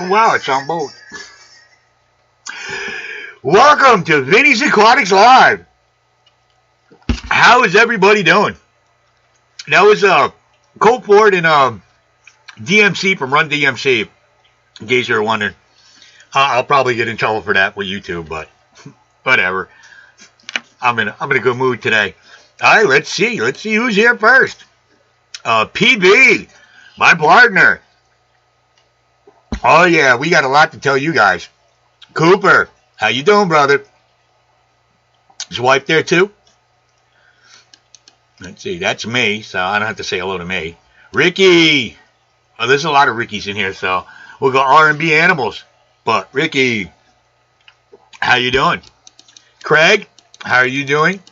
Wow, it's on both. Welcome to Vinny's Aquatics Live. How is everybody doing? That was Colt Ford and DMC from Run DMC. In case you're wondering, I'll probably get in trouble for that with YouTube, but whatever. I'm in a good mood today. All right, let's see who's here first. PB, my partner. Oh yeah, we got a lot to tell you guys. Cooper, how you doing, brother? His wife there too? Let's see, that's me, so I don't have to say hello to me. Ricky. Oh, there's a lot of Rickies in here, so we'll go R&B Animals. But Ricky, how you doing? Craig, how are you doing?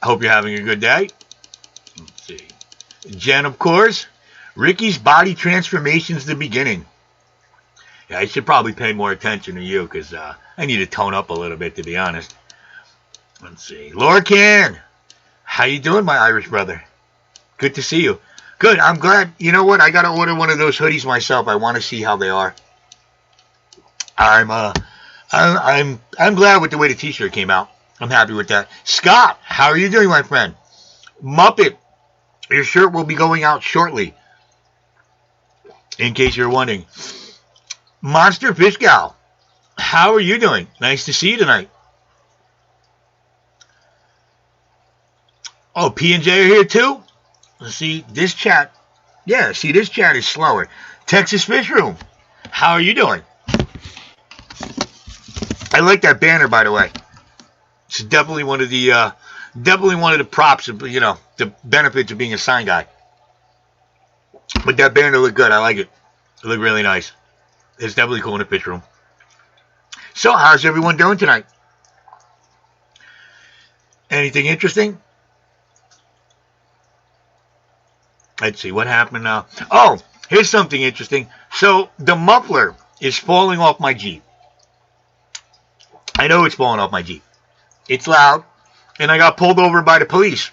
Hope you're having a good day. Let's see. Jen, of course. Ricky's body transformation's the beginning. Yeah, I should probably pay more attention to you because I need to tone up a little bit, to be honest. Let's see. Lorcan, how you doing, my Irish brother? Good to see you. Good. I'm glad. You know what? I got to order one of those hoodies myself. I want to see how they are. I'm glad with the way the t-shirt came out. I'm happy with that. Scott, how are you doing, my friend? Muppet, your shirt will be going out shortly. In case you're wondering. Monster Fish Gal, how are you doing? Nice to see you tonight. Oh, P&J are here too? Let's see, this chat. Yeah, see, this chat is slower. Texas Fish Room, how are you doing? I like that banner, by the way. It's definitely one of the props of, you know, the benefits of being a sign guy. But that banner looked good. I like it. It looked really nice. It's definitely cool in the fish room. So, how's everyone doing tonight? Anything interesting? Let's see, what happened now? Oh, here's something interesting. So, the muffler is falling off my Jeep. I know it's falling off my Jeep. It's loud, and I got pulled over by the police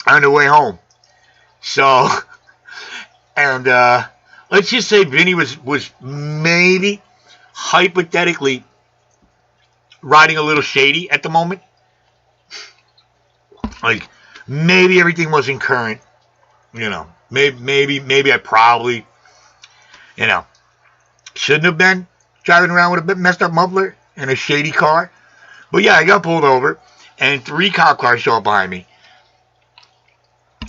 on the way home. So, and let's just say Vinny was maybe, hypothetically, riding a little shady at the moment. Like, maybe everything wasn't current. You know, maybe I probably, you know, shouldn't have been driving around with a bit messed up muffler in a shady car. But yeah, I got pulled over, and 3 cop cars show up behind me.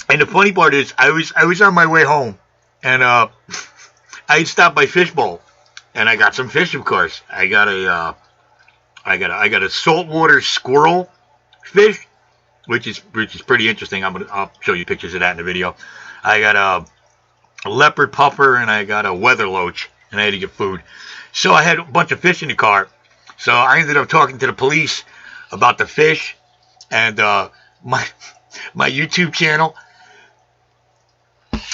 And the funny part is, I was on my way home, and I stopped by Fishbowl, and I got some fish, of course. I got a saltwater squirrel fish, which is pretty interesting. I'll show you pictures of that in the video. I got a leopard puffer, and I got a weather loach, and I had to get food. So I had a bunch of fish in the car. So I ended up talking to the police about the fish, and my YouTube channel.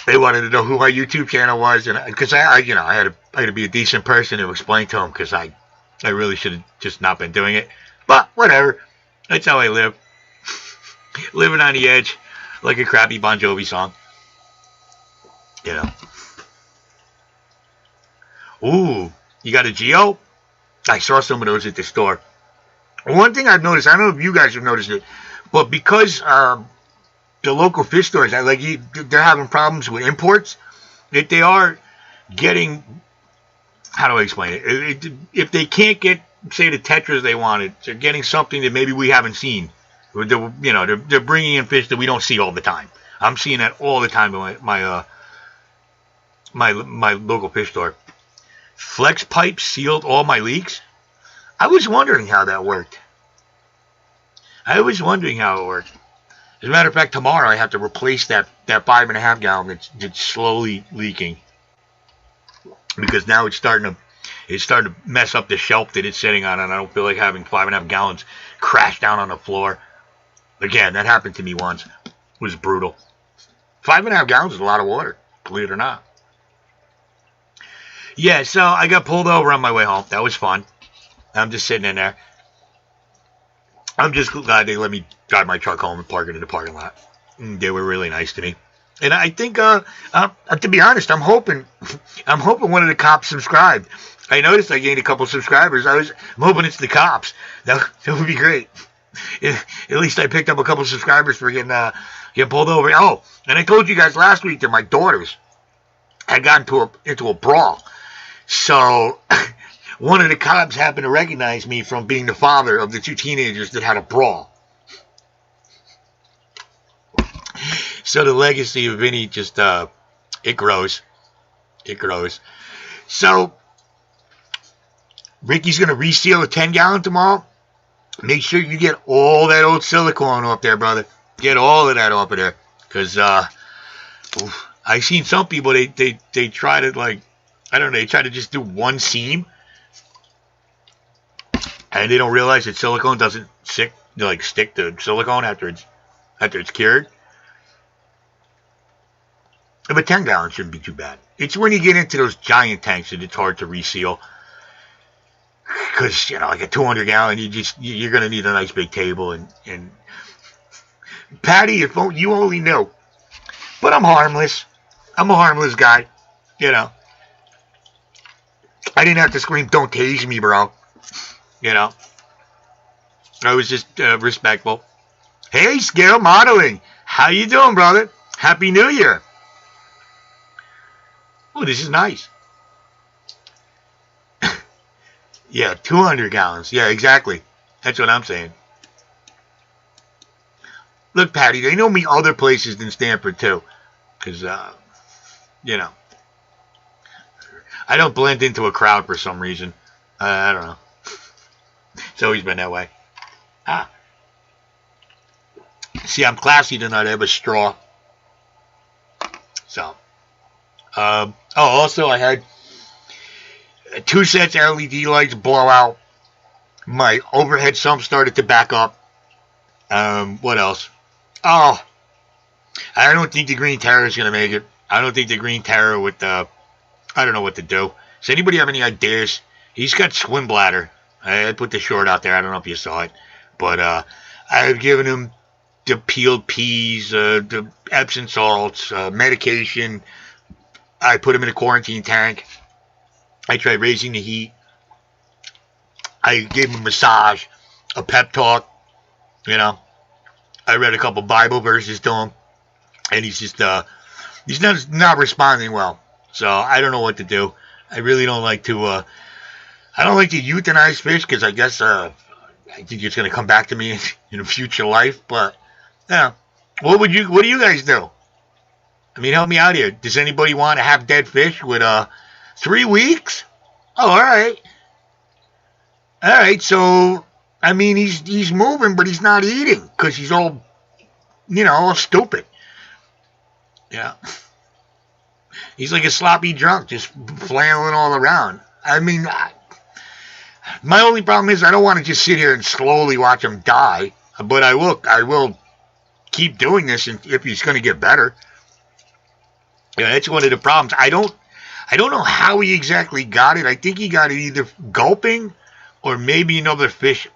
They wanted to know who my YouTube channel was, and because I had to be a decent person to explain to them, because I really should have just not been doing it. But whatever, that's how I live, living on the edge, like a crappy Bon Jovi song. You know. Ooh, you got a Geo? I saw some of those at the store. One thing I've noticed, I don't know if you guys have noticed it, but because the local fish stores, they're having problems with imports, that they are getting, how do I explain it? If they can't get, say, the tetras they wanted, they're getting something that maybe we haven't seen. They're bringing in fish that we don't see all the time. I'm seeing that all the time in my local fish store. Flex pipe sealed all my leaks. I was wondering how that worked. As a matter of fact, tomorrow I have to replace that 5.5 gallon that's slowly leaking, because now it's starting to mess up the shelf that it's sitting on, and I don't feel like having 5.5 gallons crash down on the floor. Again, that happened to me once. It was brutal. 5.5 gallons is a lot of water, believe it or not. Yeah, so I got pulled over on my way home. That was fun. I'm just sitting in there. I'm just glad they let me drive my truck home and park it in the parking lot. They were really nice to me. And I think, to be honest, I'm hoping one of the cops subscribed. I noticed I gained a couple subscribers. I'm hoping it's the cops. That would be great. At least I picked up a couple subscribers for getting pulled over. Oh, and I told you guys last week that my daughters had gotten into a brawl. So one of the cops happened to recognize me from being the father of the two teenagers that had a brawl. So the legacy of Vinny just, it grows. It grows. So Ricky's going to reseal a 10-gallon tomorrow. Make sure you get all that old silicone off there, brother. Get all of that off of there. Because I've seen some people, they try to, like, I don't know, they try to just do one seam. And they don't realize that silicone doesn't stick to silicone after it's cured. But 10 gallons shouldn't be too bad. It's when you get into those giant tanks that it's hard to reseal. Because, like a 200 gallon, you're going to need a nice big table. And Patty, if you only knew. But I'm harmless. I'm a harmless guy. I didn't have to scream, "Don't tase me, bro." I was just respectful. Hey, Scale Modeling. How you doing, brother? Happy New Year. Oh, this is nice. Yeah, 200 gallons. Yeah, exactly. That's what I'm saying. Look, Patty, they know me other places than Stanford, too. Because, I don't blend into a crowd for some reason. I don't know. It's always been that way. See, I'm classy tonight. I have a straw. So. Also, I had 2 sets of LED lights blow out. My overhead sump started to back up. What else? Oh, I don't think the Green Terror is going to make it. I don't think the Green Terror with I don't know what to do. Does anybody have any ideas? He's got swim bladder. I put the short out there. I don't know if you saw it. But I've given him the peeled peas, the Epsom salts, medication. I put him in a quarantine tank. I tried raising the heat. I gave him a massage, a pep talk. I read a couple Bible verses to him, and he's just he's not responding well. So I don't know what to do. I really don't like to I don't like to euthanize fish because I guess I think it's going to come back to me in a future life. But yeah, what do you guys do? I mean, help me out here. Does anybody want to have dead fish with 3 weeks? Oh, all right. All right, so I mean, he's moving, but he's not eating because he's all, all stupid. Yeah. He's like a sloppy drunk, just flailing all around. I mean, my only problem is I don't want to just sit here and slowly watch him die, but I will keep doing this if he's going to get better. Yeah, that's one of the problems. I don't know how he exactly got it. I think he got it either gulping or maybe another fish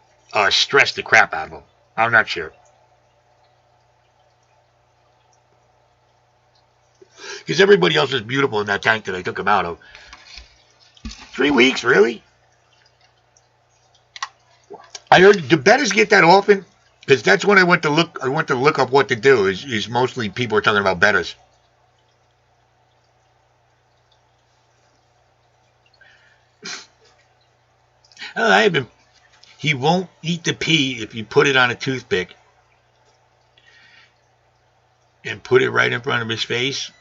stressed the crap out of him. I'm not sure. Because everybody else is beautiful in that tank that I took him out of. 3 weeks, really? I heard, do bettors get that often? Because that's when I went to look up what to do. Is mostly people are talking about bettors. He won't eat the pea if you put it on a toothpick and put it right in front of his face.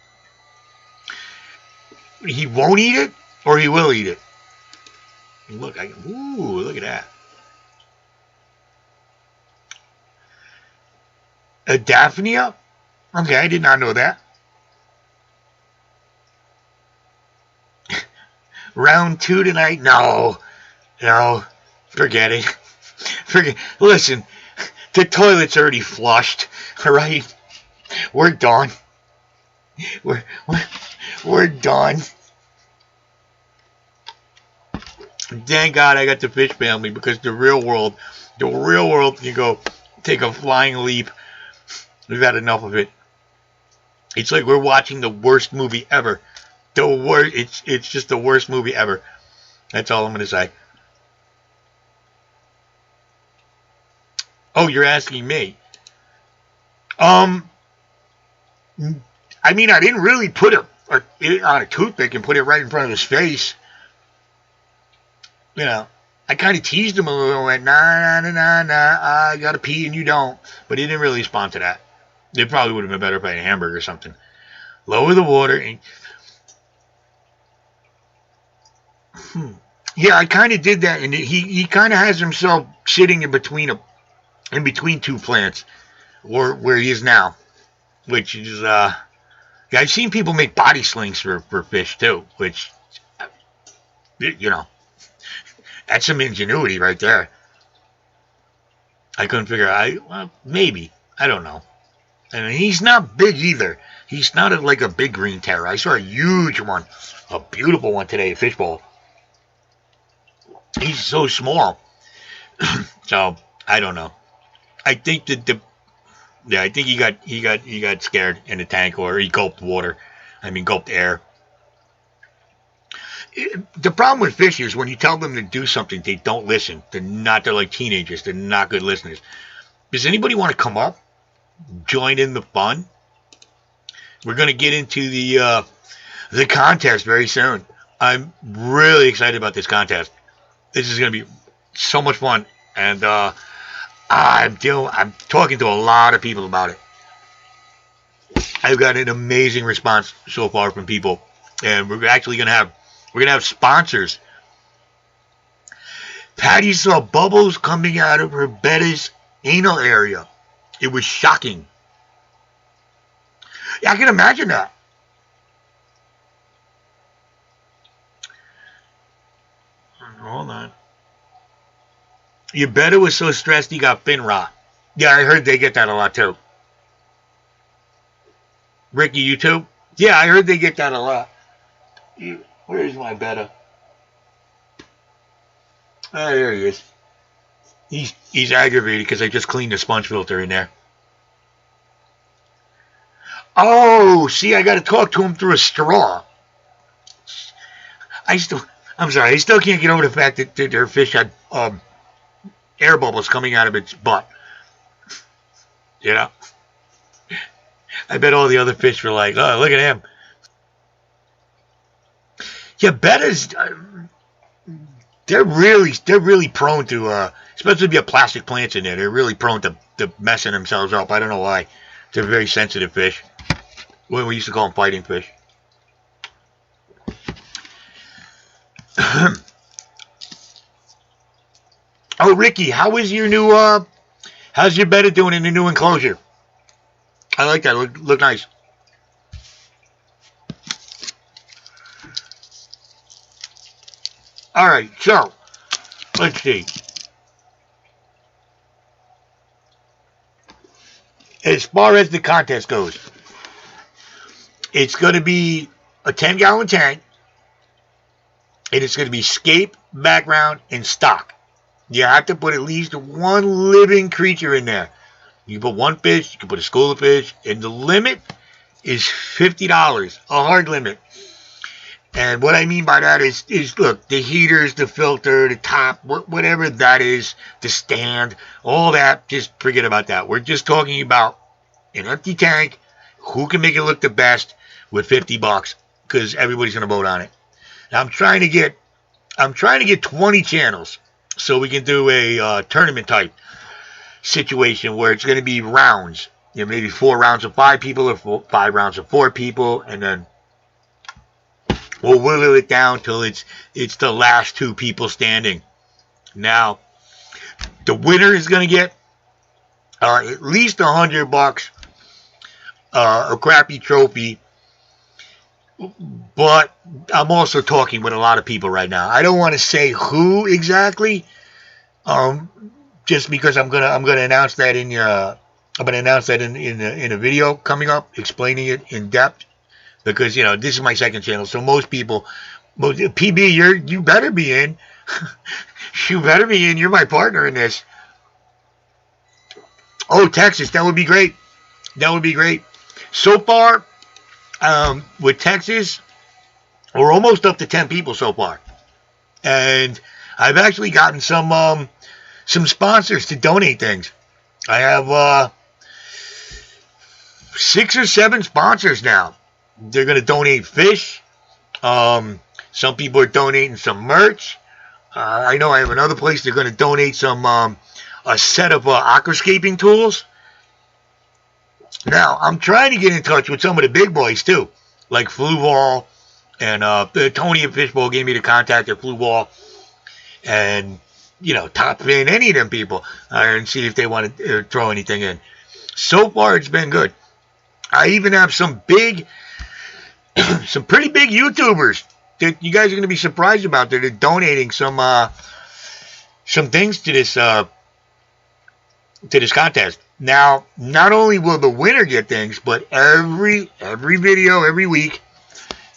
He won't eat it, or he will eat it. Look, look at that. A Daphnia? Okay, I did not know that. Round 2 tonight? No, forget it. Listen, the toilet's already flushed. All right, we're done. We're done. Thank God I got the fish family, because the real world can go take a flying leap. We've had enough of it. It's like we're watching the worst movie ever. The worst. It's just the worst movie ever. That's all I'm going to say. Oh, you're asking me. I mean, I didn't really put it on a toothpick and put it right in front of his face. You know, I kind of teased him a little and went, nah, I gotta pee and you don't. But he didn't really respond to that. It probably would have been better if I had a hamburger or something. Lower the water. And yeah, I kind of did that. And he kind of has himself sitting in between two plants, or where he is now, which is yeah, I've seen people make body slings for fish too, which, you know, that's some ingenuity right there. I couldn't figure out. Well, maybe, I don't know. And he's not big either. He's not like a big green terror. I saw a huge one, a beautiful one today, a fishbowl. He's so small. So I don't know. I think that I think he got scared in the tank, or he gulped water. I mean, gulped air. The problem with fish is when you tell them to do something, they don't listen. They're like teenagers. They're not good listeners. Does anybody want to come up, join in the fun? We're going to get into the contest very soon. I'm really excited about this contest. This is going to be so much fun, and I'm talking to a lot of people about it. I've got an amazing response so far from people, and we're actually going to have sponsors. Patty saw bubbles coming out of her Betta's anal area. It was shocking. Yeah, I can imagine that. Hold on. Your Betta was so stressed he got fin rot. Yeah, I heard they get that a lot too. Ricky, you too? Yeah, I heard they get that a lot. Where's my Betta? Oh, there he is. He's aggravated because I just cleaned the sponge filter in there. Oh, see, I got to talk to him through a straw. I'm sorry, I still can't get over the fact that her fish had air bubbles coming out of its butt. You know? I bet all the other fish were like, oh, look at him. Yeah, Betta's, they're really prone to, especially if you have plastic plants in there, they're really prone to messing themselves up. I don't know why. They're very sensitive fish. We used to call them fighting fish. Oh, Ricky, how is your new, how's your Betta doing in the new enclosure? I like that. Look nice. All right, so let's see. As far as the contest goes, it's going to be a 10-gallon tank, and it's going to be scape, background, and stock. You have to put at least one living creature in there. You can put one fish, you can put a school of fish, and the limit is $50, a hard limit. And what I mean by that is look, the heaters, the filter, the top, whatever that is, the stand, all that, just forget about that. We're just talking about an empty tank, who can make it look the best with $50, because everybody's going to vote on it. Now, I'm trying to get 20 channels, so we can do a tournament type situation where it's going to be rounds. You know, maybe 4 rounds of 5 people or 5 rounds of 4 people, and then we'll whittle it down till it's the last 2 people standing. Now, the winner is going to get at least $100, a crappy trophy. But I'm also talking with a lot of people right now. I don't want to say who exactly, just because I'm gonna announce that in a video coming up, explaining it in depth. Because this is my second channel, so most people, PB, you better be in. You better be in. You're my partner in this. Oh, Texas, that would be great. That would be great. So far, With Texas, we're almost up to 10 people so far. And I've actually gotten some sponsors to donate things. I have 6 or 7 sponsors now. They're going to donate fish. Some people are donating some merch. I know I have another place they're going to donate some a set of aquascaping tools. Now, I'm trying to get in touch with some of the big boys too, like Fluval, and Tony and Fishbowl gave me the contact at Fluval, and Top Fin, any of them people, and see if they want to throw anything in. So far, it's been good. I even have some pretty big YouTubers that you guys are going to be surprised about. They're donating some things to this contest. Now, not only will the winner get things, but every video, every week,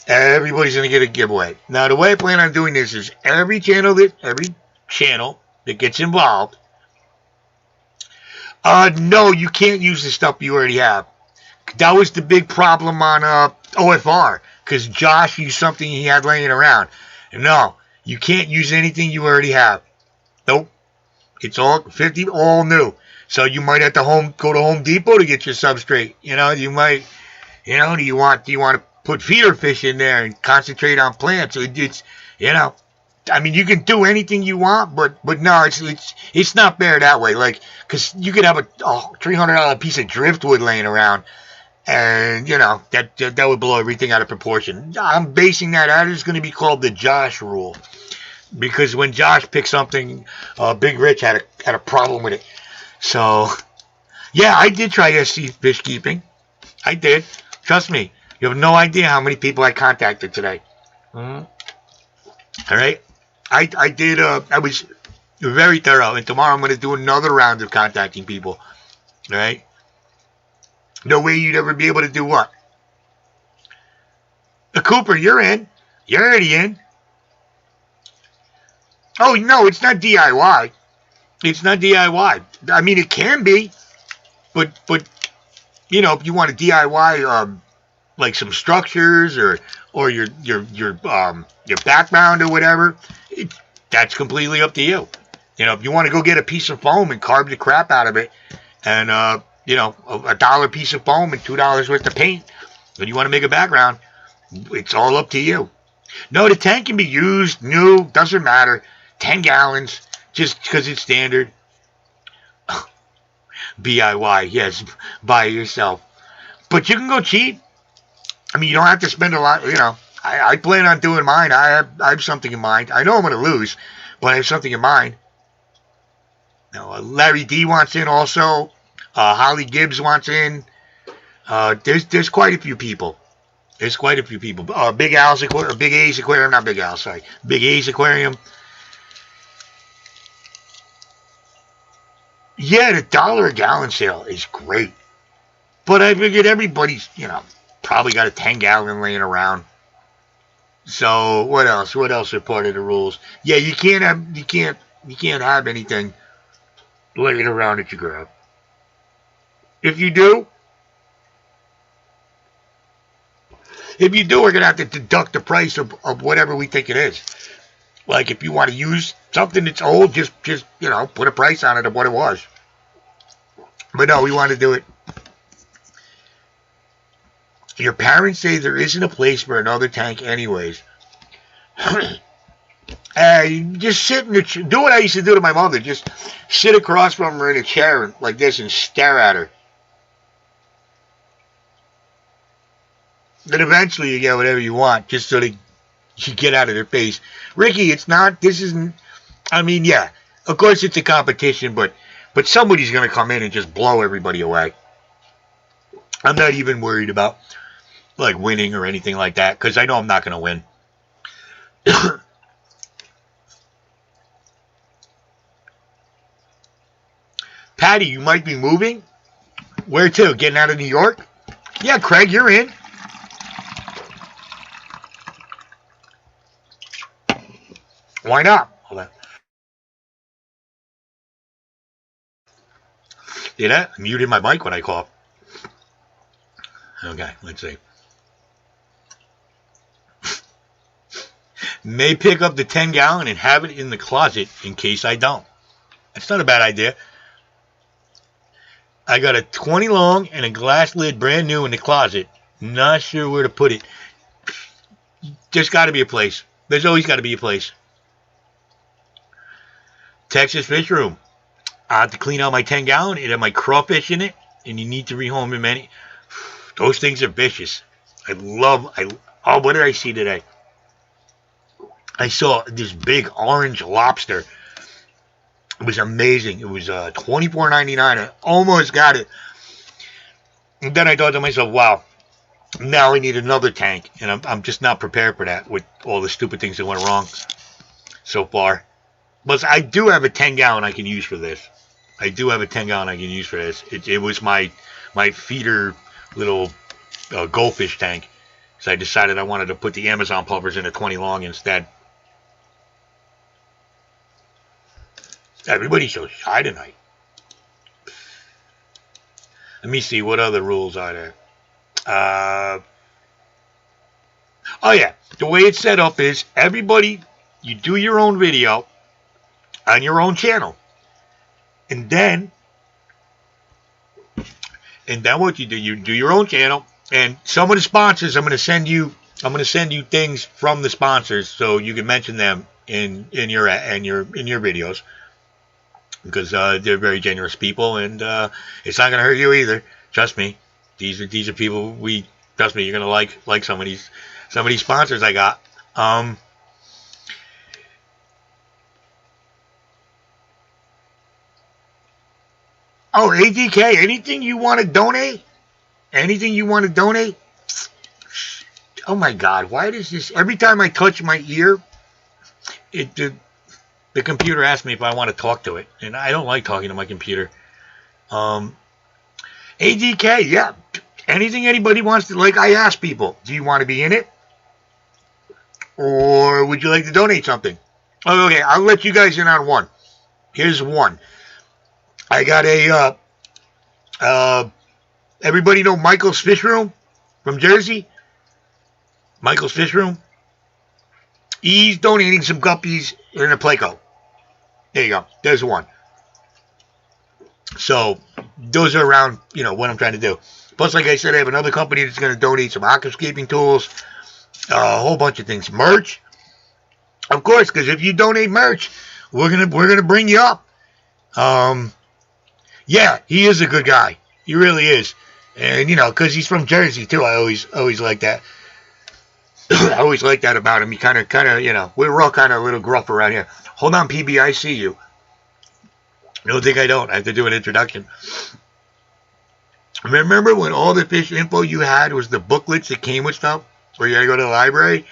everybody's going to get a giveaway. Now, the way I plan on doing this is every channel that gets involved, no, you can't use the stuff you already have. That was the big problem on OFR, because Josh used something he had laying around. No, you can't use anything you already have. Nope. It's all 50, all new. So you might have to go to Home Depot to get your substrate. You might, do you want to put feeder fish in there and concentrate on plants? It's, I mean, you can do anything you want, but no, it's not fair that way. Like, because you could have a $300 piece of driftwood laying around, and that would blow everything out of proportion. I'm basing that out. It's going to be called the Josh rule, because when Josh picked something, Big Rich had a problem with it. So, yeah, I did try SC fish keeping. I did. Trust me. You have no idea how many people I contacted today. All right. I did. I was very thorough, and tomorrow I'm going to do another round of contacting people. All right. No way you'd ever be able to do what? Cooper, you're in. You're already in. Oh, no, it's not DIY. It's not DIY. I mean, it can be, but if you want to DIY like some structures or your background or whatever, that's completely up to you. If you want to go get a piece of foam and carve the crap out of it, and a $1 piece of foam and $2 worth of paint, and you want to make a background, it's all up to you. No, the tank can be used new, doesn't matter. 10 gallons. Just because it's standard. BIY, yes, buy it yourself. But you can go cheap. I mean, you don't have to spend a lot. I plan on doing mine. I have something in mind. I know I'm going to lose, but I have something in mind. Larry D wants in also. Holly Gibbs wants in. There's quite a few people. Big Al's Aquarium, Big A's Aquarium, not Big Al, sorry. Big A's Aquarium. Yeah, the $1 a gallon sale is great. But I figured everybody's, probably got a 10-gallon laying around. So what else? What else are part of the rules? Yeah, you can't have anything laying around that you grab. If you do, we're gonna have to deduct the price of whatever we think it is. Like, if you want to use something that's old, just put a price on it of what it was. But no, we want to do it. Your parents say there isn't a place for another tank anyways. Just sit in do what I used to do to my mother. Just sit across from her in a chair like this and stare at her. Then eventually you get whatever you want, just so that you get out of their face. Ricky, I mean, yeah, of course it's a competition, but somebody's going to come in and just blow everybody away. I'm not even worried about, like, winning or anything like that, because I know I'm not going to win. Patty, you might be moving? Where to? Getting out of New York? Yeah, Craig, you're in. Why not? Hold on. See that? I muted my mic when I cough. Okay, let's see. may pick up the 10-gallon and have it in the closet in case I don't. That's not a bad idea. I got a 20 long and a glass lid brand new in the closet. Not sure where to put it. Just got to be a place. There's always got to be a place. Texas Fish Room. I have to clean out my 10-gallon. It had my crawfish in it, and you need to rehome them. Many. Those things are vicious. Oh, what did I see today? I saw this big orange lobster. It was amazing. It was $24.99. I almost got it. And then I thought to myself, wow, now I need another tank. And I'm just not prepared for that with all the stupid things that went wrong so far. But I do have a 10-gallon I can use for this. It was my feeder little goldfish tank. So I decided I wanted to put the Amazon pumpers in a 20 long instead. Everybody's so shy tonight. Let me see, what other rules are there? Oh yeah, the way it's set up is everybody, you do your own video on your own channel. And then what you do your own channel, and some of the sponsors I'm going to send you things from the sponsors so you can mention them in your videos. Because they're very generous people, and it's not going to hurt you either. Trust me. These are people trust me, you're going to like some of these sponsors I got. Oh, ADK, anything you want to donate? Oh my God, why does this, every time I touch my ear, the computer asks me if I want to talk to it, and I don't like talking to my computer. ADK, yeah. Anything anybody wants to, like I ask people, do you want to be in it? Or would you like to donate something? Oh, okay, I'll let you guys in on one. Here's one. I got everybody know Michael's Fish Room from Jersey? Michael's Fish Room? He's donating some guppies in a Playco. There you go. There's one. So, those are around, what I'm trying to do. Plus, like I said, I have another company that's going to donate some aquascaping tools, a whole bunch of things. Merch, of course, because if you donate merch, we're gonna bring you up. Yeah, he is a good guy. He really is. And, because he's from Jersey, too. I always like that. I always like that about him. He kind of, we're all kind of a little gruff around here. Hold on, PB, I see you. No, think I don't. I have to do an introduction. Remember when all the fish info you had was the booklets that came with stuff? Where you had to go to the library?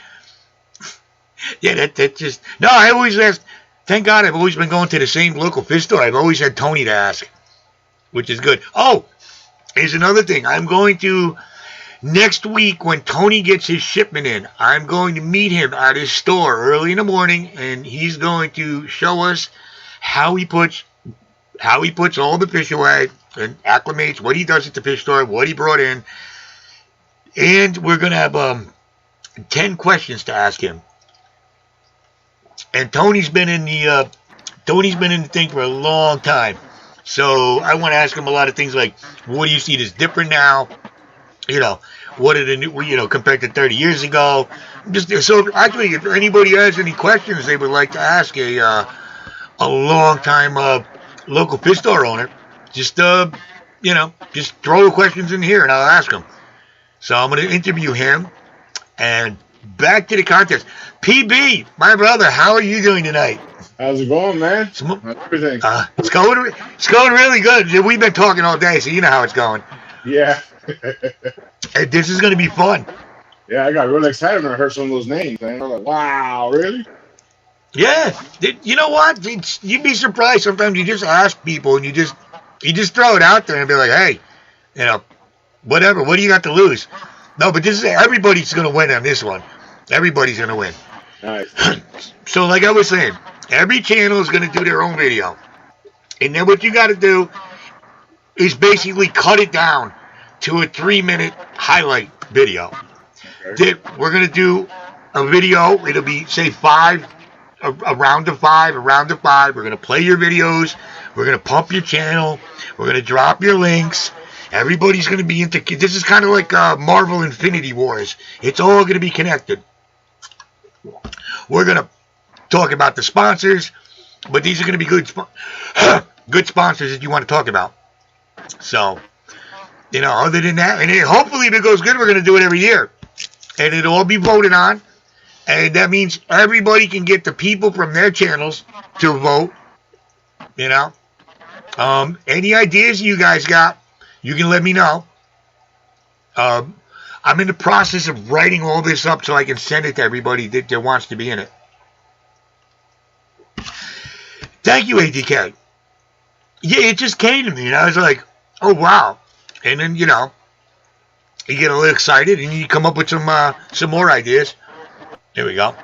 Yeah, that just... No, I always asked... Thank God I've always been going to the same local fish store. I've always had Tony to ask. Which is good. Oh, here's another thing. I'm going to... Next week, when Tony gets his shipment in, I'm going to meet him at his store early in the morning, and he's going to show us how he puts all the fish away and acclimates what he does at the fish store, what he brought in, and we're going to have 10 questions to ask him. And Tony's been in the thing for a long time, so I want to ask him a lot of things like, what do you see that's different now? What are the new, compared to 30 years ago? So actually, if anybody has any questions they would like to ask a long-time local fish store owner, just throw the questions in here and I'll ask them. So I'm going to interview him. And back to the contest. PB, my brother, how are you doing tonight? How's it going, man? How's everything? It's going really good. We've been talking all day, so you know how it's going. Yeah. This is going to be fun. Yeah, I got really excited when I heard some of those names, man. I'm like, wow, really? Yeah. You know what? You'd be surprised. Sometimes you just ask people and you just throw it out there and be like, hey, whatever. What do you got to lose? No, but everybody's going to win on this one. Everybody's going to win. Nice. So like I was saying, every channel is going to do their own video. And then what you got to do is basically cut it down to a 3-minute highlight video. Okay. We're going to do a video. It'll be, say, a round of five. We're going to play your videos. We're going to pump your channel. We're going to drop your links. Everybody's going to be into... This is kind of like Marvel Infinity Wars. It's all going to be connected. We're going to talk about the sponsors, but these are going to be good sponsors that you want to talk about. So, other than that, and hopefully if it goes good, we're going to do it every year. And it'll all be voted on. And that means everybody can get the people from their channels to vote. Any ideas you guys got, you can let me know. I'm in the process of writing all this up so I can send it to everybody that wants to be in it. Thank you, ADK. Yeah, it just came to me, and I was like, oh, wow. And then, you get a little excited, and you come up with some more ideas. There we go.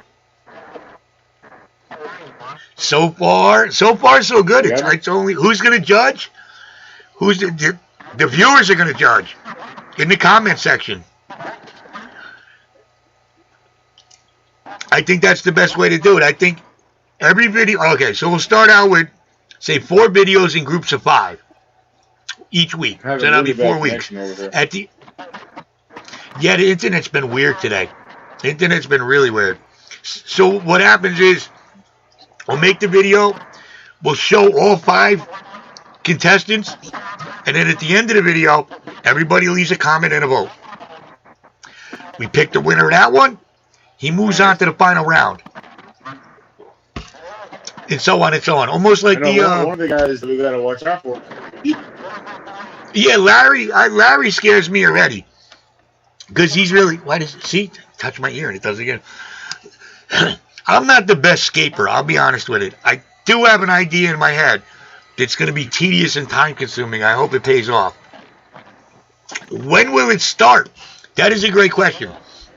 So far, so good. It's only, who's going to judge? Who's the viewers are going to judge in the comment section. I think that's the best way to do it. I think every video, okay, so we'll start out with, say, 4 videos in groups of 5 each week. So that'll be 4 weeks. The internet's been weird today. The internet's been really weird. So what happens is, we'll make the video, we'll show all 5 contestants, and then at the end of the video, everybody leaves a comment and a vote. We pick the winner of that one. He moves on to the final round. And so on and so on. Almost like one of the guys that we got to watch out for. Yeah, Larry scares me already. Because he's really... See? Touch my ear and it does it again. I'm not the best scaper, I'll be honest with it. I do have an idea in my head that's going to be tedious and time-consuming. I hope it pays off. When will it start? That is a great question.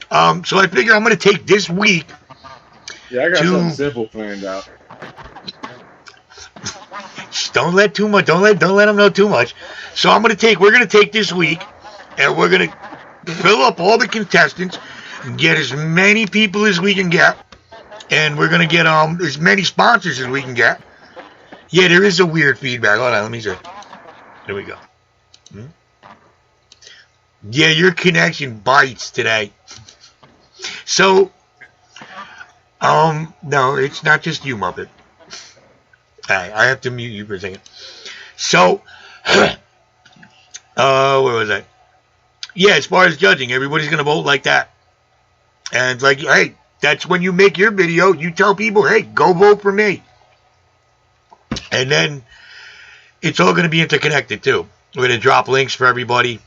So I figure I'm going to take this week. Yeah, I got something simple planned out. Don't let too much. Don't let them know too much. So we're going to take this week, and we're going to fill up all the contestants, get as many people as we can get, and we're going to get as many sponsors as we can get. Yeah, there is a weird feedback. Hold on, let me see. There we go. Yeah, your connection bites today. So, no, it's not just you, Muppet. Alright, I have to mute you for a second. So, where was I? Yeah, as far as judging, everybody's going to vote like that. And like, hey, that's when you make your video, you tell people, hey, go vote for me. And then it's all going to be interconnected, too. We're going to drop links for everybody.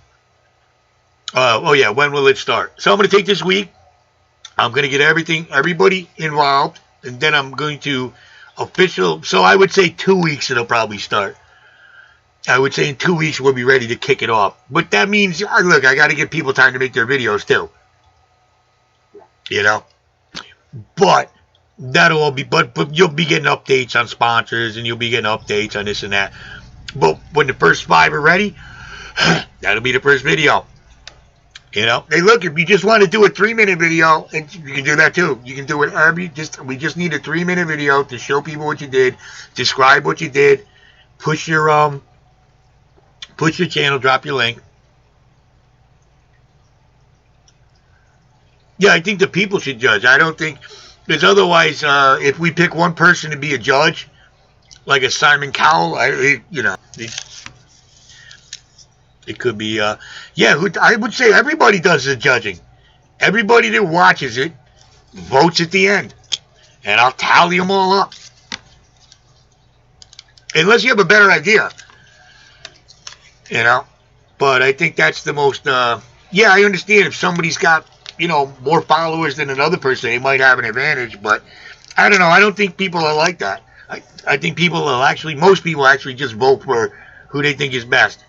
Oh, yeah, when will it start? So I'm going to take this week. I'm going to get everybody involved. And then I'm going to so I would say 2 weeks it'll probably start. I would say in 2 weeks we'll be ready to kick it off. But that means, look, I got to give people time to make their videos, too. But that'll all be, but you'll be getting updates on sponsors, and you'll be getting updates on this and that. But when the first 5 are ready, that'll be the first video. Hey, look, if you just want to do a 3-minute video, and you can do that too. You can do it we just need a 3-minute video to show people what you did, describe what you did, push your channel, drop your link. Yeah, I think the people should judge. I don't think, because otherwise, if we pick one person to be a judge, like a Simon Cowell, it could be, I would say everybody does the judging. Everybody that watches it votes at the end. And I'll tally them all up. Unless you have a better idea. But I think that's the most, I understand if somebody's got, more followers than another person, they might have an advantage. But I don't know. I don't think people are like that. I think most people actually just vote for who they think is best.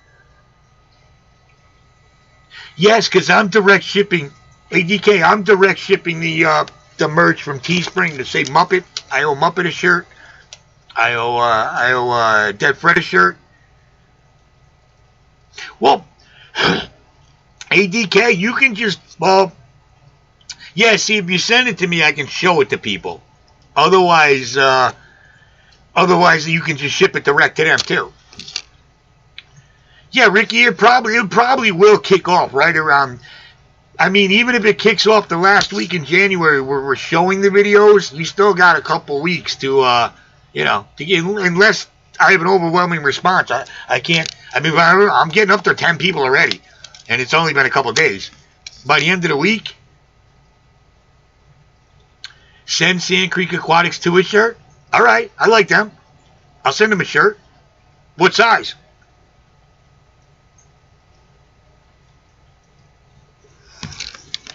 Yes, because I'm direct shipping, ADK, I'm direct shipping the merch from Teespring to say Muppet. I owe Muppet a shirt. I owe Dead Fred a shirt. Well, ADK, you can just, Yeah, see, if you send it to me, I can show it to people. Otherwise, you can just ship it direct to them too. Yeah, Ricky, it probably will kick off right around. I mean, even if it kicks off the last week in January where we're showing the videos, you still got a couple weeks to, to get, unless I have an overwhelming response. I can't. I mean, I'm getting up to 10 people already, and it's only been a couple days. By the end of the week, send Sand Creek Aquatics 2 a shirt. All right, I like them. I'll send them a shirt. What size?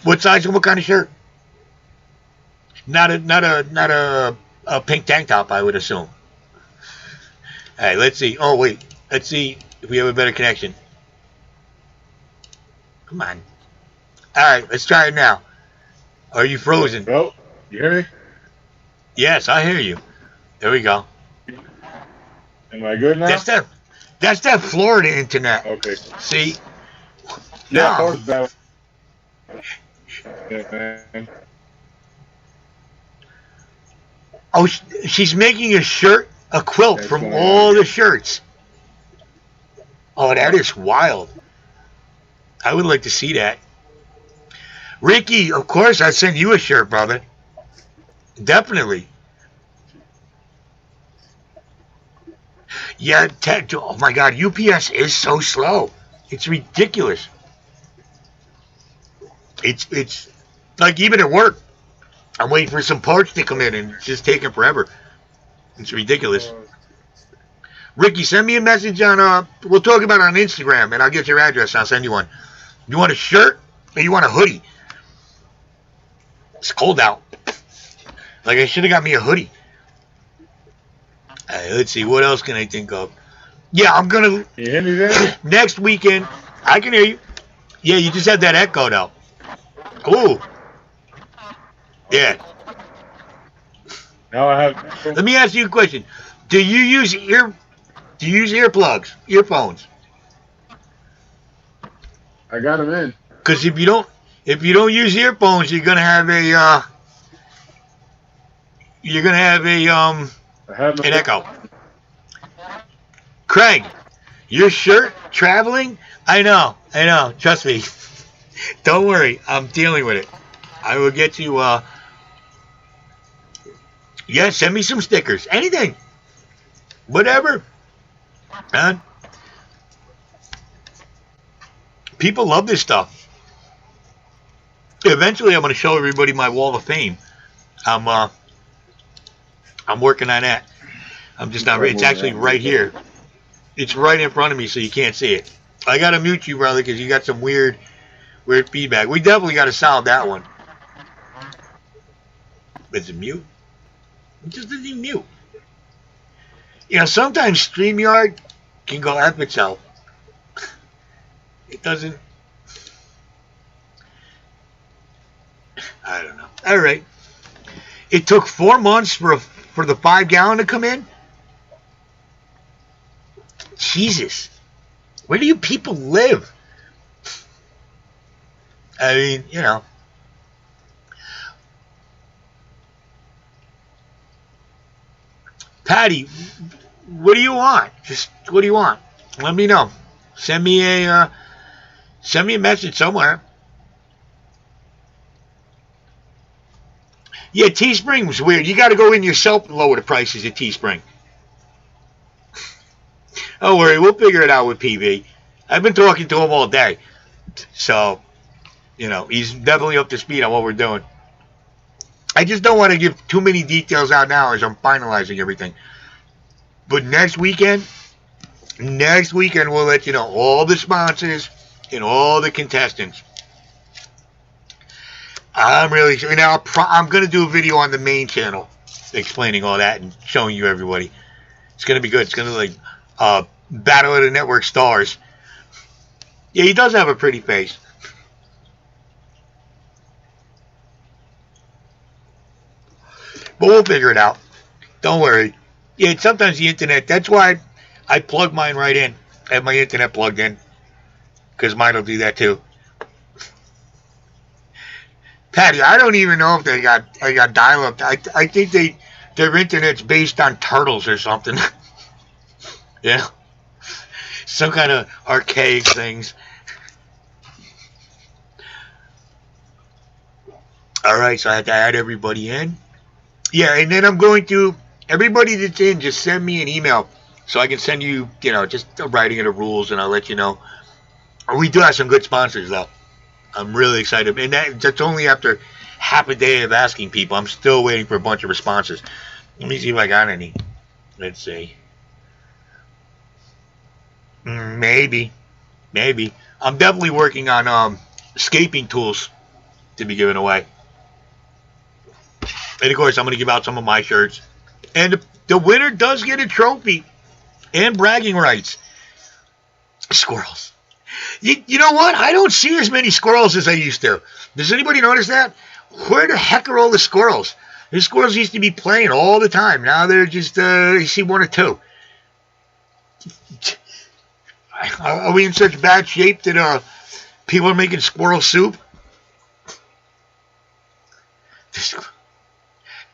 What size and what kind of shirt? Not a pink tank top, I would assume. All right, let's see. Oh wait, let's see if we have a better connection. Come on. All right, let's try it now. Are you frozen? Oh, you hear me? Yes, I hear you. There we go. Am I good now? That's that Florida internet. Okay. See? Yeah, No. of course that. Yeah, man. Oh, she's making a shirt, a quilt That's from going all on. the shirts. Oh, that is wild. I would like to see that. Ricky, of course, I'd send you a shirt, brother. Definitely. Yeah, oh my God, UPS is so slow. It's ridiculous. It's like even at work, I'm waiting for some parts to come in and it's just taking forever. It's ridiculous. Ricky, send me a message on, we'll talk about it on Instagram and I'll get your address and I'll send you one. You want a shirt or you want a hoodie? It's cold out. Like I should have got me a hoodie. Let's see, what else can I think of? Yeah, I'm going to... Can you hear me there? Next weekend, I can hear you. Yeah, you just had that echo though. Ooh. Yeah. Now I have... Let me ask you a question. Do you use earplugs, earphones? I got them in. Because if you don't use earphones, you're gonna have an echo. Craig, your shirt traveling? I know. Trust me. Don't worry. I'm dealing with it. I will get you. Yeah, send me some stickers. Anything. Whatever. People love this stuff. Eventually, I'm going to show everybody my wall of fame. I'm working on that. I'm just not. It's actually right here. It's right in front of me, so you can't see it. I gotta mute you, brother, because you got some weird feedback. We definitely got to solve that one. Is it mute? It just doesn't even mute. You know, sometimes StreamYard can go F itself. It doesn't. I don't know. All right. It took 4 months for the 5-gallon to come in. Jesus, where do you people live? I mean, you know. Patty, what do you want? Just what do you want? Let me know. Send me a message somewhere. Yeah, Teespring was weird. You got to go in yourself and lower the prices at Teespring. Don't worry, we'll figure it out with PV. I've been talking to him all day. So, you know, he's definitely up to speed on what we're doing. I just don't want to give too many details out now as I'm finalizing everything. But next weekend we'll let you know all the sponsors and all the contestants. I'm really sure. Now, I'm going to do a video on the main channel explaining all that and showing you everybody. It's going to be good. It's going to be like Battle of the Network Stars. Yeah, he does have a pretty face. But we'll figure it out. Don't worry. Yeah, it's sometimes the internet. That's why I plug mine right in. I have my internet plugged in. Because mine will do that too. Patty, I don't even know if they got dial-up. I think their internet's based on turtles or something. Yeah, some kind of archaic things. All right, so I have to add everybody in. Yeah, and then I'm going to everybody that's in. Just send me an email so I can send you, just a writing of the rules, and I'll let you know. We do have some good sponsors though. I'm really excited, and that's only after half a day of asking people. I'm still waiting for a bunch of responses. Let me see if I got any. Let's see. Maybe. I'm definitely working on escaping tools to be given away. And of course, I'm going to give out some of my shirts. And the winner does get a trophy and bragging rights. Squirrels. You know what? I don't see as many squirrels as I used to. Does anybody notice that? Where the heck are all the squirrels? The squirrels used to be playing all the time. Now they're just, you see one or two. Are we in such bad shape that people are making squirrel soup?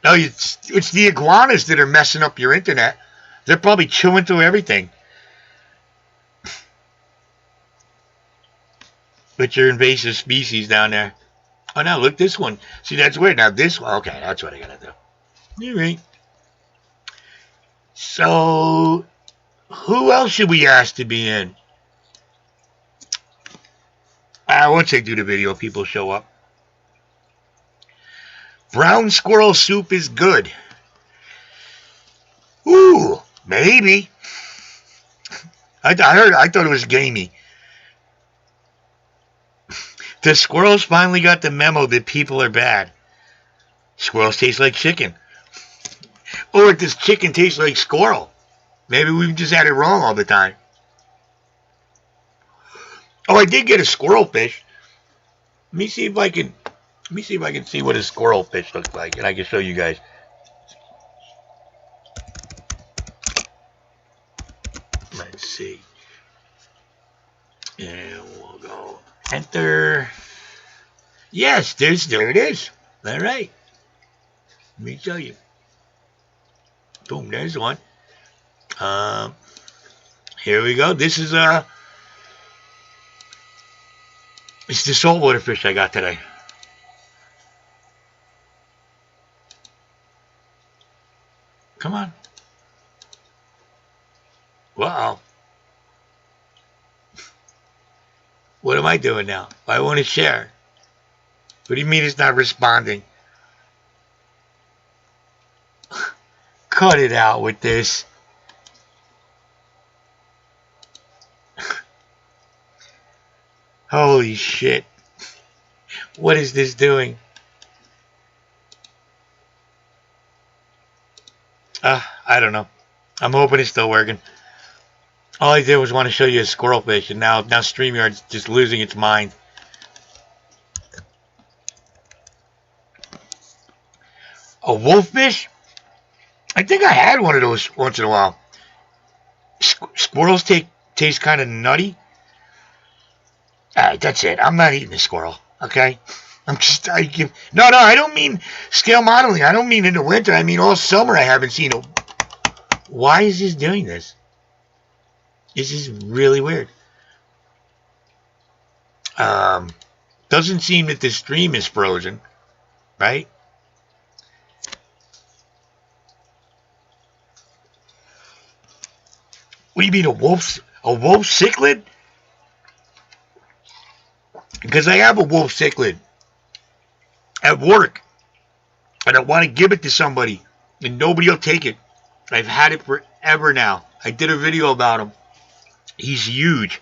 No, it's the iguanas that are messing up your internet. They're probably chewing through everything. But your invasive species down there. Oh, now look, this one. See, that's weird. Now this one. Okay, that's what I gotta do. All right. So, who else should we ask to be in? Once they do the video, people show up. Brown squirrel soup is good. Ooh, maybe. I thought it was gamey. The squirrels finally got the memo that people are bad. Squirrels taste like chicken. Or does chicken taste like squirrel? Maybe we've just had it wrong all the time. Oh, I did get a squirrel fish. Let me see if I can see what a squirrel fish looks like, and I can show you guys. Let's see. And we'll go enter. Yes, there it is. All right. Let me show you. Boom, there's one. Here we go. This is it's the saltwater fish I got today. Come on. Wow. What am I doing now? I want to share. What do you mean it's not responding? Cut it out with this. Holy shit. What is this doing? I don't know. I'm hoping it's still working. All I did was want to show you a squirrel fish, and now StreamYard's just losing its mind. A wolffish? I think I had one of those once in a while. Squirrels taste kind of nutty. Alright, that's it. I'm not eating a squirrel, okay? No, I don't mean scale modeling. I don't mean in the winter. I mean all summer I haven't seen a... Why is this doing this? This is really weird. Doesn't seem that the stream is frozen, right? What do you mean a wolf cichlid? Because I have a wolf cichlid at work, and I want to give it to somebody, and nobody will take it. I've had it forever now. I did a video about him. He's huge.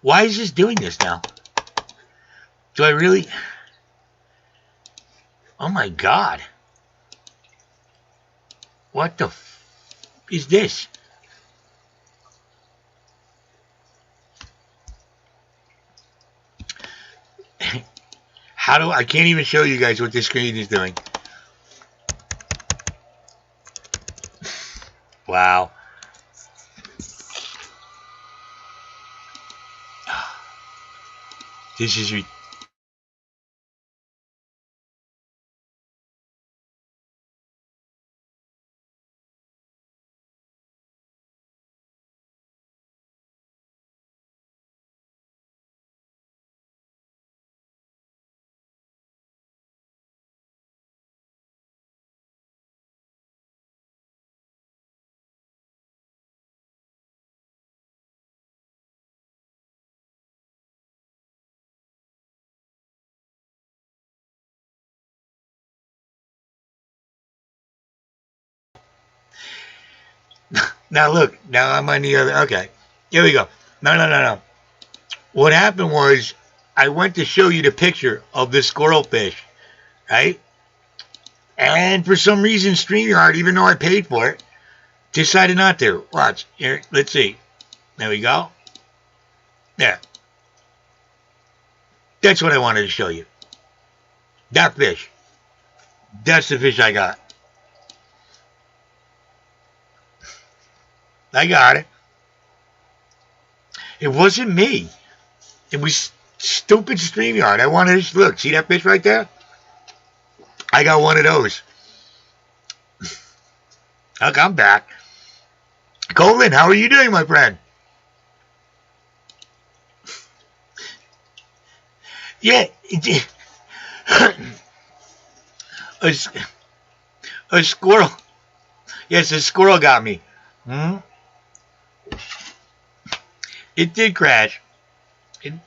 Why is this doing this now? Do I really? Oh my God. What the is this? I can't even show you guys what this screen is doing. Wow. This is Now look, now I'm on the other. Okay, here we go. No. What happened was I went to show you the picture of this squirrel fish, right? And for some reason, StreamYard, even though I paid for it, decided not to. Watch here. Let's see. There we go. There. That's what I wanted to show you. That fish. That's the fish I got. I got it. It wasn't me. It was stupid StreamYard. I wanted to look. See that fish right there? I got one of those. Look, I'm back. Colin, how are you doing, my friend? Yeah. A squirrel. Yes, a squirrel got me. It did crash.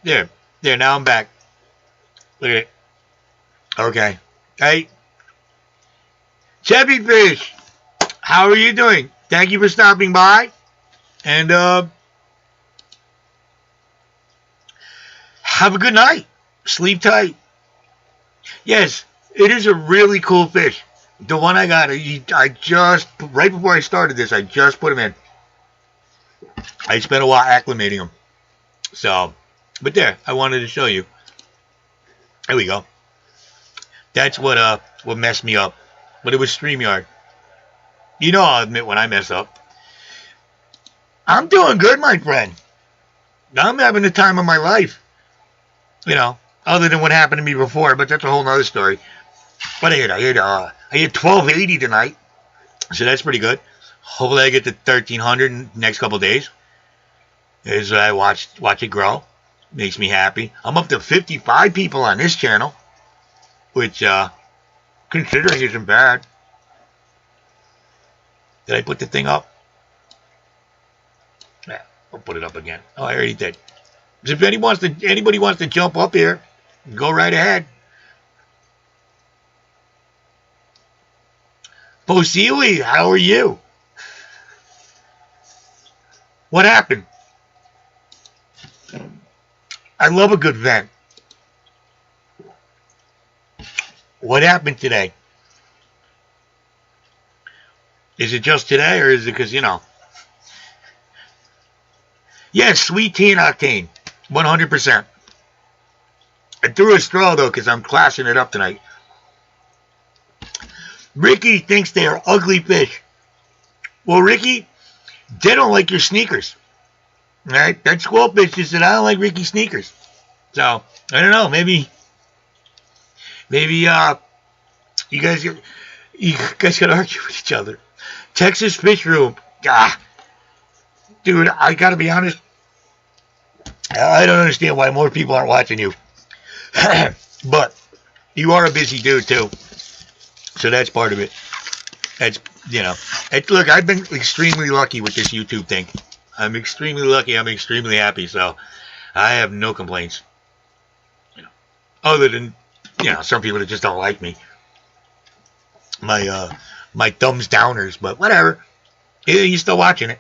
There. Now I'm back. Look at it. Okay. Hey. Chevy Fish, how are you doing? Thank you for stopping by. And have a good night. Sleep tight. Yes, it is a really cool fish. The one I got, I just, right before I started this, I just put him in. I spent a while acclimating him. So, but there, I wanted to show you. There we go. That's what messed me up. But it was StreamYard. You know I'll admit when I mess up. I'm doing good, my friend. I'm having the time of my life. You know, other than what happened to me before, but that's a whole nother story. But I hit 1280 tonight. So that's pretty good. Hopefully I get to 1300 in the next couple of days. As I watch it grow. Makes me happy. I'm up to 55 people on this channel. Which, considering isn't bad. Did I put the thing up? Yeah, I'll put it up again. Oh, I already did. So if anybody wants to jump up here, go right ahead. Posiwi, how are you? What happened? I love a good vent. What happened today? Is it just today, or is it because, you know? Yes, sweet tea and octane. 100%. I threw a straw, though, because I'm classing it up tonight. Ricky thinks they are ugly fish. Well, Ricky, they don't like your sneakers. All right? That squirrel fish just said, I don't like Ricky's sneakers. So, I don't know. Maybe, you guys could argue with each other. Texas Fish Room. Dude, I gotta be honest. I don't understand why more people aren't watching you. But you are a busy dude too. So that's part of it. That's, you know. Look, I've been extremely lucky with this YouTube thing. I'm extremely lucky. I'm extremely happy. So I have no complaints. You know, other than, you know, some people that just don't like me. My thumbs downers, but whatever. You're still watching it.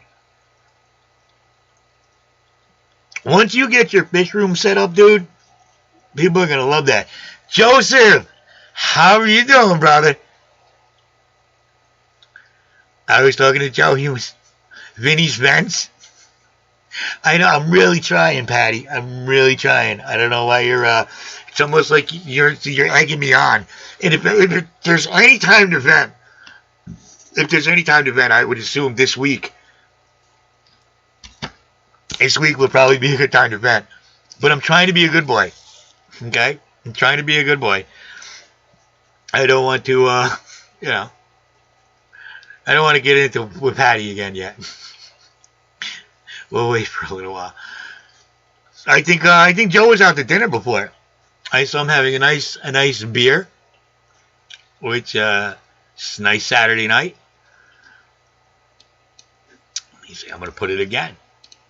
Once you get your fish room set up, dude, people are going to love that. Joseph, how are you doing, brother? I was talking to Joe. He was Vinny's Vents. I know. I'm really trying, Patty. I'm really trying. I don't know why you're, it's almost like you're egging me on. And if there's any time to vent, I would assume this week. This week would probably be a good time to vent. But I'm trying to be a good boy. Okay? I'm trying to be a good boy. I don't want to, you know, I don't want to get into with Patty again yet. We'll wait for a little while. I think Joe was out to dinner before. I saw him having a nice beer, which it's a nice Saturday night. Let me see. I'm gonna put it again.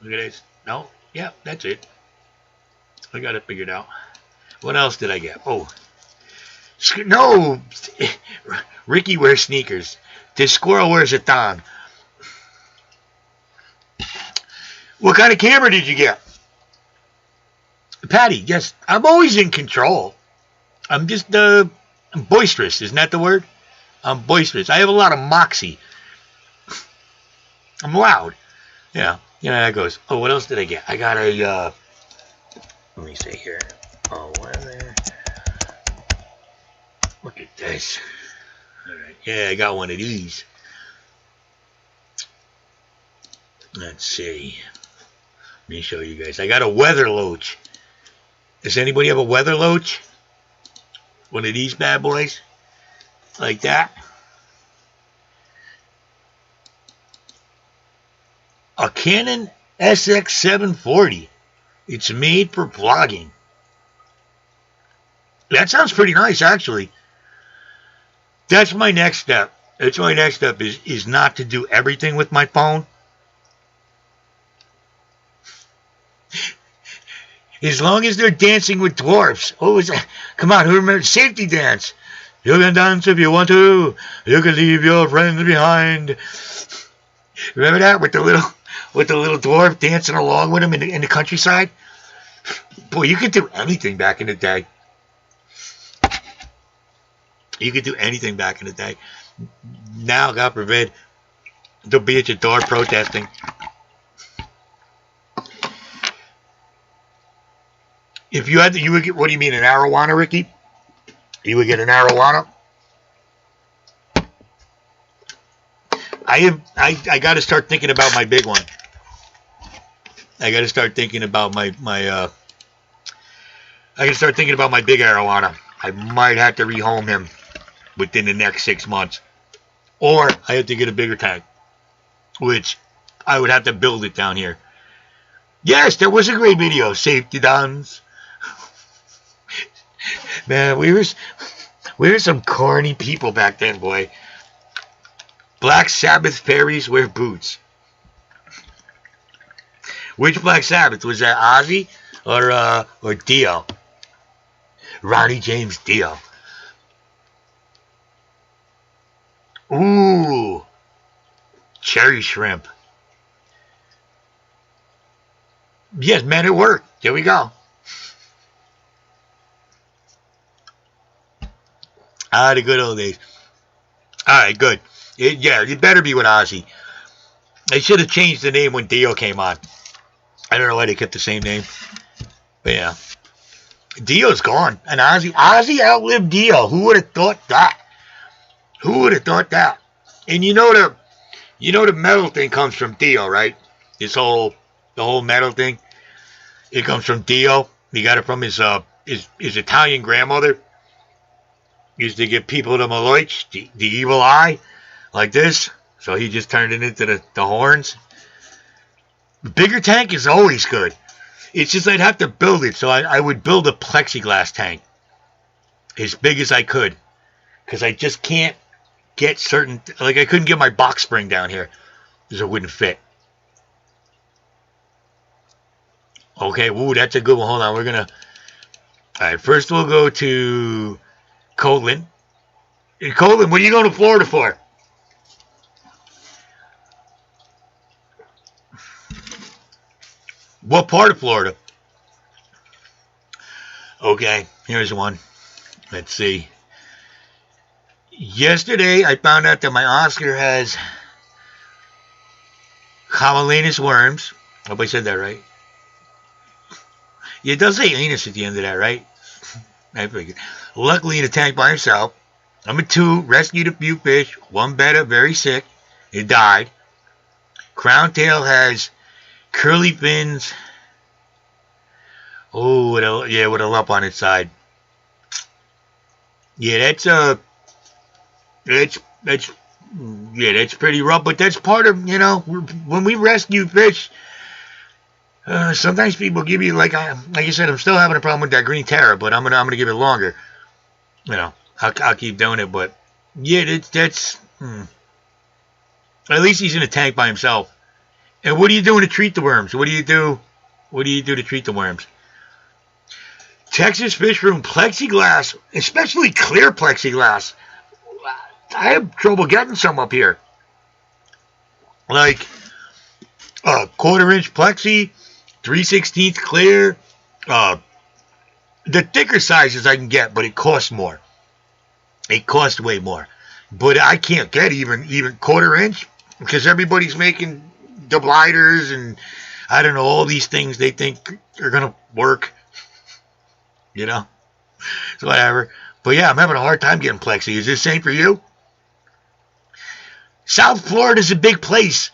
Look at this. No, yeah, that's it. I got it figured out. What else did I get? Oh, no. Ricky wears sneakers. This squirrel wears a thong. What kind of camera did you get? Patty, yes, I'm always in control. I'm just, I'm boisterous. Isn't that the word? I'm boisterous. I have a lot of moxie. I'm loud. Yeah, that goes. Oh, what else did I get? I got a, let me see here. Oh, weather. Look at this. All right. Yeah, I got one of these. Let's see. Let me show you guys. I got a weather loach. Does anybody have a weather loach? One of these bad boys? Like that? A Canon SX740. It's made for vlogging. That sounds pretty nice, actually. That's my next step. That's my next step is not to do everything with my phone. As long as they're dancing with dwarfs. Oh, is that? Come on, who remembers Safety Dance? You can dance if you want to. You can leave your friends behind. Remember that with the little dwarf dancing along with him in the countryside? Boy, you could do anything back in the day. You could do anything back in the day. Now, God forbid, they'll be at your door protesting. If you had to, you would get, what do you mean, an arowana, Ricky? You would get an arowana? I got to start thinking about my big one. I got to start thinking about my I got to start thinking about my big arowana. I might have to rehome him within the next 6 months. Or I have to get a bigger tank, which I would have to build it down here. Yes, there was a great video, Safety Dance. Man, we were some corny people back then, boy. Black Sabbath fairies wear boots. Which Black Sabbath? Was that Ozzy or Dio? Ronnie James Dio. Ooh. Cherry shrimp. Yes, man, it worked. There we go. Ah, the good old days. All right, good. It better be with Ozzy. They should have changed the name when Dio came on. I don't know why they kept the same name. But yeah. Dio's gone. And Ozzy outlived Dio. Who would have thought that? Who would have thought that? And you know the metal thing comes from Dio, right? The whole metal thing. It comes from Dio. He got it from his Italian grandmother. Used to give people the Maloich, the evil eye, like this. So he just turned it into the horns. The bigger tank is always good. It's just I'd have to build it. So I would build a plexiglass tank as big as I could. Because I just can't get certain... Like, I couldn't get my box spring down here. Because it wouldn't fit. Okay, ooh, that's a good one. Hold on, we're going to... Alright, first we'll go to... Colin. Hey, Colin, what are you going to Florida for? What part of Florida? Okay, here's one. Let's see. Yesterday, I found out that my Oscar has Camellinus worms. I hope I said that right. Yeah, it does say anus at the end of that, right? I figured. Luckily, in a tank by himself. Number 2, rescued a few fish. One better, very sick. It died. Crown tail has curly fins. Oh, with a lump on its side. Yeah, that's pretty rough. But that's part of, when we rescue fish. Sometimes people give you, like I said, I'm still having a problem with that green terror, but I'm gonna give it longer. I'll keep doing it, but yeah, that's at least he's in a tank by himself. And what are you doing to treat the worms? What do you do to treat the worms? Texas Fish Room plexiglass, especially clear plexiglass. I have trouble getting some up here. Like, quarter-inch plexi, 3/16 clear. The thicker sizes I can get, but it costs more. It costs way more. But I can't get even quarter-inch because everybody's making double lighters and I don't know, all these things they think are going to work. You know? So whatever. But yeah, I'm having a hard time getting plexi. Is this the same for you? South Florida's a big place.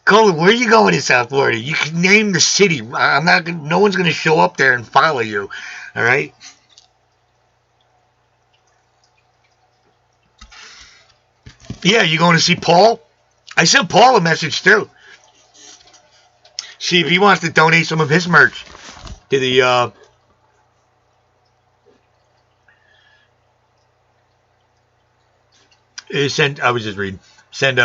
Colin, where are you going in South Florida? You can name the city. No one's going to show up there and follow you. All right? Yeah, you going to see Paul? I sent Paul a message too. See if he wants to donate some of his merch to the I was just reading. Send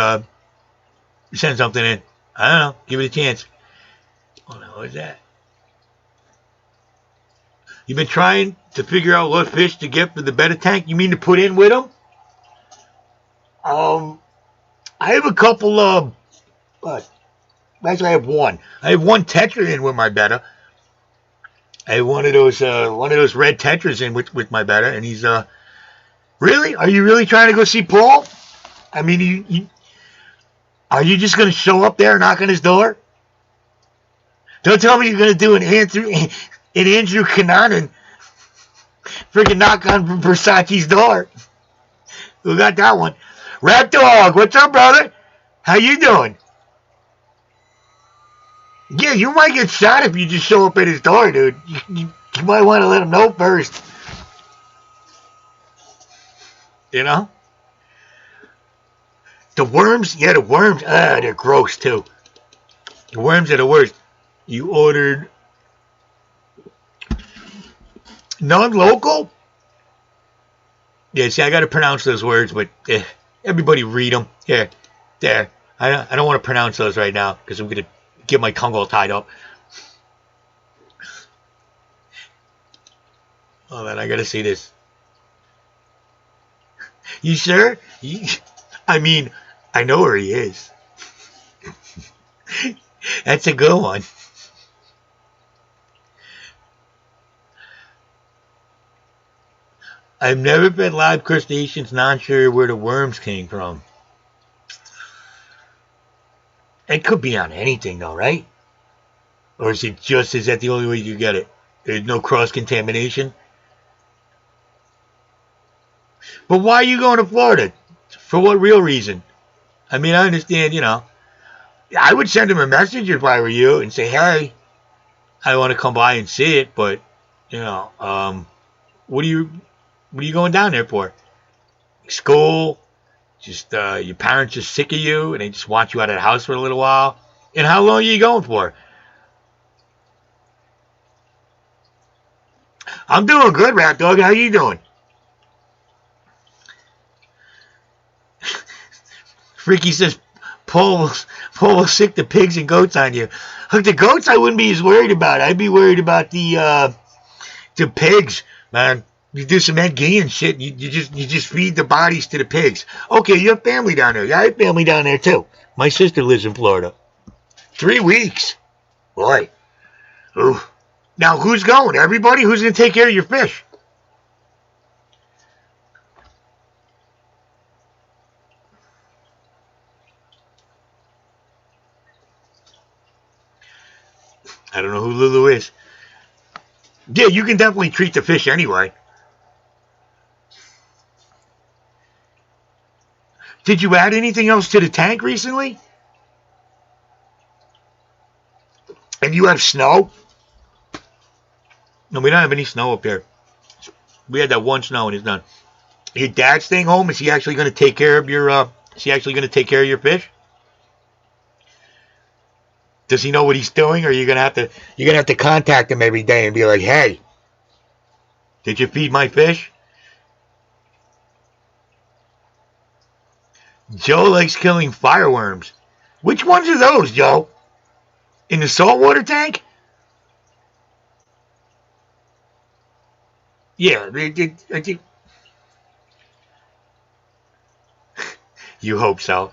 something in. I don't know. Give it a chance. Oh no, what is that? You've been trying to figure out what fish to get for the betta tank? You mean to put in with them? I have a couple of actually I have one. I have one tetra in with my betta. I have one of those red tetras in with my betta, and he's really? Are you really trying to go see Paul? I mean, are you just going to show up there and knock on his door? Don't tell me you're going to do an Andrew Cunanan freaking knock on Versace's door. Who got that one? Rap Dog, what's up, brother? How you doing? Yeah, you might get shot if you just show up at his door, dude. You might want to let him know first. You know? The worms, yeah, the worms, they're gross too. The worms are the worst. You ordered non-local? Yeah, see, I got to pronounce those words, but everybody read them. Here, there. I don't want to pronounce those right now because I'm going to get my tongue all tied up. Oh, man, I got to see this. You sure? I mean, I know where he is. That's a good one. I've never fed live crustaceans, not sure where the worms came from. It could be on anything though, right? Or is that the only way you get it? There's no cross-contamination? But why are you going to Florida? For what real reason? I mean, I understand, I would send him a message if I were you and say, hey, I want to come by and see it, but, what are you going down there for? School? Just, your parents just sick of you and they just want you out of the house for a little while? And how long are you going for? I'm doing good, Rat Dog. How you doing? Freaky says, Paul will sick the pigs and goats on you. Look, the goats I wouldn't be as worried about. I'd be worried about the pigs, man. You do some Ed Gein shit. You just feed the bodies to the pigs. Okay, you have family down there. Yeah, I have family down there too. My sister lives in Florida. 3 weeks, boy. Ooh. Now who's going? Everybody? Who's gonna take care of your fish? I don't know who Lulu is. Yeah, you can definitely treat the fish anyway. Did you add anything else to the tank recently? And you have snow? No, we don't have any snow up here. We had that one snow and it's done. Your dad staying home? Is he actually going to take care of your fish? Does he know what he's doing, or are you gonna have to contact him every day and be like, hey, did you feed my fish? Joe likes killing fireworms. Which ones are those, Joe? In the saltwater tank? Yeah, I think. You hope so.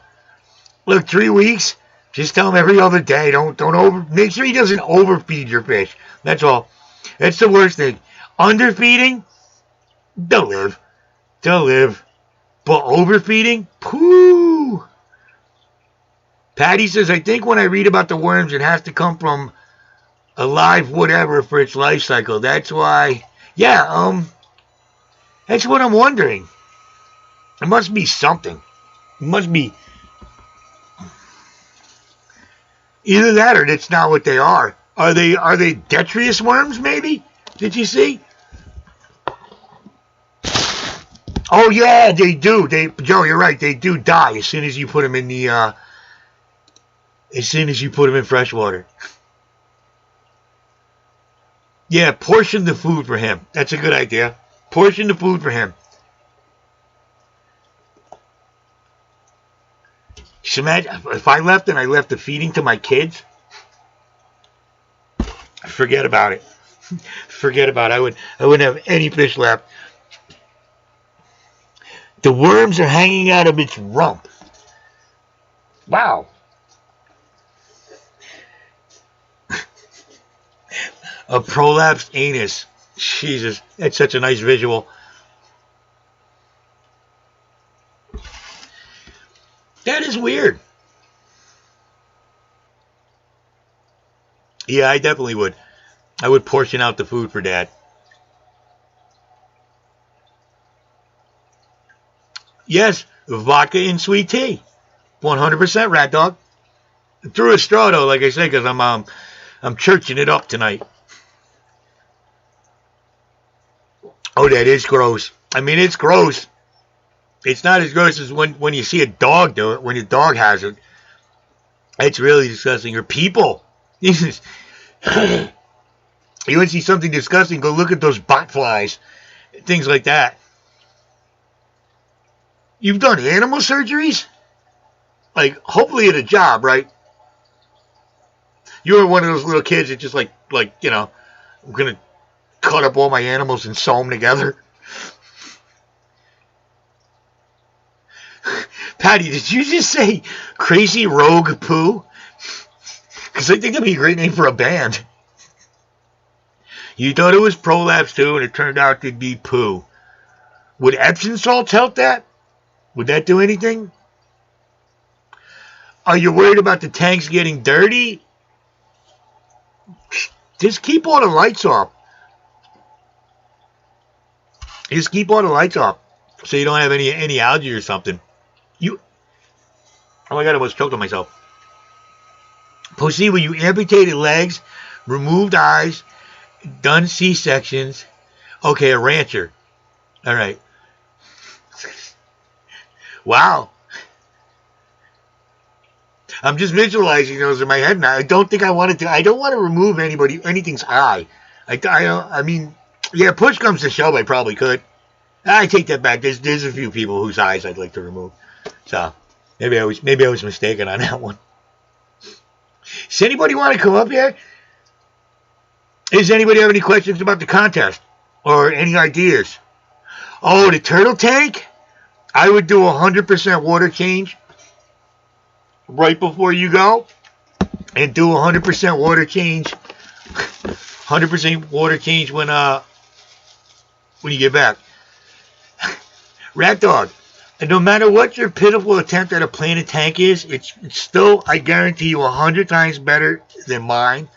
Look, 3 weeks. Just tell him every other day. Don't over. Make sure he doesn't overfeed your fish. That's all. That's the worst thing. Underfeeding, they'll live. They'll live. But overfeeding, poo. Patty says, I think when I read about the worms, it has to come from a live whatever for its life cycle. That's why. Yeah. That's what I'm wondering. It must be something. It must be either that or that's not what they are. Are they detritus worms, maybe? Did you see? Oh yeah, they do. Joe, you're right. They do die as soon as you put them in the as soon as you put them in fresh water. Yeah, portion the food for him. That's a good idea. Portion the food for him. Just imagine if I left and I left the feeding to my kids. Forget about it. Forget about it. I wouldn't have any fish left. The worms are hanging out of its rump. Wow. A prolapsed anus. Jesus, that's such a nice visual. That is weird. Yeah, I definitely would. I would portion out the food for Dad. Yes, vodka and sweet tea. 100% rat dog. Through a straw though, like I said, because I'm churching it up tonight. Oh, that is gross. I mean, it's gross. It's not as gross as when you see a dog do it, when your dog has it. It's really disgusting. Or people. You want to see something disgusting, go look at those bot flies. Things like that. You've done animal surgeries? Like, hopefully at a job, right? You were one of those little kids that just like, you know, I'm going to cut up all my animals and sew them together. Patty, did you just say Crazy Rogue Poo? Because I think that'd be a great name for a band. You thought it was prolapse too, and it turned out to be poo. Would Epsom salts help that? Would that do anything? Are you worried about the tanks getting dirty? Just keep all the lights off. Just keep all the lights off so you don't have any algae or something. Oh my God, I almost choked on myself. Proceed with you amputated legs, removed eyes, done C-sections. Okay, a rancher. All right. Wow. I'm just visualizing those in my head now. I don't think I wanted to. I don't want to remove anything's eye. I mean, yeah, push comes to shove, I probably could. I take that back. There's a few people whose eyes I'd like to remove. So maybe I was mistaken on that one. Does anybody want to come up here? Does anybody have any questions about the contest or any ideas? Oh, the turtle tank? I would do 100% water change right before you go, and do 100% water change. 100% water change when you get back. Rat dog. And no matter what your pitiful attempt at a planet tank is, it's still, I guarantee you, 100 times better than mine.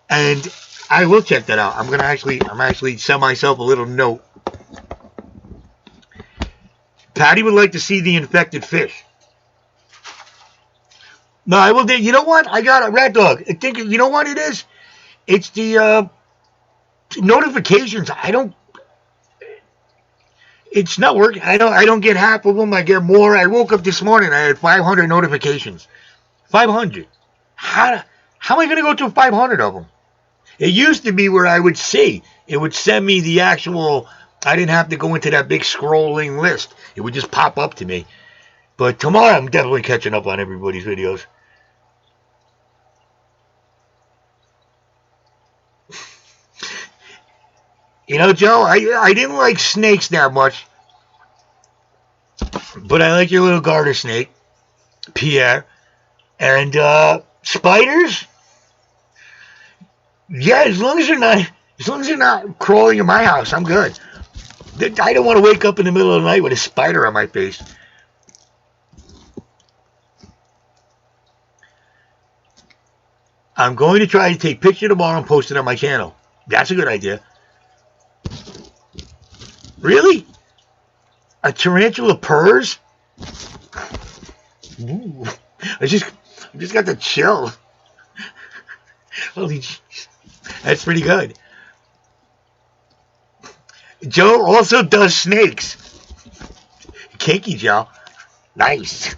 And I will check that out. I'm actually send myself a little note. Patty would like to see the infected fish. No, I will. You know what? I got a rat dog. I think you know what it is. It's the notifications. It's not working. I don't get half of them. I get more. I woke up this morning. I had 500 notifications. 500. How am I going to go through 500 of them? It used to be where I would see. It would send me the actual. I didn't have to go into that big scrolling list. It would just pop up to me. But tomorrow I'm definitely catching up on everybody's videos. You know, Joe, I didn't like snakes that much. But I like your little garter snake, Pierre. And spiders, yeah, as long as they're not crawling in my house, I'm good. I don't want to wake up in the middle of the night with a spider on my face. I'm going to try to take a picture tomorrow and post it on my channel. That's a good idea. Really? A tarantula purrs? Ooh. I just got the chill. Holy jeez. That's pretty good. Joe also does snakes. Kinky Joe. Nice.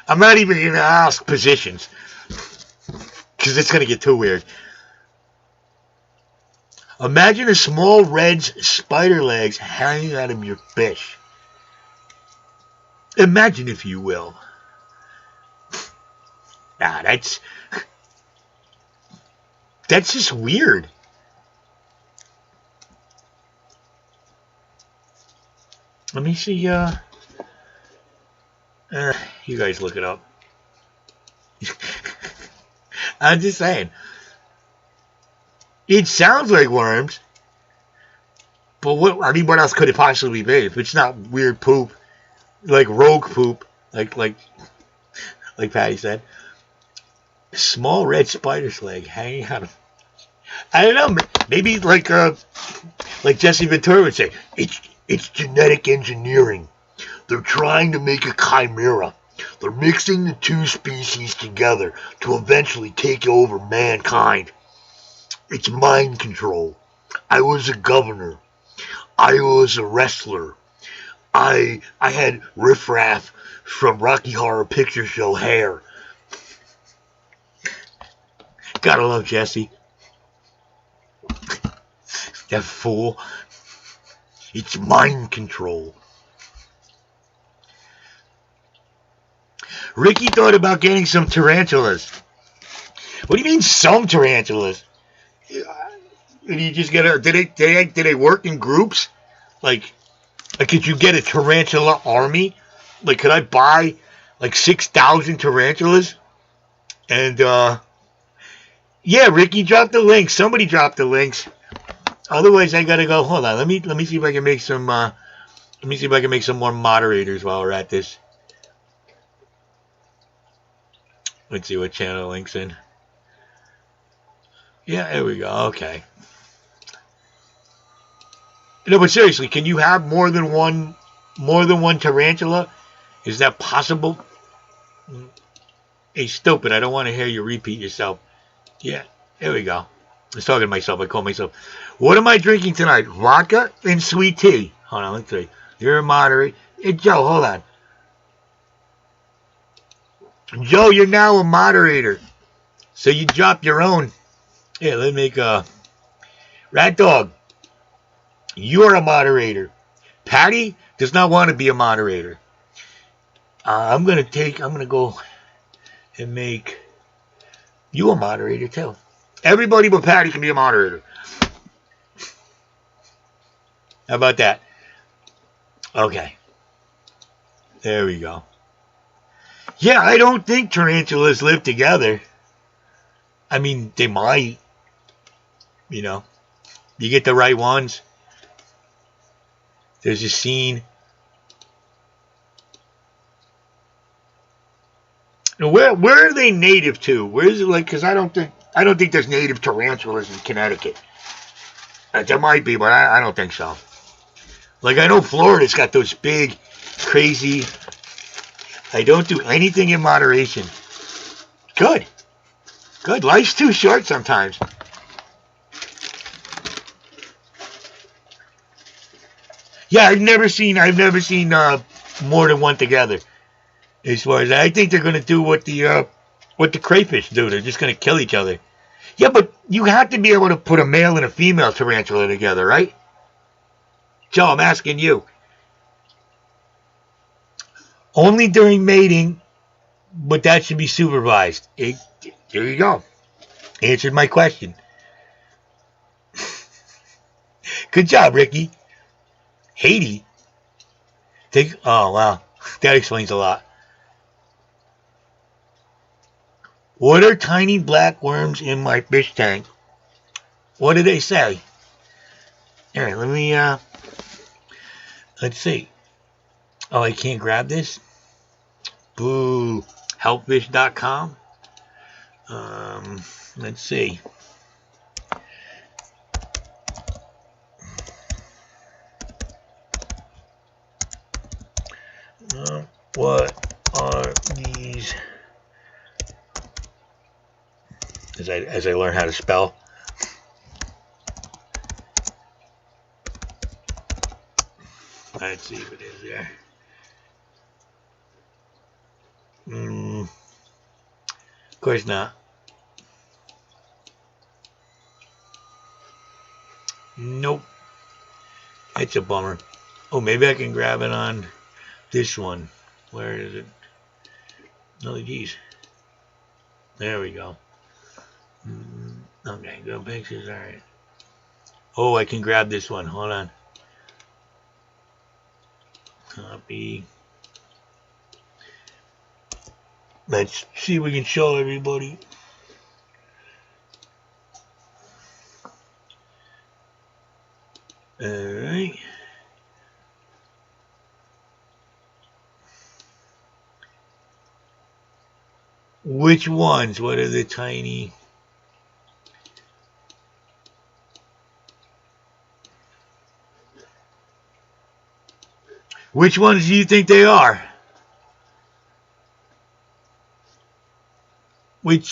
I'm not even going to ask positions, because it's going to get too weird. Imagine a small red spider legs hanging out of your fish. Imagine, if you will. Nah, that's just weird. Let me see, you guys look it up. I'm just saying. It sounds like worms, but what else could it possibly be? If it's not weird poop, like rogue poop, like Patty said. Small red spider's leg hanging out of, I don't know, maybe like Jesse Ventura would say, it's genetic engineering. They're trying to make a chimera. They're mixing the two species together to eventually take over mankind. It's mind control. I was a governor. I was a wrestler. I had riffraff from Rocky Horror Picture Show hair. Gotta love Jesse. That fool. It's mind control. Ricky thought about getting some tarantulas. What do you mean some tarantulas? Did you just get did they work in groups? Like could you get a tarantula army? Like, could I buy like 6,000 tarantulas? And yeah, Ricky, drop the links. Somebody drop the links. Otherwise, I gotta go. Hold on. Let me see if I can make some. Let me see if I can make some more moderators while we're at this. Let's see what channel links in. Yeah, there we go. Okay. No, but seriously, can you have more than one tarantula? Is that possible? Hey, stupid! I don't want to hear you repeat yourself. Yeah, there we go. I was talking to myself. I call myself. What am I drinking tonight? Vodka and sweet tea. Hold on, let's see. You're a moderator. Hey, Joe, hold on. Joe, you're now a moderator. So you drop your own. Yeah, let's make a Rat Dog. You're a moderator. Patty does not want to be a moderator. I'm gonna go and make you a moderator too. Everybody but Patty can be a moderator. How about that? Okay. There we go. Yeah, I don't think tarantulas live together. I mean, they might. You know, you get the right ones. There's a scene. Now, where are they native to? Where is it like? Because I don't think there's native tarantulas in Connecticut. There might be, but I don't think so. Like, I know Florida's got those big, crazy. I don't do anything in moderation. Good. Good. Life's too short sometimes. Yeah, I've never seen more than one together. As far as I think they're going to do what the crayfish do. They're just going to kill each other. Yeah, but you have to be able to put a male and a female tarantula together, right? Joe, I'm asking you. Only during mating, but that should be supervised. There you go. Answered my question. Good job, Ricky. Haiti. Oh, wow. That explains a lot. What are tiny black worms in my fish tank? What do they say? Alright, let me, let's see. Oh, I can't grab this? Boo. Helpfish.com. Let's see. What are these? As I learn how to spell. Let's see if it is there. Of course not. Nope. It's a bummer. Oh, maybe I can grab it on this one. Where is it? No, geez. There we go. Okay, go pictures. All right. Oh, I can grab this one. Hold on. Copy. Let's see if we can show everybody. All right. Which ones? What are the tiny? Which ones do you think they are? Which,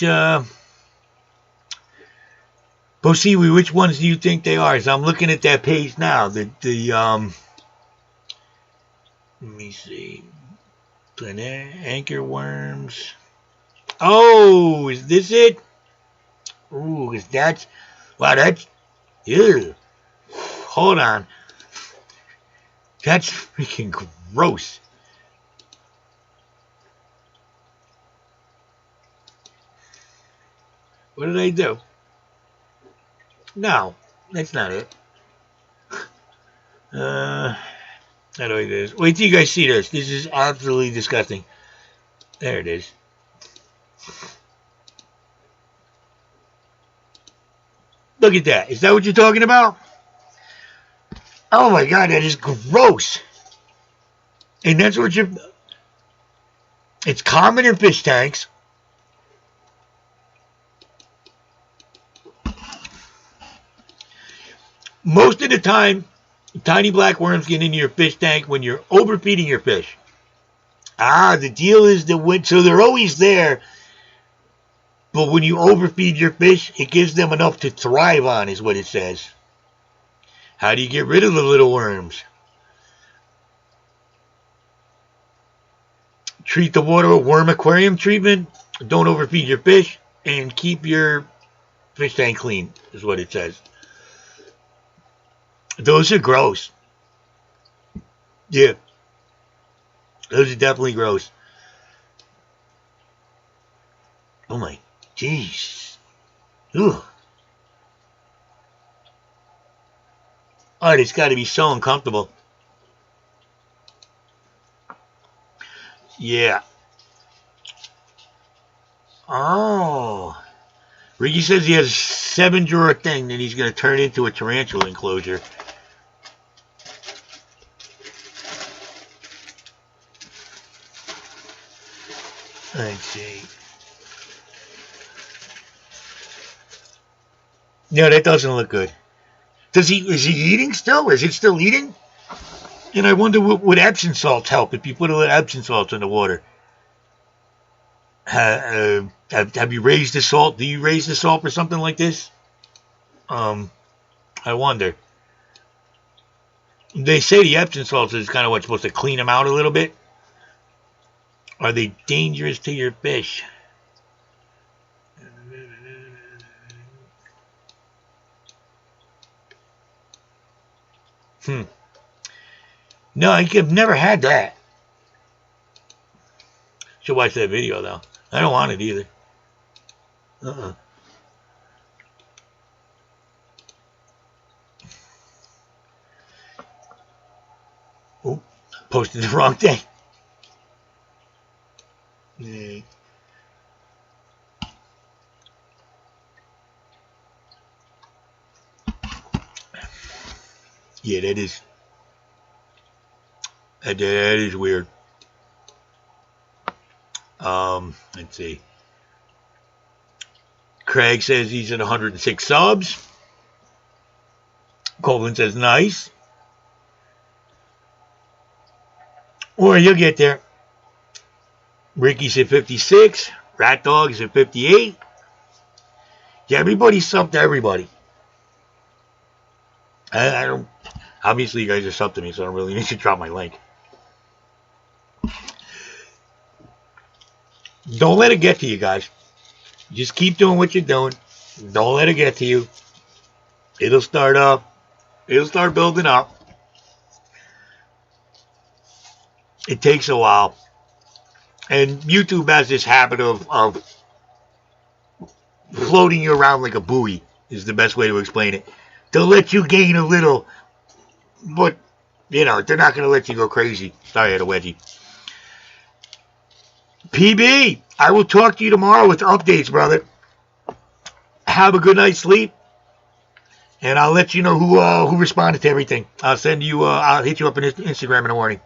Bosiwi, which ones do you think they are? So I'm looking at that page now. Let me see. Anchor worms. Oh, is this it? Ooh, is that? Wow, that's. Ew. Hold on. That's freaking gross. What did I do? No, that's not it. How do I do this? Wait till you guys see this. This is absolutely disgusting. There it is. Look at that. Is that what you're talking about? Oh my God, that is gross. And that's what you're... It's common in fish tanks. Most of the time, tiny black worms get into your fish tank when you're overfeeding your fish. The deal is that so they're always there, but when you overfeed your fish, it gives them enough to thrive on, is what it says. How do you get rid of the little worms? Treat the water with worm aquarium treatment. Don't overfeed your fish, and keep your fish tank clean, is what it says. Those are gross. Yeah. Those are definitely gross. Oh my, jeez. Ugh. Oh, it's got to be so uncomfortable. Yeah. Oh. Ricky says he has a 7-drawer thing that he's going to turn into a tarantula enclosure. Let's see. No, that doesn't look good. Is he eating still? Is it still eating? And I wonder would Epsom salts help if you put a little Epsom salts in the water? Have you raised the salt? Do you raise the salt for something like this? I wonder. They say the Epsom salts is kind of what's supposed to clean them out a little bit. Are they dangerous to your fish? No, I've never had that. Should watch that video though. I don't want it either. Oh, posted the wrong thing. Yeah, that is weird. Let's see. Craig says he's at 106 subs. Colvin says nice. Or you'll get there. Ricky's at 56. Rat Dog is at 58. Yeah, everybody's subbed to everybody. I don't. Obviously, you guys are subbed to me, so I don't really need to drop my link. Don't let it get to you, guys. Just keep doing what you're doing. Don't let it get to you. It'll start up. It'll start building up. It takes a while. And YouTube has this habit of floating you around like a buoy, is the best way to explain it. They'll let you gain a little, but, you know, they're not going to let you go crazy. Sorry, I had a wedgie. PB, I will talk to you tomorrow with updates, brother. Have a good night's sleep. And I'll let you know who responded to everything. I'll send you, I'll hit you up on Instagram in the morning.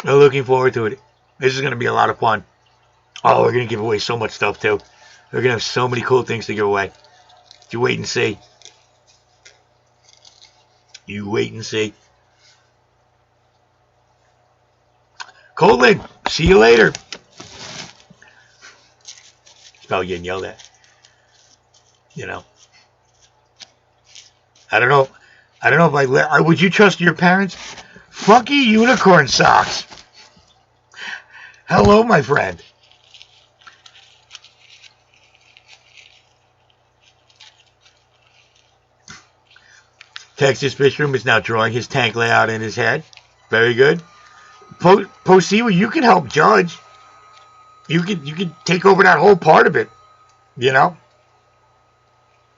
I'm looking forward to it. This is going to be a lot of fun. Oh, we're going to give away so much stuff, too. We're going to have so many cool things to give away. You wait and see. You wait and see. Colin, see you later. He's probably getting yelled at. You know. I don't know if would you trust your parents? Funky unicorn socks. Hello, my friend. Texas Fishroom is now drawing his tank layout in his head. Very good. Posiwa, you can help judge. You could take over that whole part of it. You know?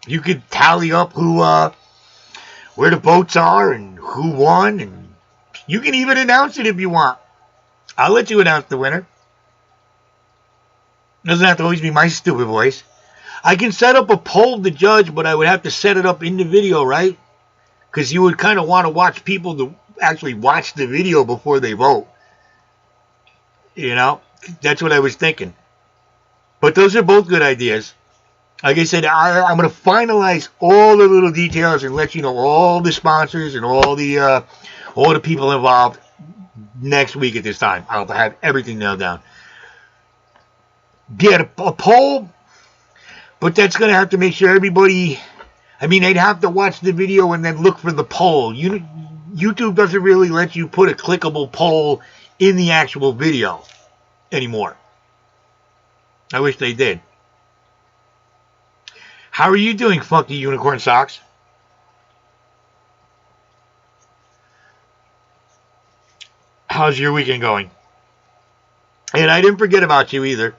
You could tally up where the votes are and who won, and you can even announce it if you want. I'll let you announce the winner. Doesn't have to always be my stupid voice. I can set up a poll to judge, but I would have to set it up in the video, right? Because you would kind of want to watch people to actually watch the video before they vote. You know? That's what I was thinking. But those are both good ideas. Like I said, I'm going to finalize all the little details and let you know all the sponsors and all the people involved next week at this time. I'll have everything nailed down. Get a poll, but that's going to have to make sure everybody... I mean, they'd have to watch the video and then look for the poll. YouTube doesn't really let you put a clickable poll in the actual video anymore. I wish they did. How are you doing, Funky Unicorn Socks? How's your weekend going? And I didn't forget about you either.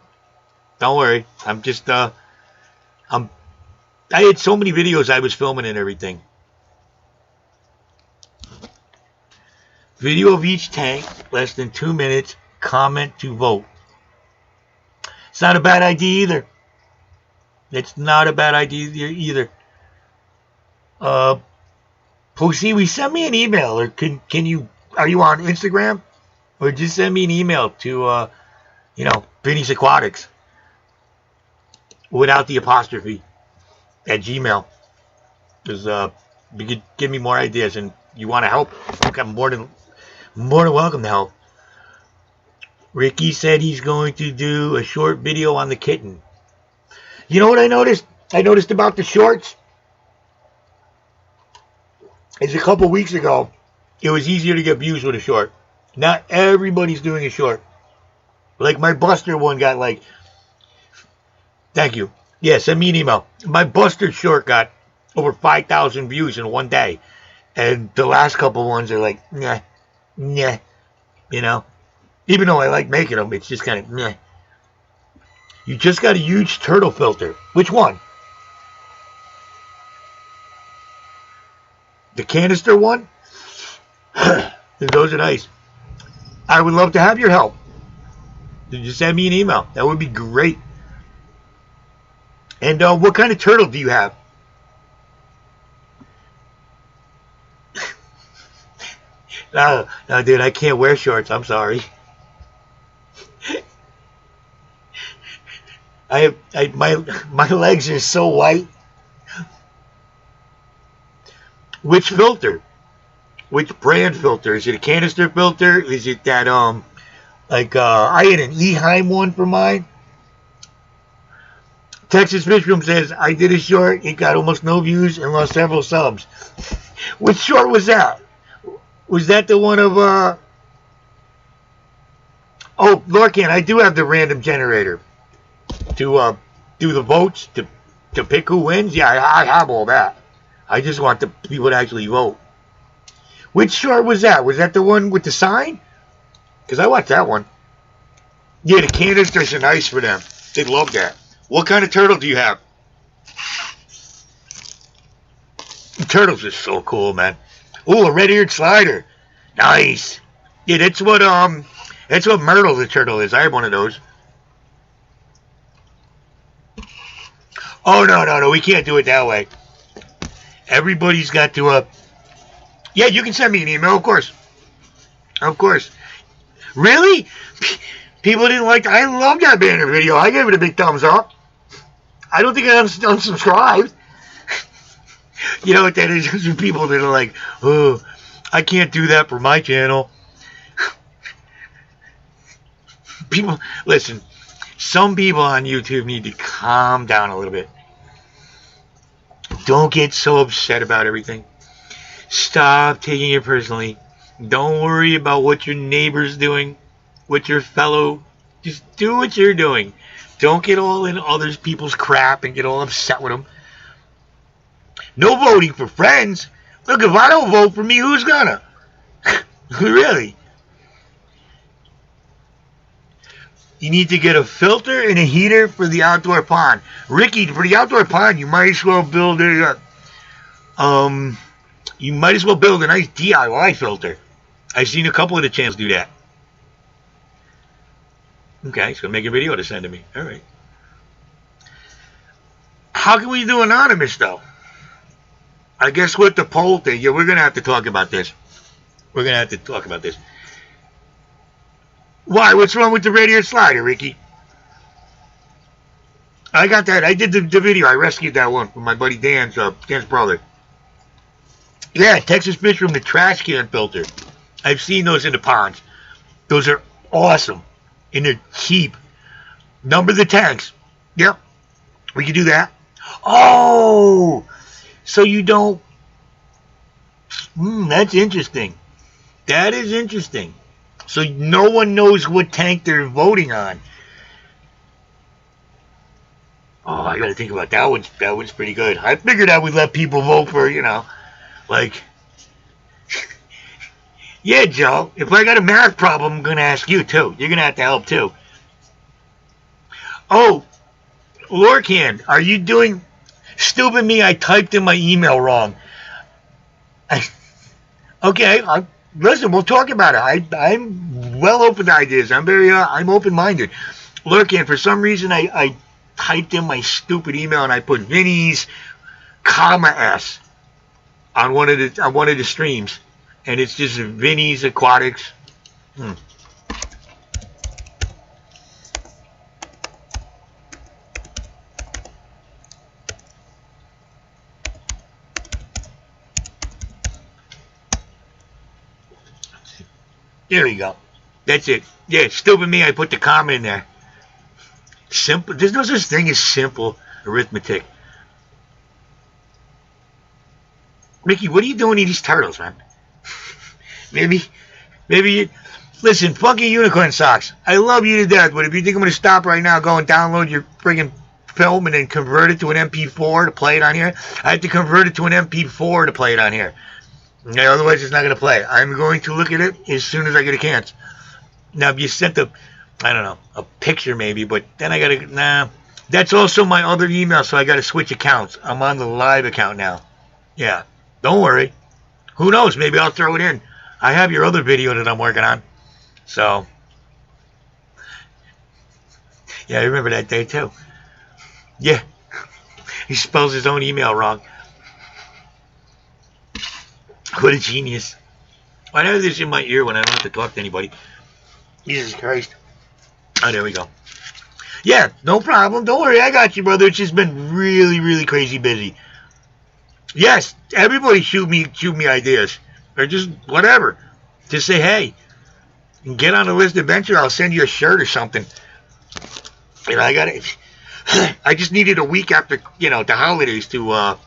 Don't worry. I'm just, I had so many videos I was filming and everything. Video of each tank, less than 2 minutes, comment to vote. It's not a bad idea either. It's not a bad idea either. Posiwi, send me an email, or can you, are you on Instagram? Or just send me an email to, Vinny's Aquatics. Without the apostrophe. At Gmail. Because you could give me more ideas, and you want to help, I'm more than welcome to help. Ricky said he's going to do a short video on the kitten. You know what I noticed? I noticed about the shorts. Is a couple weeks ago, it was easier to get views with a short. Not everybody's doing a short. Like my Buster one got like... Thank you. Yeah, send me an email. My Buster short got over 5,000 views in one day. And the last couple ones are like, nah. You know? Even though I like making them, it's just kind of, nah. You just got a huge turtle filter. Which one? The canister one? Those are nice. I would love to have your help. Just send me an email. That would be great. And what kind of turtle do you have? No, dude, I can't wear shorts. I'm sorry. My legs are so white. Which filter? Which brand filter? Is it a canister filter? Is it that I had an Eheim one for mine. Texas Fishroom says I did a short. It got almost no views and lost several subs. Which short was that? Was that the one of Oh, Lorcan, I do have the random generator to do the votes to pick who wins. Yeah, I have all that. I just want the people to actually vote. Which short was that? Was that the one with the sign? Because I watched that one. Yeah, the canisters are nice for them. They love that. What kind of turtle do you have? Turtles are so cool, man. Ooh, a red-eared slider. Nice. Yeah, that's what Myrtle the turtle is. I have one of those. Oh, no. We can't do it that way. Everybody's got to, yeah, you can send me an email, of course. Of course. Really? People didn't like I love that banner video. I gave it a big thumbs up. I don't think I unsubscribed. You know what that is? Those are people that are like, oh, I can't do that for my channel. People, listen, some people on YouTube need to calm down a little bit. Don't get so upset about everything. Stop taking it personally. Don't worry about what your neighbor's doing, what your fellow. Just do what you're doing. Don't get all in other people's crap and get all upset with them. No voting for friends. Look, if I don't vote for me, who's gonna? Really? You need to get a filter and a heater for the outdoor pond. Ricky, for the outdoor pond, you might as well build a nice DIY filter. I've seen a couple of the channels do that. Okay, he's gonna make a video to send to me. All right. How can we do anonymous though? I guess with the poll thing, yeah, we're gonna have to talk about this. We're gonna have to talk about this. Why? What's wrong with the radiator slider, Ricky? I got that. I did the video. I rescued that one from my buddy Dan's brother. Yeah, Texas Fish Room, the trash can filter. I've seen those in the ponds. Those are awesome. And they're cheap. Number the tanks. Yep. We can do that. Oh! So you don't... that's interesting. That is interesting. So no one knows what tank they're voting on. Oh, I gotta think about that one. That one's pretty good. I figured I would let people vote for, like... Yeah, Joe, if I got a math problem, I'm gonna ask you, too. You're gonna have to help, too. Oh, Lorcan, are you doing... Stupid me, I typed in my email wrong. Okay, listen, we'll talk about it. I'm well open to ideas. I'm open-minded. Lurkin, for some reason, I typed in my stupid email and I put Vinny's, S on one of the streams, and it's just Vinny's Aquatics. There you go. That's it. Yeah, stupid me, I put the comma in there. Simple. There's no such thing as simple arithmetic. Ricky, what are you doing to these turtles, man? maybe you... Listen, funky unicorn socks. I love you to death, but if you think I'm going to stop right now, go and download your friggin' film and then convert it to an MP4 to play it on here, I have to convert it to an MP4 to play it on here. Okay, otherwise, it's not going to play. I'm going to look at it as soon as I get a chance. Now, if you sent a picture maybe, but then I got to, that's also my other email, so I got to switch accounts. I'm on the live account now. Yeah, don't worry. Who knows? Maybe I'll throw it in. I have your other video that I'm working on. So, yeah, I remember that day too. Yeah. He spells his own email wrong. What a genius. I have this in my ear when I don't have to talk to anybody. Jesus Christ. Oh, there we go. Yeah, no problem. Don't worry, I got you, brother. It's just been really, really crazy busy. Yes, everybody shoot me ideas. Or just whatever. Just say, hey, get on the list adventure. I'll send you a shirt or something. And I got it. I just needed a week after, the holidays to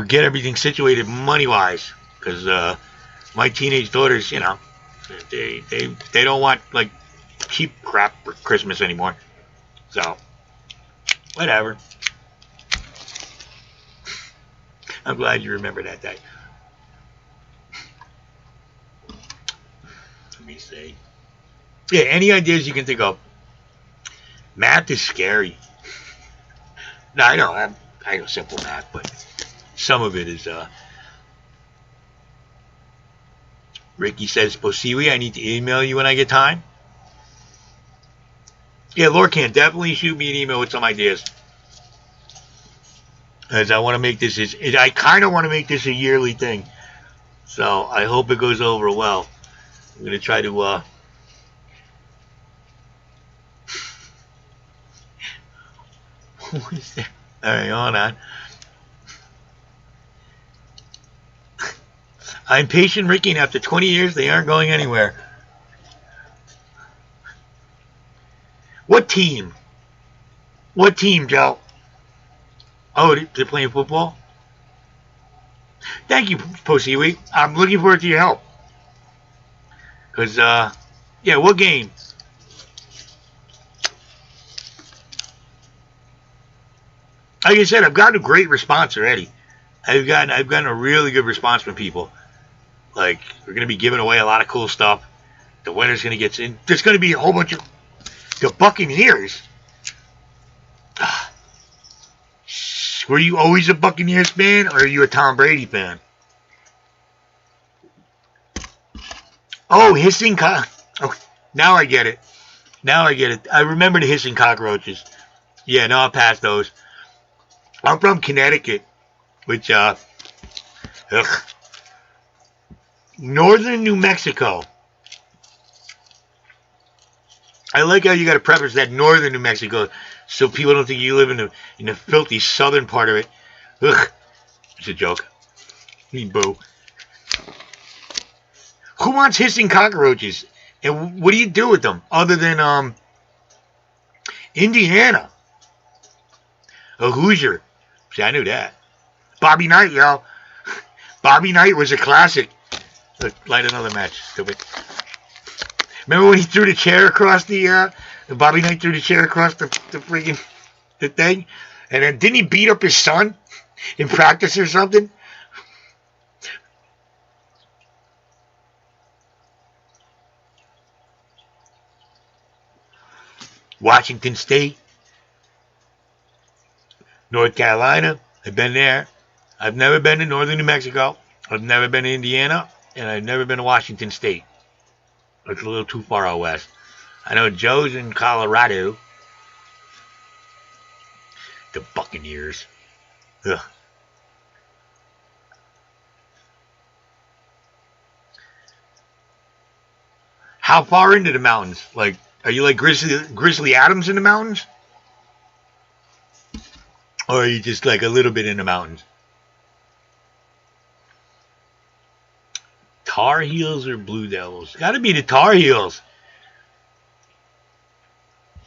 get everything situated money-wise. Because my teenage daughters, they don't want, like, cheap crap for Christmas anymore. So, whatever. I'm glad you remember that day. Let me see. Yeah, any ideas you can think of? Math is scary. No, I know simple math, but some of it is, Ricky says, Posiwi, I need to email you when I get time. Yeah, Lorcan, definitely shoot me an email with some ideas. As I want to make this, I kind of want to make this a yearly thing. So I hope it goes over well. I'm going to try to, what is that? All right, hold on. I'm patient, Ricky, and after 20 years, they aren't going anywhere. What team? What team, Joe? Oh, they're playing football? Thank you, Posiwi. I'm looking forward to your help. Because, yeah, what game? Like I said, I've gotten a great response already. I've gotten a really good response from people. Like, we're going to be giving away a lot of cool stuff. The winner's going to get in. There's going to be a whole bunch of... The Buccaneers. Were you always a Buccaneers fan, or are you a Tom Brady fan? Oh, hissing oh, now I get it. Now I get it. I remember the hissing cockroaches. Yeah, no, I'll pass those. I'm from Connecticut, which, northern New Mexico. I like how you got to preface that northern New Mexico so people don't think you live in the filthy southern part of it. Ugh. It's a joke. I mean, boo. Who wants hissing cockroaches? And what do you do with them other than Indiana? A Hoosier. See, I knew that. Bobby Knight, yo. Bobby Knight was a classic. Look, light another match, stupid. Remember when he threw the chair across Bobby Knight threw the chair across the freaking thing? And then didn't he beat up his son in practice or something? Washington State. North Carolina. I've been there. I've never been to northern New Mexico. I've never been to Indiana. And I've never been to Washington State. It's a little too far out west. I know Joe's in Colorado. The Buccaneers. Ugh. How far into the mountains? Like, are you like Grizzly Adams in the mountains? Or are you just like a little bit in the mountains? Tar Heels or Blue Devils? Got to be the Tar Heels.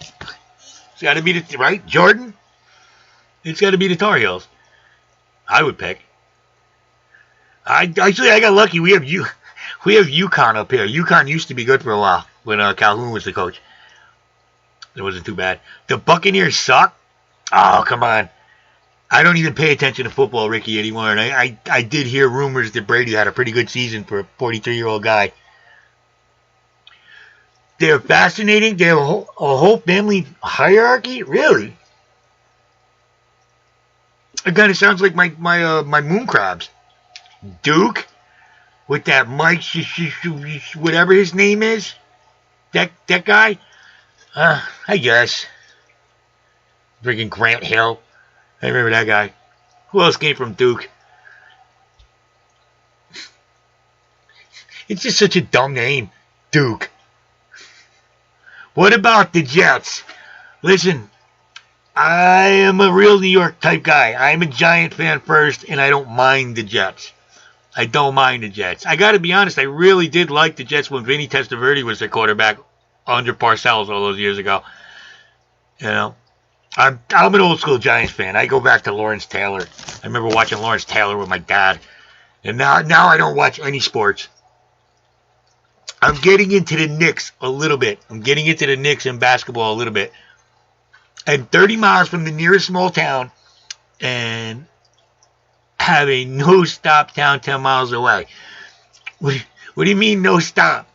It's got to be the right, Jordan. It's got to be the Tar Heels. I would pick. I got lucky. We have UConn up here. UConn used to be good for a while when Calhoun was the coach. It wasn't too bad. The Buccaneers suck. Oh, come on. I don't even pay attention to football, Ricky, anymore. And I did hear rumors that Brady had a pretty good season for a 43-year-old guy. They're fascinating. They have a whole family hierarchy? Really? It kind of sounds like my moon crabs. Duke? With that Mike, whatever his name is? That guy? I guess. Freaking Grant Hill. I remember that guy. Who else came from Duke? It's just such a dumb name. Duke. What about the Jets? Listen, I am a real New York type guy. I'm a Giant fan first, and I don't mind the Jets. I don't mind the Jets. I got to be honest, I really did like the Jets when Vinny Testaverde was their quarterback under Parcells all those years ago. You know, I'm an old school Giants fan. I go back to Lawrence Taylor. I remember watching Lawrence Taylor with my dad. And now I don't watch any sports. I'm getting into the Knicks a little bit. I'm getting into the Knicks in basketball a little bit. And 30 miles from the nearest small town and have a no-stop town 10 miles away. What do you mean no stop?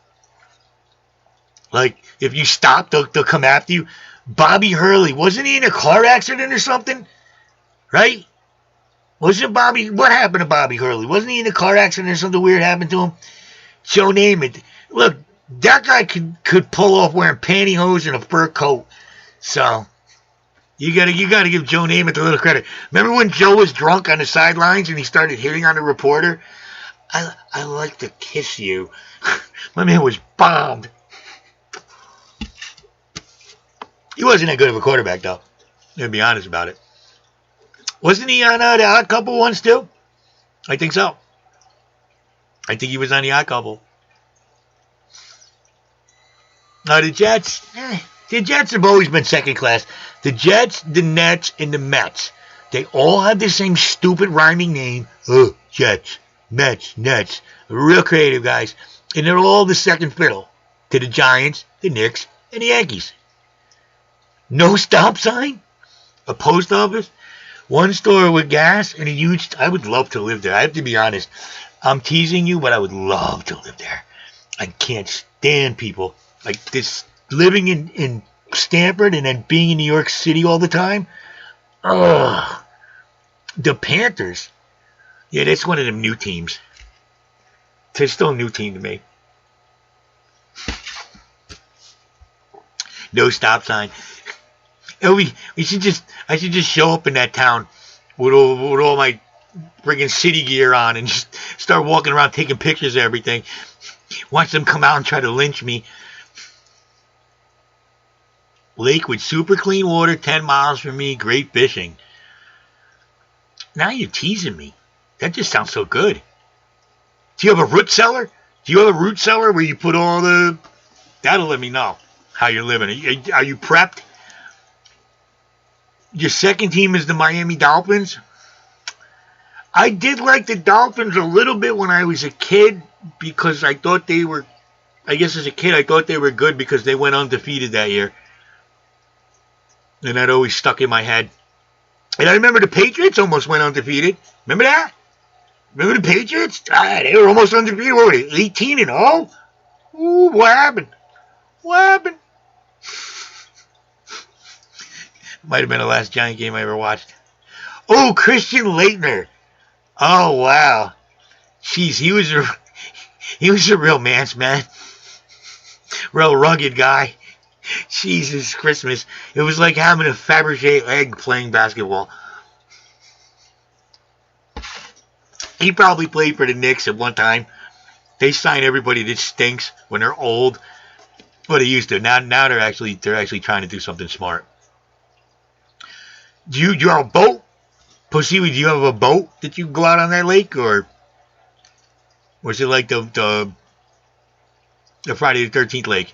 Like, if you stop, they'll come after you? Bobby Hurley, wasn't he in a car accident or something? Right? What happened to Bobby Hurley? Wasn't he in a car accident or something weird happened to him? Joe Namath. Look, that guy could pull off wearing pantyhose and a fur coat. So, you gotta give Joe Namath a little credit. Remember when Joe was drunk on the sidelines and he started hitting on the reporter? I like to kiss you. My man was bombed. He wasn't that good of a quarterback, though. To be honest about it. Wasn't he on the Odd Couple once, too? I think so. I think he was on the Odd Couple. The Jets have always been second class. The Jets, the Nets, and the Mets. They all have the same stupid rhyming name. Oh, Jets, Mets, Nets. Real creative guys. And they're all the second fiddle to the Giants, the Knicks, and the Yankees. No stop sign? A post office? One store with gas and a huge... I would love to live there. I have to be honest. I'm teasing you, but I would love to live there. I can't stand people like this living in Stamford and then being in New York City all the time. Ugh. The Panthers. Yeah, that's one of them new teams. They're still a new team to me. No stop sign. I should just show up in that town with all my friggin' city gear on and just start walking around taking pictures of everything. Watch them come out and try to lynch me. Lake with super clean water, 10 miles from me, great fishing. Now you're teasing me. That just sounds so good. Do you have a root cellar? Do you have a root cellar where you put all the... That'll let me know how you're living. Are you prepped? Your second team is the Miami Dolphins. I did like the Dolphins a little bit when I was a kid because I thought they were... I guess as a kid I thought they were good because they went undefeated that year. And that always stuck in my head. And I remember the Patriots almost went undefeated. Remember that? Remember the Patriots? They were almost undefeated. What were they? 18-0? Ooh, what happened? What happened? Might have been the last Giant game I ever watched. Oh, Christian Laettner. Oh, wow. Jeez, he was a real man's man. Real rugged guy. Jesus Christmas. It was like having a Fabergé egg playing basketball. He probably played for the Knicks at one time. They sign everybody that stinks when they're old. Well, they used to. Now they're actually trying to do something smart. Do you have a boat? Pussy, do you have a boat that you go out on that lake? Or is it like the Friday the 13th lake?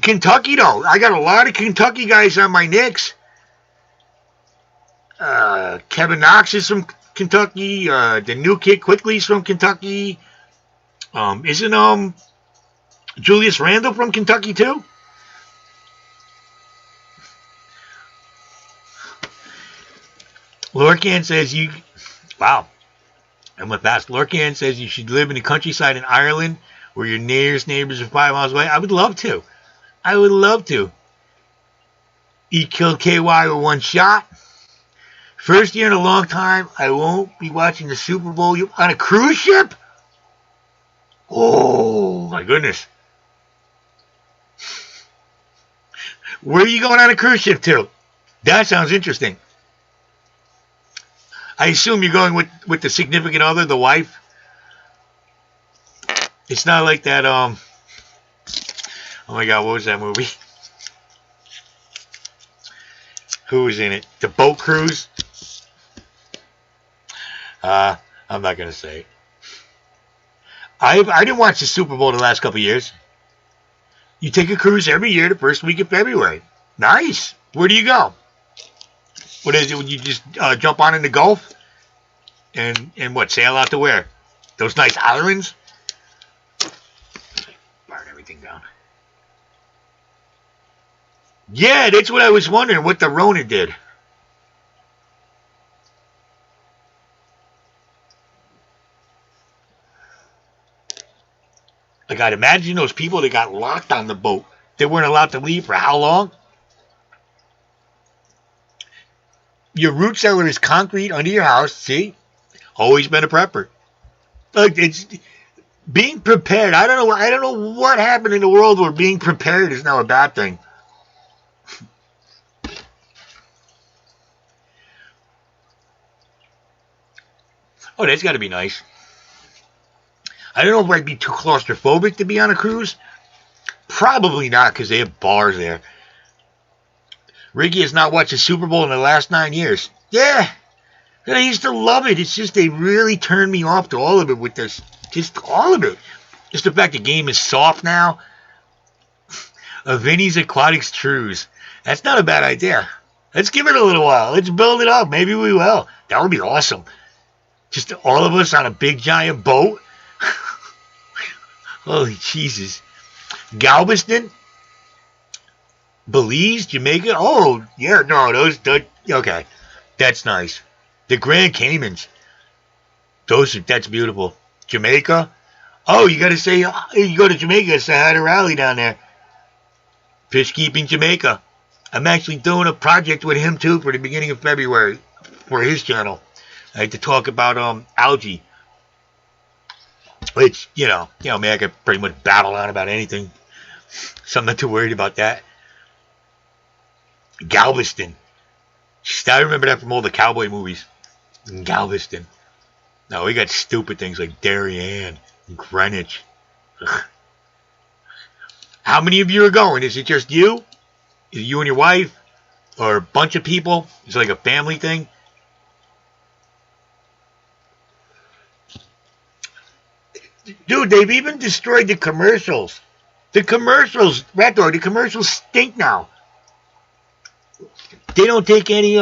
Kentucky, though. I got a lot of Kentucky guys on my Knicks. Kevin Knox is from Kentucky. The new kid Quickly's from Kentucky. Isn't Julius Randle from Kentucky, too? Lorcan says you... Wow. I went fast. Lorcan says you should live in the countryside in Ireland where your nearest neighbors are 5 miles away. I would love to. I would love to. He killed KY with one shot. First year in a long time, I won't be watching the Super Bowl on a cruise ship? Oh, my goodness. Where are you going on a cruise ship to? That sounds interesting. I assume you're going with the significant other, the wife. It's not like that, oh my God, what was that movie? Who was in it? The boat cruise? I'm not going to say. I didn't watch the Super Bowl the last couple of years. You take a cruise every year the first week of February. Nice. Where do you go? What is it? When you just jump on in the Gulf? And what? Sail out to where? Those nice islands? Burn everything down. Yeah, that's what I was wondering, what the Rona did. Like, I'd imagine those people that got locked on the boat. They weren't allowed to leave for how long? Your root cellar is concrete under your house. See? Always been a prepper. Like, it's being prepared. I don't know what happened in the world where being prepared is now a bad thing. Oh, that's got to be nice. I don't know if I'd be too claustrophobic to be on a cruise. Probably not, because they have bars there. Ricky has not watched the Super Bowl in the last 9 years. Yeah. And I used to love it. It's just they really turned me off to all of it with this. Just all of it. Just the fact the game is soft now. A Vinny's Aquatics Cruise. That's not a bad idea. Let's give it a little while. Let's build it up. Maybe we will. That would be awesome. Just all of us on a big giant boat. Holy Jesus. Galveston? Belize? Jamaica? Oh, yeah, no, okay. That's nice. The Grand Caymans. That's beautiful. Jamaica? Oh, you gotta say, you go to Jamaica, say hi to Raleigh down there. Fish Keeping Jamaica. I'm actually doing a project with him too for the beginning of February for his channel. I like to talk about algae. Which, you know, me, I could pretty much babble on about anything. So I'm not too worried about that. Galveston. I remember that from all the cowboy movies. Galveston. No, we got stupid things like Darien and Greenwich. Ugh. How many of you are going? Is it just you? Is it you and your wife? Or a bunch of people? Is it like a family thing? Dude, they've even destroyed the commercials. The commercials, Rat Dog, the commercials stink now. They don't take any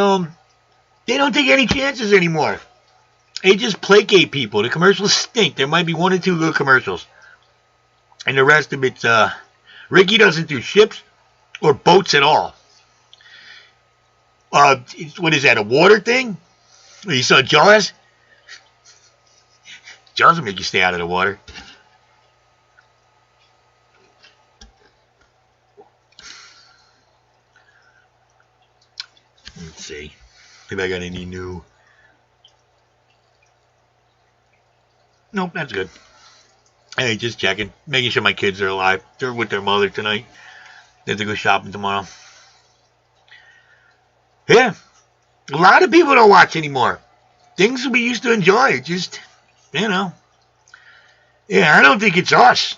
chances anymore. They just placate people. The commercials stink. There might be one or two good commercials. And the rest of it's, Ricky doesn't do ships or boats at all. What is that, a water thing? You saw Jaws? Jaws will make you stay out of the water. Let's see. Maybe I got any new. Nope, that's good. Hey, just checking. Making sure my kids are alive. They're with their mother tonight. They have to go shopping tomorrow. Yeah. A lot of people don't watch anymore. Things we used to enjoy. Just, you know. Yeah, I don't think it's us.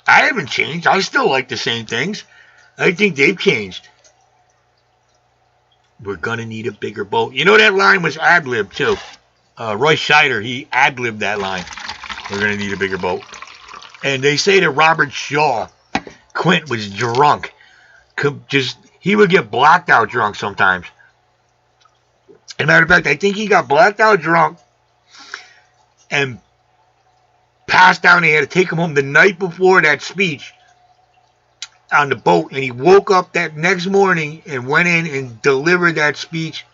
I haven't changed. I still like the same things. I think they've changed. We're gonna need a bigger boat. You know that line was ad-libbed too. Roy Scheider, he ad-libbed that line. We're gonna need a bigger boat. And they say that Robert Shaw, Quint was drunk. He would get blacked out drunk sometimes. As a matter of fact, I think he got blacked out drunk and passed out, and they had to take him home the night before that speech on the boat, and he woke up that next morning and went in and delivered that speech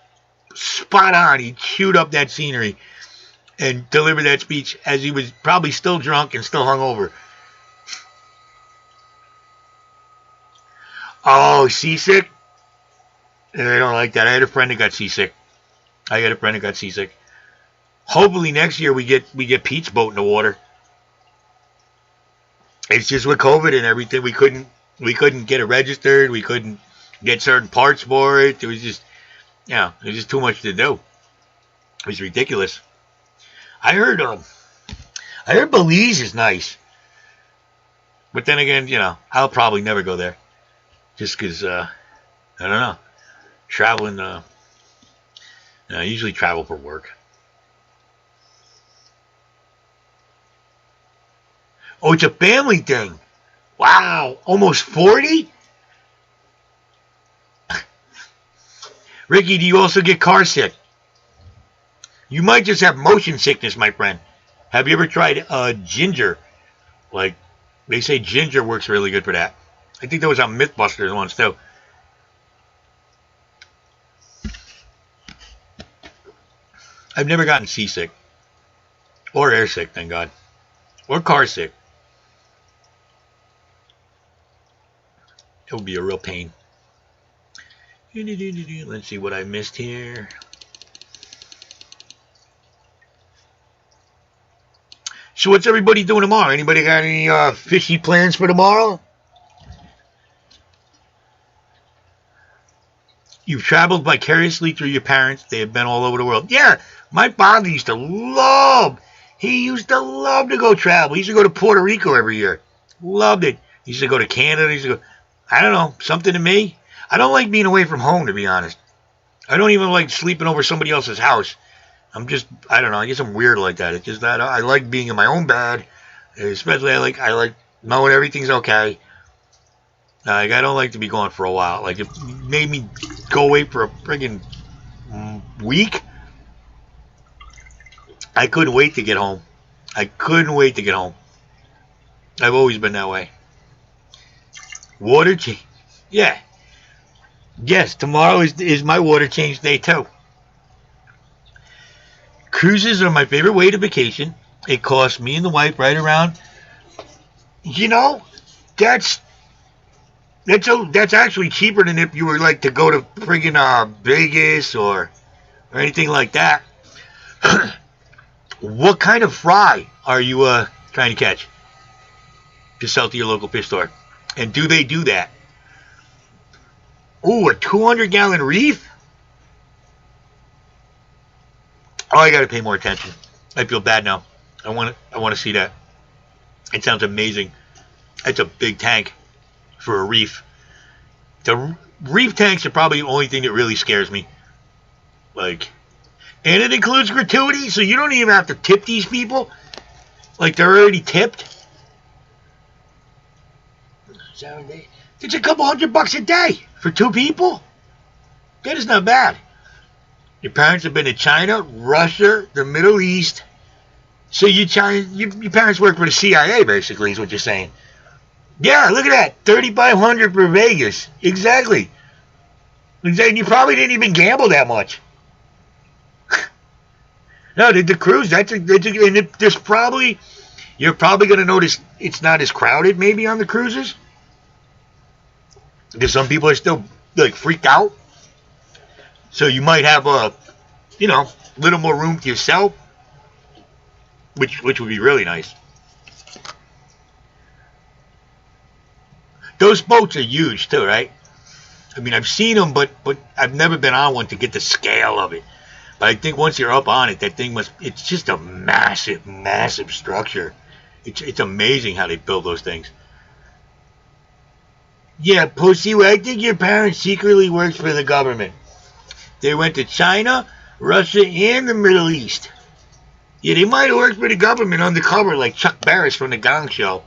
spot on. He chewed up that scenery and delivered that speech as he was probably still drunk and still hungover. Oh, seasick? I don't like that. I had a friend that got seasick. Hopefully next year we get Pete's boat in the water. It's just with COVID and everything, we couldn't get it registered. We couldn't get certain parts for it. It was just, it was just too much to do. It was ridiculous. I heard Belize is nice. But then again, I'll probably never go there. Just because, I don't know. Traveling, I usually travel for work. Oh, it's a family thing. Wow, almost 40? Ricky, do you also get car sick? You might just have motion sickness, my friend. Have you ever tried ginger? Like, they say ginger works really good for that. I think that was on Mythbusters once, too. I've never gotten seasick. Or airsick, thank God. Or car sick. It would be a real pain. Let's see what I missed here. So what's everybody doing tomorrow? Anybody got any fishy plans for tomorrow? You've traveled vicariously through your parents. They have been all over the world. Yeah, my father used to love to go travel. He used to go to Puerto Rico every year. Loved it. He used to go to Canada. He used to go, I don't know, something to me. I don't like being away from home, to be honest. I don't even like sleeping over somebody else's house. I don't know, I guess I'm weird like that. It's just that I like being in my own bed. Especially I like knowing everything's okay. Like, I don't like to be gone for a while. Like, it made me go away for a friggin' week. I couldn't wait to get home. I've always been that way. Water change. Yeah. Yes, tomorrow is my water change day, too. Cruises are my favorite way to vacation. It costs me and the wife right around. That's actually cheaper than if you were like to go to friggin' Vegas or anything like that. What kind of fry are you trying to catch to sell to your local fish store? And do they do that? Ooh, a 200-gallon reef? Oh, I got to pay more attention. I feel bad now. I want to see that. It sounds amazing. It's a big tank for a reef. The reef tanks are probably the only thing that really scares me. Like, and it includes gratuity, so you don't even have to tip these people. Like, they're already tipped. It's a couple $100 a day for 2 people. That is not bad. Your parents have been to China, Russia, the Middle East. So your parents work for the CIA, basically, is what you're saying. Yeah, look at that. $3,500 for Vegas. Exactly. And you probably didn't even gamble that much. No, the cruise, you're probably going to notice it's not as crowded maybe on the cruises. Because some people are still like freaked out. So you might have a little more room to yourself, which would be really nice. Those boats are huge too, right? I mean, I've seen them, but I've never been on one to get the scale of it. But I think once you're up on it, that thing it's just a massive, massive structure. It's amazing how they build those things. Yeah, Pussy, I think your parents secretly works for the government. They went to China, Russia, and the Middle East. Yeah, they might have worked for the government undercover like Chuck Barris from the Gong Show.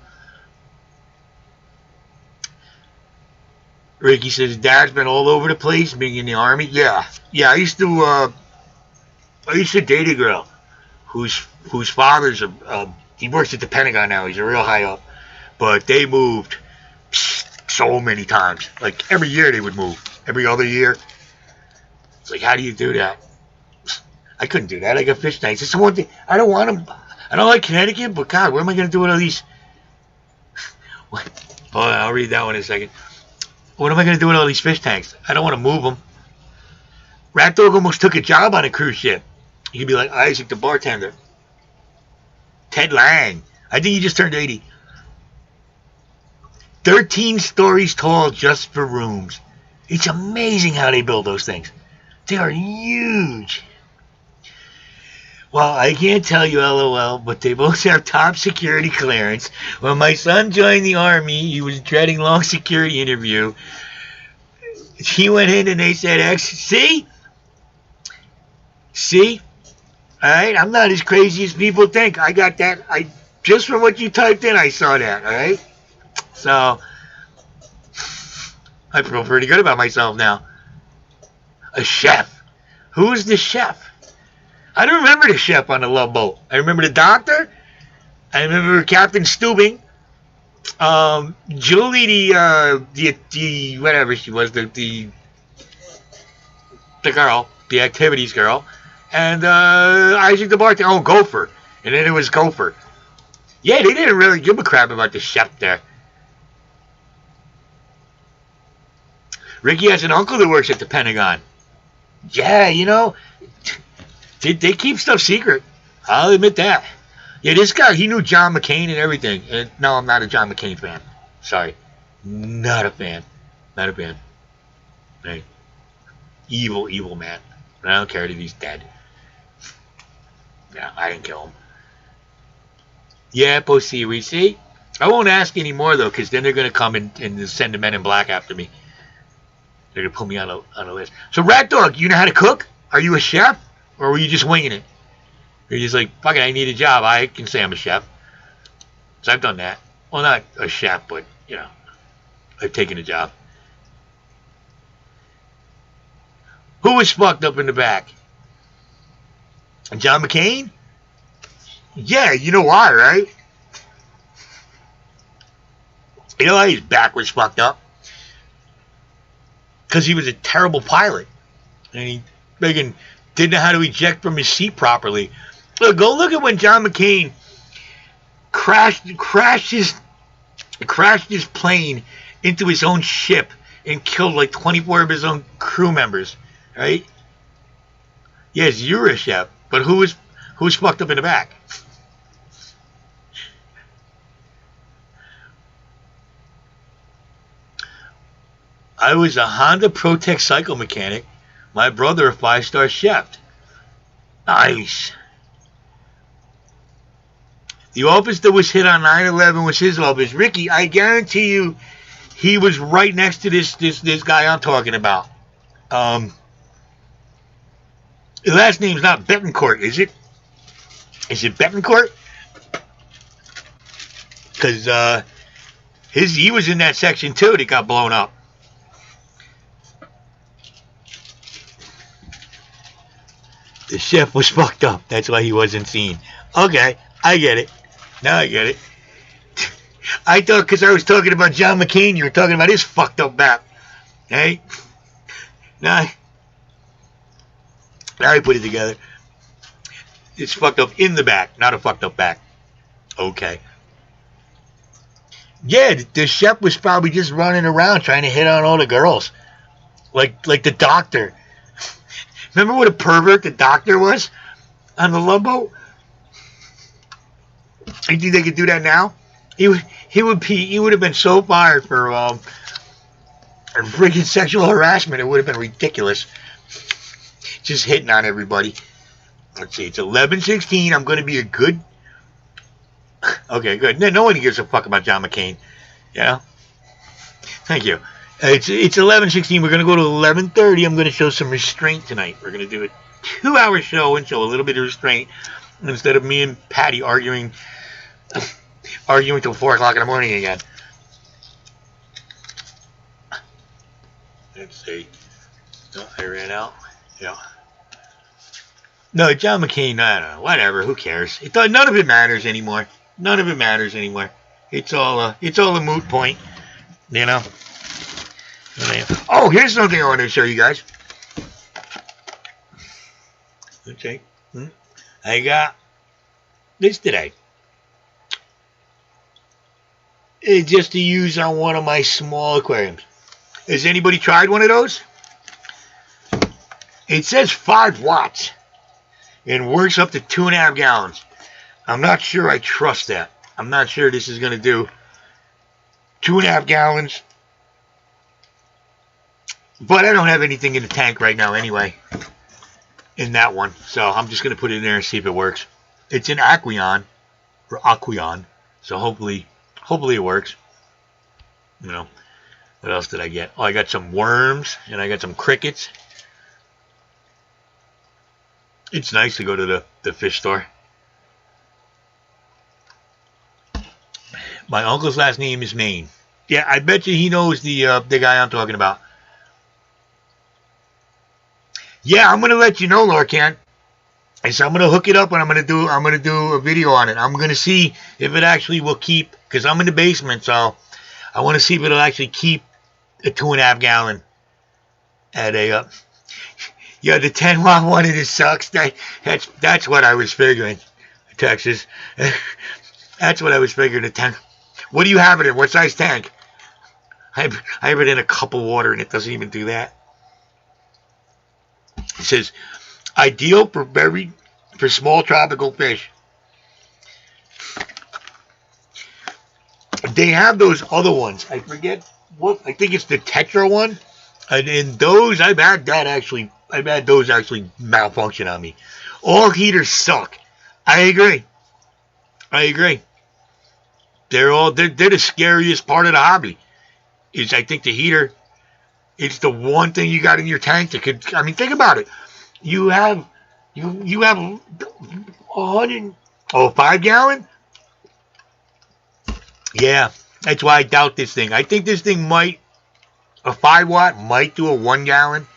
Ricky says Dad's been all over the place, being in the Army. Yeah. I used to date a girl whose father's he works at the Pentagon now. He's a real high up, but they moved so many times. Like every year they would move. Every other year. It's like, how do you do that? I couldn't do that. I got fish tanks. It's the one thing. I don't want them. I don't like Connecticut, but God, what am I going to do with all these? Hold on, I'll read that one in a second. What am I going to do with all these fish tanks? I don't want to move them. Rat Dog almost took a job on a cruise ship. You could be like Isaac the bartender. Ted Lang. I think he just turned 80. 13 stories tall just for rooms. It's amazing how they build those things. They are huge. Well, I can't tell you LOL, but they both have top security clearance. When my son joined the Army, he was dreading long security interview. He went in and they said, X, see? See? Alright, I'm not as crazy as people think. I got that. Just from what you typed in, I saw that, alright? So, I feel pretty good about myself now. A chef. Who's the chef? I don't remember the chef on the Love Boat. I remember the doctor. I remember Captain Steubing. Julie, the whatever she was, the girl, the activities girl, and Isaac the bartender. Oh, Gopher, and then it was Gopher. Yeah, they didn't really give a crap about the chef there. Ricky has an uncle that works at the Pentagon. Yeah, you know, they keep stuff secret. I'll admit that. Yeah, this guy, he knew John McCain and everything. And no, I'm not a John McCain fan. Sorry. Not a fan. Not a fan. Hey. Evil, evil man. I don't care that he's dead. Yeah, I didn't kill him. Yeah, Posiri, see? I won't ask anymore, though, because then they're going to come and send the Men in Black after me. They're going to put me on a list. So, Rat Dog, you know how to cook? Are you a chef? Or were you just winging it? Or you're just like, fuck it, I need a job. I can say I'm a chef. So I've done that. Well, not a chef, but, you know, I've taken a job. Who was fucked up in the back? John McCain? Yeah, you know why, right? You know why his back was fucked up? Because he was a terrible pilot. And he friggin' didn't know how to eject from his seat properly. Look, go look at when John McCain crashed his plane into his own ship and killed like 24 of his own crew members, right? Yes, you're a chef, but who's fucked up in the back? I was a Honda Protec cycle mechanic. My brother a 5-star chef. Nice. The office that was hit on 9/11 was his office. Ricky, I guarantee you, he was right next to this guy I'm talking about. His last name's not Betancourt, is it? Is it Betancourt? Because he was in that section too that got blown up. The chef was fucked up. That's why he wasn't seen. Okay, I get it. Now I get it. I thought because I was talking about John McCain, you were talking about his fucked up back. Hey? Now I put it together. It's fucked up in the back, not a fucked up back. Okay. Yeah, the chef was probably just running around trying to hit on all the girls. Like the doctor. Remember what a pervert the doctor was on the Love Boat? You think they could do that now? He would have been so fired for freaking sexual harassment. It would have been ridiculous. Just hitting on everybody. Let's see. It's 11:16. I'm going to be a good. Okay, good. No one gives a fuck about John McCain. Yeah. Thank you. It's 11:16. We're going to go to 11:30. I'm going to show some restraint tonight. We're going to do a 2-hour show and show a little bit of restraint instead of me and Patty arguing till 4 o'clock in the morning again. Let's see. Oh, I ran out. Yeah. No, John McCain, I don't know. Whatever. Who cares? None of it matters anymore. None of it matters anymore. It's all a moot point. You know? Oh, here's something I want to show you guys. Okay. I got this today. It's just to use on one of my small aquariums. Has anybody tried one of those? It says 5 watts and works up to 2.5 gallons. I'm not sure I trust that. I'm not sure this is going to do 2.5 gallons But I don't have anything in the tank right now anyway. In that one. So I'm just going to put it in there and see if it works. It's an Aqueon. Or Aqueon. So hopefully it works. You know. What else did I get? Oh, I got some worms. And I got some crickets. It's nice to go to the fish store. My uncle's last name is Maine. Yeah, I bet you he knows the guy I'm talking about. Yeah, I'm gonna let you know, Lorcan. And so I'm gonna hook it up and I'm gonna do a video on it. I'm gonna see if it actually will keep, because I'm in the basement, so I want to see if it'll actually keep a 2.5 gallon at a yeah, the 10-watt one, it sucks. That's what I was figuring. Texas. That's what I was figuring. The 10. What do you have it in? What size tank? I have it in a cup of water, and it doesn't even do that. It says, ideal for small tropical fish. They have those other ones. I forget what. I think it's the Tetra one. And in those, I've had those actually malfunction on me. All heaters suck. I agree. They're the scariest part of the hobby. Is I think the heater. It's the one thing you got in your tank that could. I mean, think about it. You have 5 gallon. Yeah, that's why I doubt this thing. I think this thing might. A 5-watt might do a 1 gallon.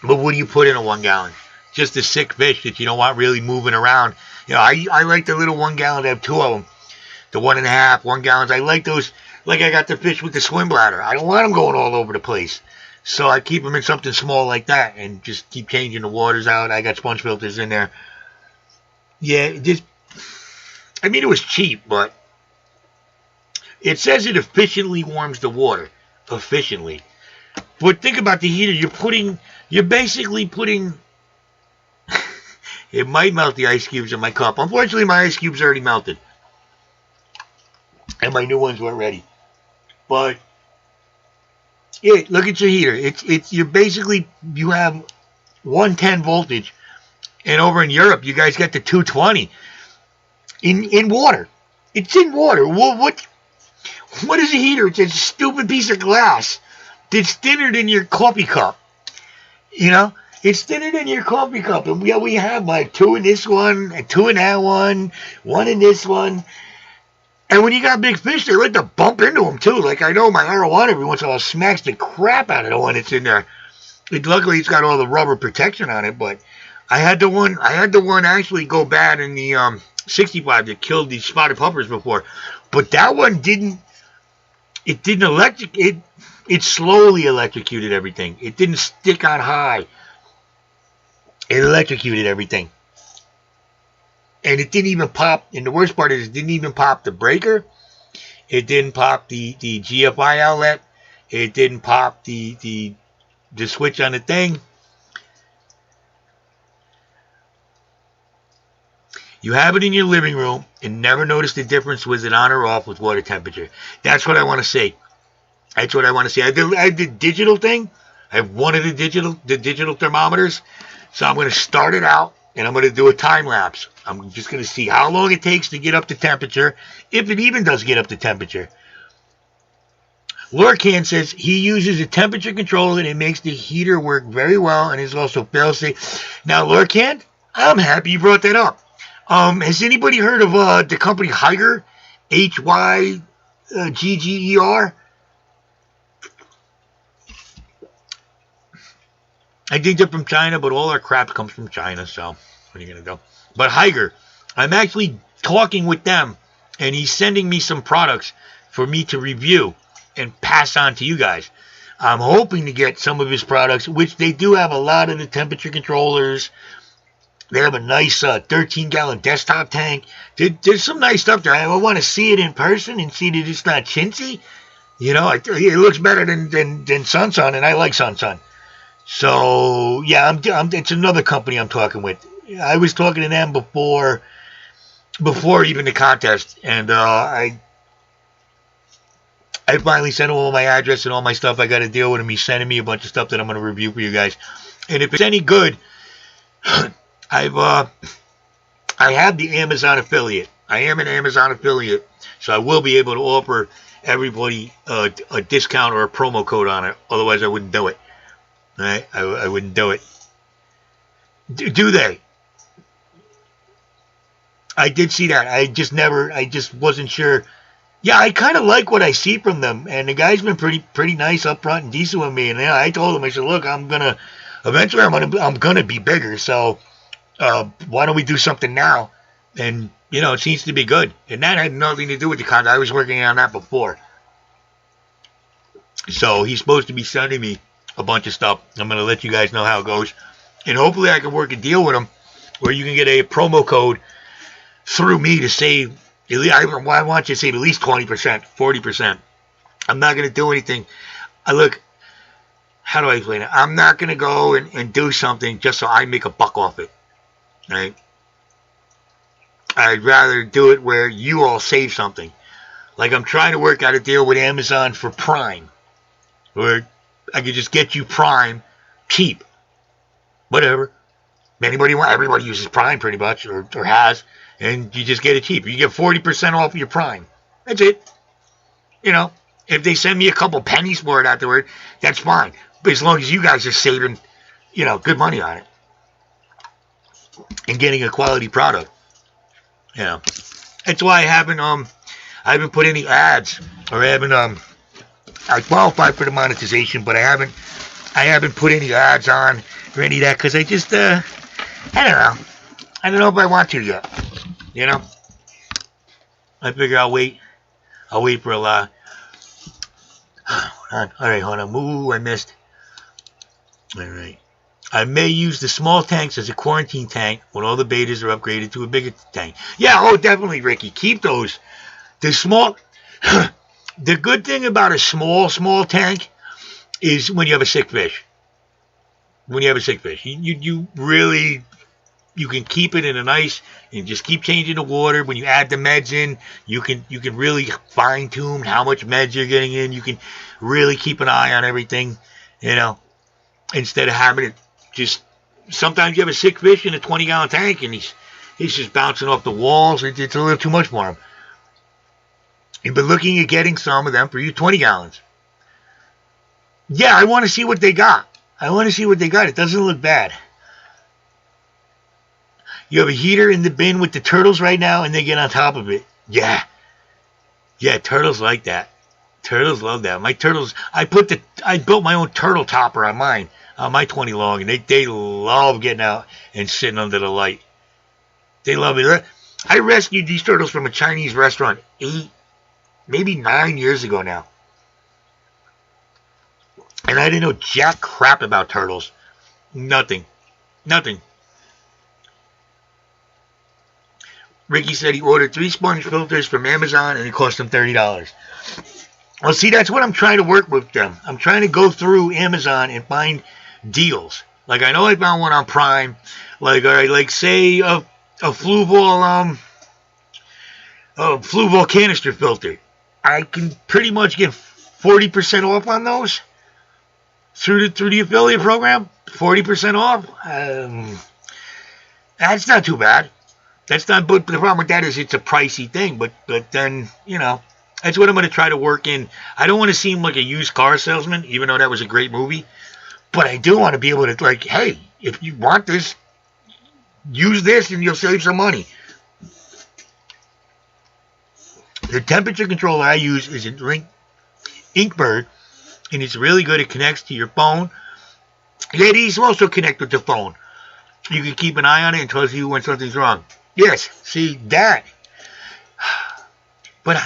But what do you put in a 1 gallon? Just a sick fish that you don't want really moving around. You know, I like the little 1 gallon. I have 2 of them. The 1.5, 1 gallons. I like those. Like I got the fish with the swim bladder. I don't want them going all over the place. So I keep them in something small like that and just keep changing the waters out. I got sponge filters in there. Yeah, I mean, it was cheap, but it says it efficiently warms the water. Efficiently. But think about the heater. You're basically putting, it might melt the ice cubes in my cup. Unfortunately, my ice cubes already melted. And my new ones weren't ready. But, yeah, look at your heater. You have 110 voltage. And over in Europe, you guys got the 220 in water. It's in water. What is a heater? It's a stupid piece of glass that's thinner than your coffee cup. You know? It's thinner than your coffee cup. And we have like 2 in this one, and 2 in that one, 1 in this one. And when you got big fish, they like to bump into them too. Like I know my Arowana every once in a while smacks the crap out of the one that's in there. Luckily, it's got all the rubber protection on it. But I had the one actually go bad in the 65 that killed these spotted puffers before. But that one didn't. It didn't electrocute. It slowly electrocuted everything. It didn't stick on high. It electrocuted everything. And it didn't even pop. And the worst part is it didn't even pop the breaker. It didn't pop the GFI outlet. It didn't pop the switch on the thing. You have it in your living room and never notice the difference was it on or off with water temperature. That's what I want to say. That's what I want to say. I have the digital thing. I have one of the digital thermometers. So I'm going to start it out and I'm going to do a time lapse. I'm just going to see how long it takes to get up to temperature, if it even does get up to temperature. Lorcan says he uses a temperature controller and it makes the heater work very well and is also fail-safe. Now, Lorcan, I'm happy you brought that up. Has anybody heard of the company Hygger? Hygger? I think they're from China, but all our crap comes from China, so what are you going to do? But Hygger, I'm actually talking with them, and he's sending me some products for me to review and pass on to you guys. I'm hoping to get some of his products, which they do have a lot of the temperature controllers. They have a nice 13-gallon desktop tank. There's some nice stuff there. I want to see it in person and see that it's not chintzy. You know, it looks better than Sun Sun, and I like Sun Sun. So, yeah, it's another company I'm talking with. I was talking to them before even the contest, and I finally sent him all my address and all my stuff. I got to deal with him. He's sending me a bunch of stuff that I'm going to review for you guys. And if it's any good, I have the Amazon affiliate. I am an Amazon affiliate, so I will be able to offer everybody a discount or a promo code on it. Otherwise, I wouldn't do it. All right? I wouldn't do it. Do they? I did see that. I just wasn't sure. Yeah, I kind of like what I see from them, and the guy's been pretty nice, upfront, and decent with me. And I told him, I said, look, eventually I'm gonna be bigger. So why don't we do something now? And it seems to be good. And that had nothing to do with the contract. I was working on that before. So he's supposed to be sending me a bunch of stuff. I'm gonna let you guys know how it goes, and hopefully I can work a deal with him where you can get a promo code through me to save. I want you to save at least 20%, 40%. I'm not going to do anything. How do I explain it? I'm not going to go and do something just so I make a buck off it. Right? I'd rather do it where you all save something. Like I'm trying to work out a deal with Amazon for Prime, where I could just get you Prime cheap. Whatever. Everybody uses Prime pretty much, or has. And you just get it cheap. You get 40% off your Prime. That's it. If they send me a couple pennies for it afterward, that's fine. But as long as you guys are saving, good money on it. And getting a quality product. That's why I haven't put any ads. Or I qualified for the monetization, but I haven't put any ads on or any of that. Because I just, I don't know. I don't know if I want to yet. I figure I'll wait. I'll wait for a lot. Hold on. All right, hold on. Ooh, I missed. All right. I may use the small tanks as a quarantine tank when all the betas are upgraded to a bigger tank. Yeah, oh, definitely, Ricky. Keep those. The small... the good thing about a small tank is when you have a sick fish. When you have a sick fish. You really... You can keep it in a nice, and just keep changing the water. When you add the meds in, you can really fine tune how much meds you're getting in. You can really keep an eye on everything, instead of having it just. Sometimes you have a sick fish in a 20-gallon tank, and he's just bouncing off the walls. It's a little too much for him. You've been looking at getting some of them for you 20 gallons. Yeah, I want to see what they got. It doesn't look bad. You have a heater in the bin with the turtles right now, and they get on top of it. Yeah, turtles like that. Turtles love that. My turtles, I built my own turtle topper on mine, on my 20 long, and they love getting out and sitting under the light. They love it. I rescued these turtles from a Chinese restaurant 8, maybe 9 years ago now. And I didn't know jack crap about turtles. Nothing. Ricky said he ordered 3 sponge filters from Amazon and it cost him $30. Well, see, that's what I'm trying to work with them. I'm trying to go through Amazon and find deals. Like, I know I found one on Prime. Like, all right, like, say a flu ball canister filter. I can pretty much get 40% off on those through the affiliate program. 40% off. That's not too bad. That's not, but the problem with that is it's a pricey thing. But then, that's what I'm going to try to work in. I don't want to seem like a used car salesman, even though that was a great movie. But I do want to be able to, like, hey, if you want this, use this and you'll save some money. The temperature controller I use is an Inkbird, and it's really good. It connects to your phone. Yeah, these also connect with the phone. You can keep an eye on it and tells you when something's wrong. Yes, see that. But,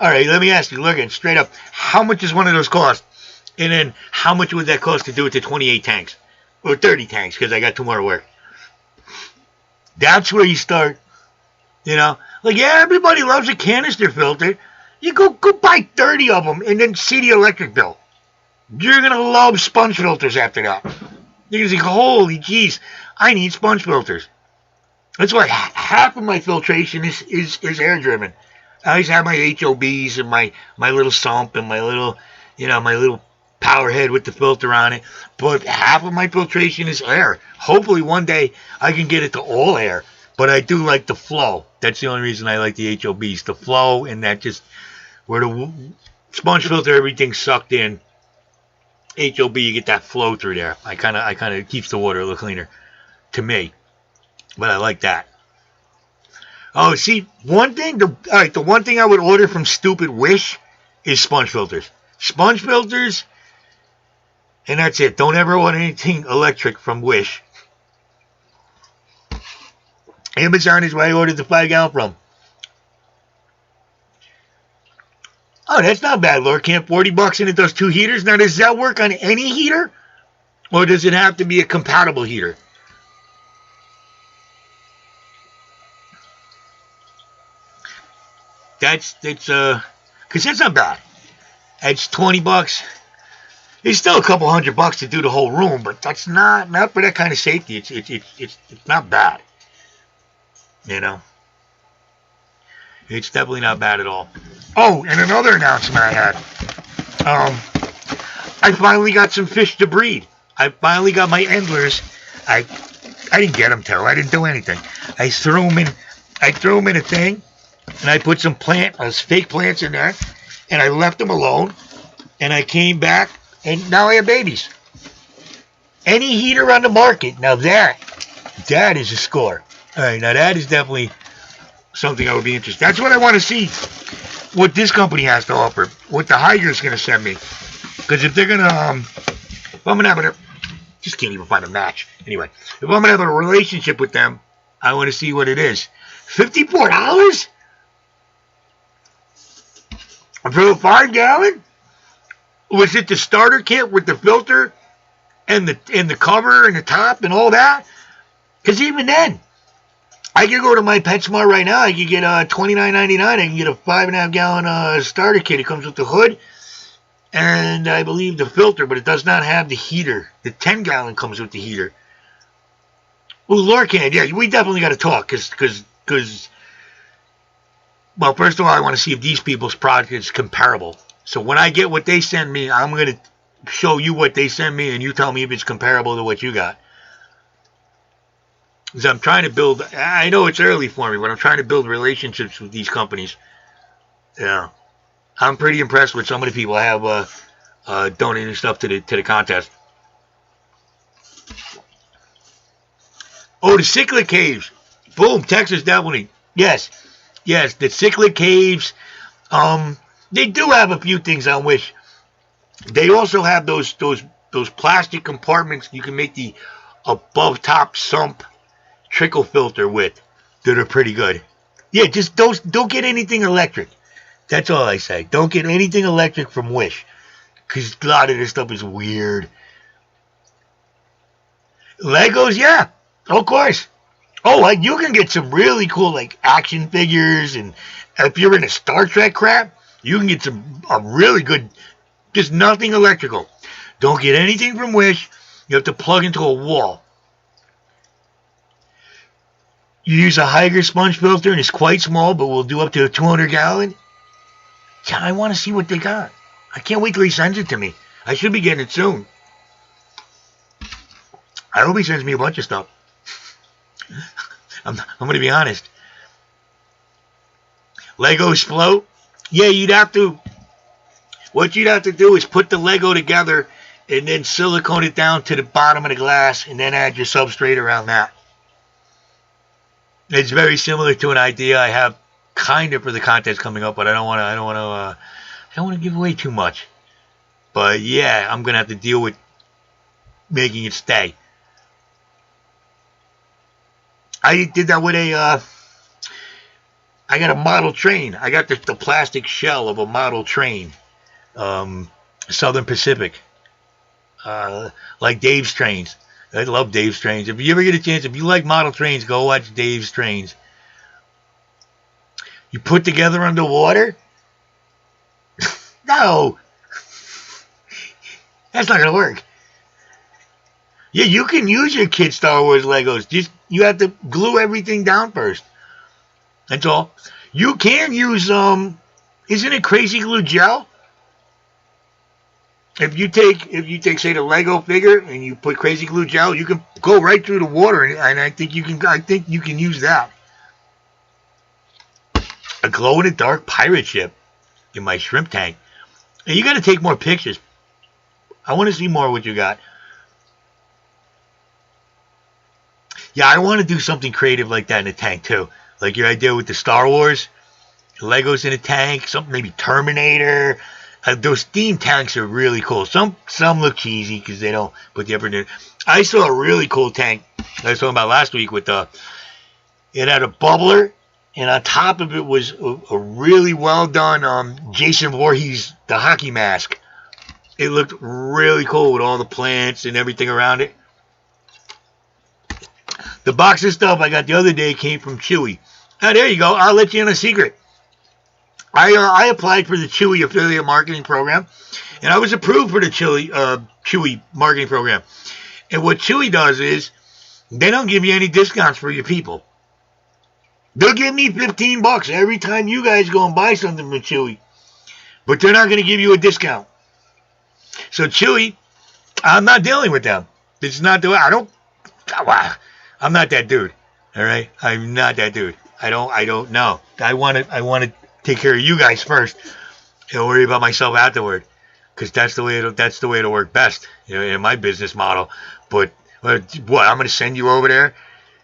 all right, let me ask you, look at straight up, how much does one of those cost? And then how much would that cost to do it to 28 tanks? Or 30 tanks, because I got 2 more to work. That's where you start, Like, yeah, everybody loves a canister filter. You go buy 30 of them and then see the electric bill. You're going to love sponge filters after that. You're going to think, holy jeez, I need sponge filters. That's why half of my filtration is air driven. I always have my HOBs and my little sump and my little, my little power head with the filter on it. But half of my filtration is air. Hopefully one day I can get it to all air. But I do like the flow. That's the only reason I like the HOBs. The flow and that just where the sponge filter, everything's sucked in. HOB, you get that flow through there. I kind of keeps the water a little cleaner to me. But I like that. Oh, see, the one thing I would order from Stupid Wish is sponge filters. Sponge filters, and that's it. Don't ever order anything electric from Wish. Amazon is where I ordered the 5-gallon from. Oh, that's not bad, Lord Camp. $40 and it does 2 heaters. Now, does that work on any heater? Or does it have to be a compatible heater? Because that's not bad. It's $20. It's still a couple $100 to do the whole room, but that's not for that kind of safety. It's not bad. It's definitely not bad at all. Oh, and another announcement I had. I finally got some fish to breed. I finally got my endlers. I didn't get them, Terrell. I didn't do anything. I threw them in a thing, and I put some fake plants in there, and I left them alone, and I came back, and now I have babies. Any heater on the market, now that is a score. All right, now that is definitely something I would be interested in. That's what I want to see, what this company has to offer, what the Hydra's going to send me. Because if they're going to, if I'm going to have just can't even find a match. Anyway, if I'm going to have a relationship with them, I want to see what it is. $54? For a 5-gallon? Was it the starter kit with the filter and the cover and the top and all that? Because even then, I could go to my PetSmart right now. I could get $29.99. I can get a 5.5-gallon starter kit. It comes with the hood and I believe the filter, but it does not have the heater. The 10-gallon comes with the heater. Well, Lorcan, yeah, we definitely got to talk because, well, first of all, I want to see if these people's product is comparable. So when I get what they send me, I'm going to show you what they send me, and you tell me if it's comparable to what you got. Because I'm trying to build, I know it's early for me, but I'm trying to build relationships with these companies. Yeah. I'm pretty impressed with some of the people I have donating stuff to the contest. Oh, the cichlid caves. Boom, Texas definitely. Yes, the cichlid caves. They do have a few things on Wish. They also have those plastic compartments you can make the above top sump trickle filter with that are pretty good. Yeah, just don't get anything electric. That's all I say. Don't get anything electric from Wish, because a lot of this stuff is weird. Legos, yeah, of course. Oh, you can get some really cool action figures, and if you're into Star Trek crap, you can get a really good, just nothing electrical. Don't get anything from Wish. You have to plug into a wall. You use a Hydra sponge filter, and it's quite small, but will do up to a 200-gallon. Yeah, I want to see what they got. I can't wait till he sends it to me. I should be getting it soon. I hope he sends me a bunch of stuff. I'm going to be honest. Legos float. Yeah, what you'd have to do is put the Lego together and then silicone it down to the bottom of the glass and then add your substrate around that. It's very similar to an idea I have kind of for the contest coming up, but I don't want to give away too much. But yeah, I'm going to have to deal with making it stay. I did that with I got a model train. I got the plastic shell of a model train. Southern Pacific. Like Dave's Trains. I love Dave's Trains. If you ever get a chance, if you like model trains, go watch Dave's Trains. You put together underwater? No. That's not going to work. Yeah, you can use your kid Star Wars Legos. You have to glue everything down first. That's all. You can use, isn't it Crazy Glue Gel? If you take, say, the Lego figure and you put Crazy Glue Gel, you can go right through the water, and I think you can use that. A glow-in-the-dark pirate ship in my shrimp tank. And you got to take more pictures. I want to see more of what you got. Yeah, I want to do something creative like that in the tank too. Like your idea with the Star Wars, Legos in a tank, something maybe Terminator. Those themed tanks are really cool. Some look cheesy because they don't put the effort in. I saw a really cool tank I was talking about last week with it had a bubbler, and on top of it was a really well done Jason Voorhees, the hockey mask. It looked really cool with all the plants and everything around it. The box of stuff I got the other day came from Chewy. Now, there you go. I'll let you in a secret. I applied for the Chewy affiliate marketing program, and I was approved for the Chewy marketing program. And what Chewy does is they don't give you any discounts for your people. They'll give me $15 every time you guys go and buy something from Chewy, but they're not going to give you a discount. So Chewy, I'm not dealing with them. It's not the way. I'm not that dude. All right, I'm not that dude. I don't know. I want to take care of you guys first and worry about myself afterward, because that's the way it'll work best, in my business model. But what, I'm going to send you over there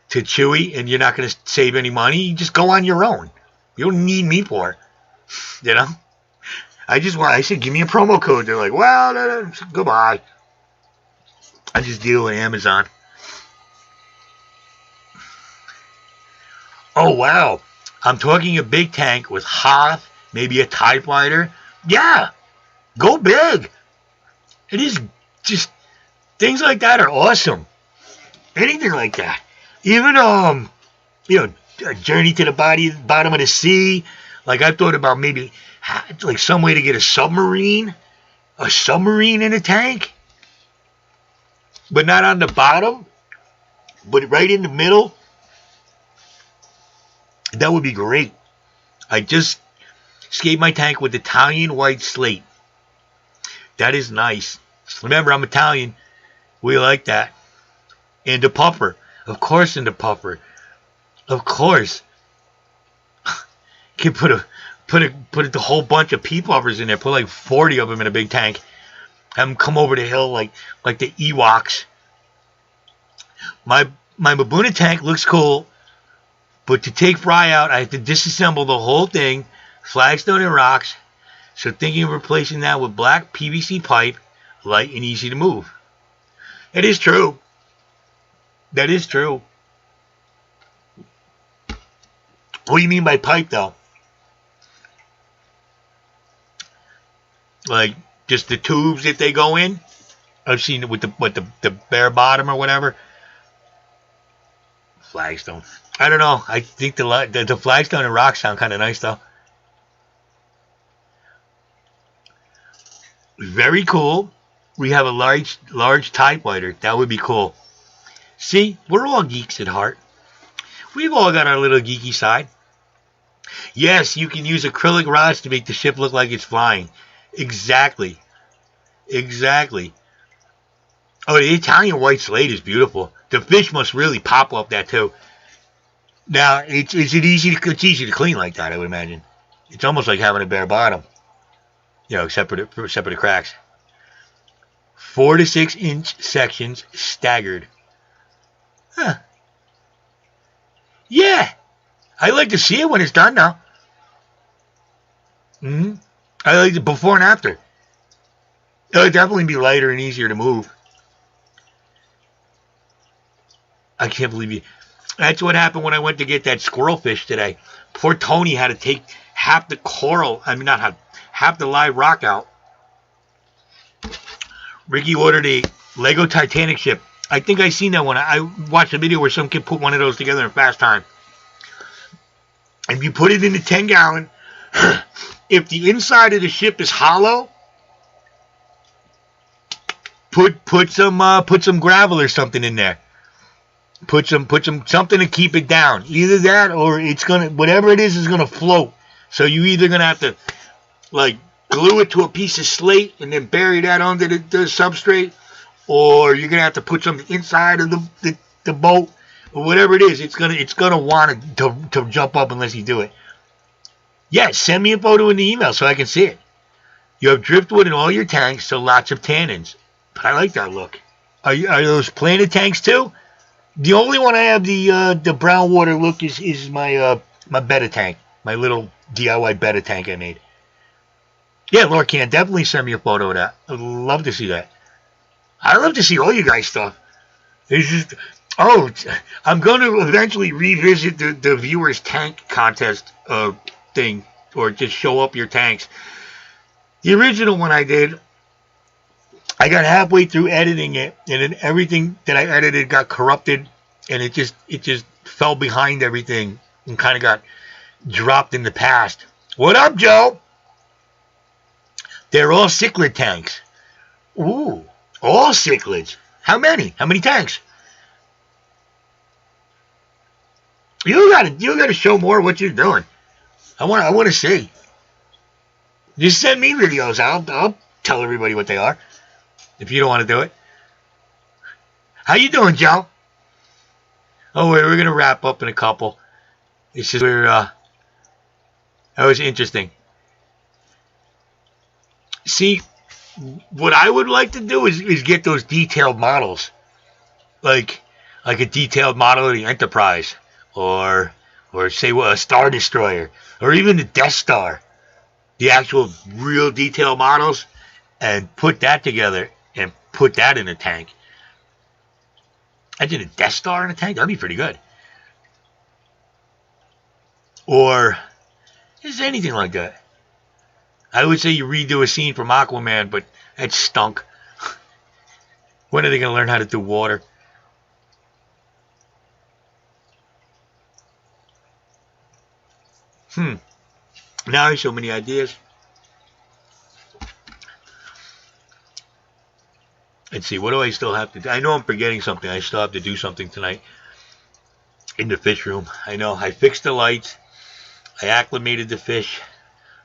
to Chewy and you're not going to save any money? You just go on your own. You don't need me for it. I said, give me a promo code. They're like, well, goodbye. I just deal with Amazon. Oh, wow. I'm talking a big tank with Hoth, maybe a TIE fighter. Yeah, go big. It is just, things like that are awesome. Anything like that. Even, a journey to the bottom of the sea. Like, I thought about maybe, like, some way to get a submarine in a tank. But not on the bottom, but right in the middle. That would be great. I just scaped my tank with Italian white slate. That is nice. Remember, I'm Italian. We like that. And the puffer. Of course, in the puffer. Of course. You can put a whole bunch of pea puffers in there. Put like 40 of them in a big tank. Have them come over the hill like the Ewoks. My Mabuna tank looks cool. But to take Fry out, I have to disassemble the whole thing, flagstone and rocks. So thinking of replacing that with black PVC pipe, light and easy to move. It is true. That is true. What do you mean by pipe, though? Like just the tubes that they go in? I've seen it with the bare bottom or whatever. Flagstone. I don't know. I think the flagstone and rock sound kind of nice, though. Very cool. We have a large TIE fighter. That would be cool. See, we're all geeks at heart. We've all got our little geeky side. Yes, you can use acrylic rods to make the ship look like it's flying. Exactly. Exactly. Oh, the Italian white slate is beautiful. The fish must really pop off that, too. Now, it's easy to clean like that, I would imagine. It's almost like having a bare bottom. Except for the cracks. 4 to 6 inch sections staggered. Huh. Yeah. I like to see it when it's done now. I like the before and after. It'll definitely be lighter and easier to move. I can't believe you. That's what happened when I went to get that squirrel fish today. Poor Tony had to take half the half the live rock out. Ricky ordered a Lego Titanic ship. I think I seen that one. I watched a video where some kid put one of those together in fast time. If you put it in the 10-gallon, if the inside of the ship is hollow, put some gravel or something in there. Put some something to keep it down. Either that or it's gonna, whatever it is gonna float. So you either gonna have to like glue it to a piece of slate and then bury that under the substrate, or you're gonna have to put something inside of the boat, or whatever it is. It's gonna want to jump up unless you do it. Yeah, send me a photo in the email so I can see it. You have driftwood in all your tanks, so lots of tannins. But I like that look. Are those planted tanks too? The only one I have the brown water look is my my betta tank, my little DIY betta tank I made. Yeah, Lord can definitely send me a photo of that. I'd love to see that. I'd love to see all you guys' stuff. It's just, I'm going to eventually revisit the viewers tank contest thing, or just show up your tanks. The original one I did, I got halfway through editing it, and then everything that I edited got corrupted, and it just fell behind everything and kind of got dropped in the past. What up, Joe? They're all cichlid tanks. Ooh, all cichlids. How many? How many tanks? You gotta show more what you're doing. I want to see. Just send me videos. I'll tell everybody what they are. If you don't want to do it. How you doing, Joe? Oh, wait, we're going to wrap up in a couple. It's just that was interesting. See, what I would like to do is get those detailed models. Like a detailed model of the Enterprise. Or say a Star Destroyer. Or even the Death Star. The actual real detailed models. And put that together. And put that in a tank. I did a Death Star in a tank. That'd be pretty good. Or just anything like that. I would say you redo a scene from Aquaman, but that stunk. When are they going to learn how to do water? Now there's so many ideas. Let's see, what do I still have to do? I know I'm forgetting something. I still have to do something tonight in the fish room. I know. I fixed the lights. I acclimated the fish.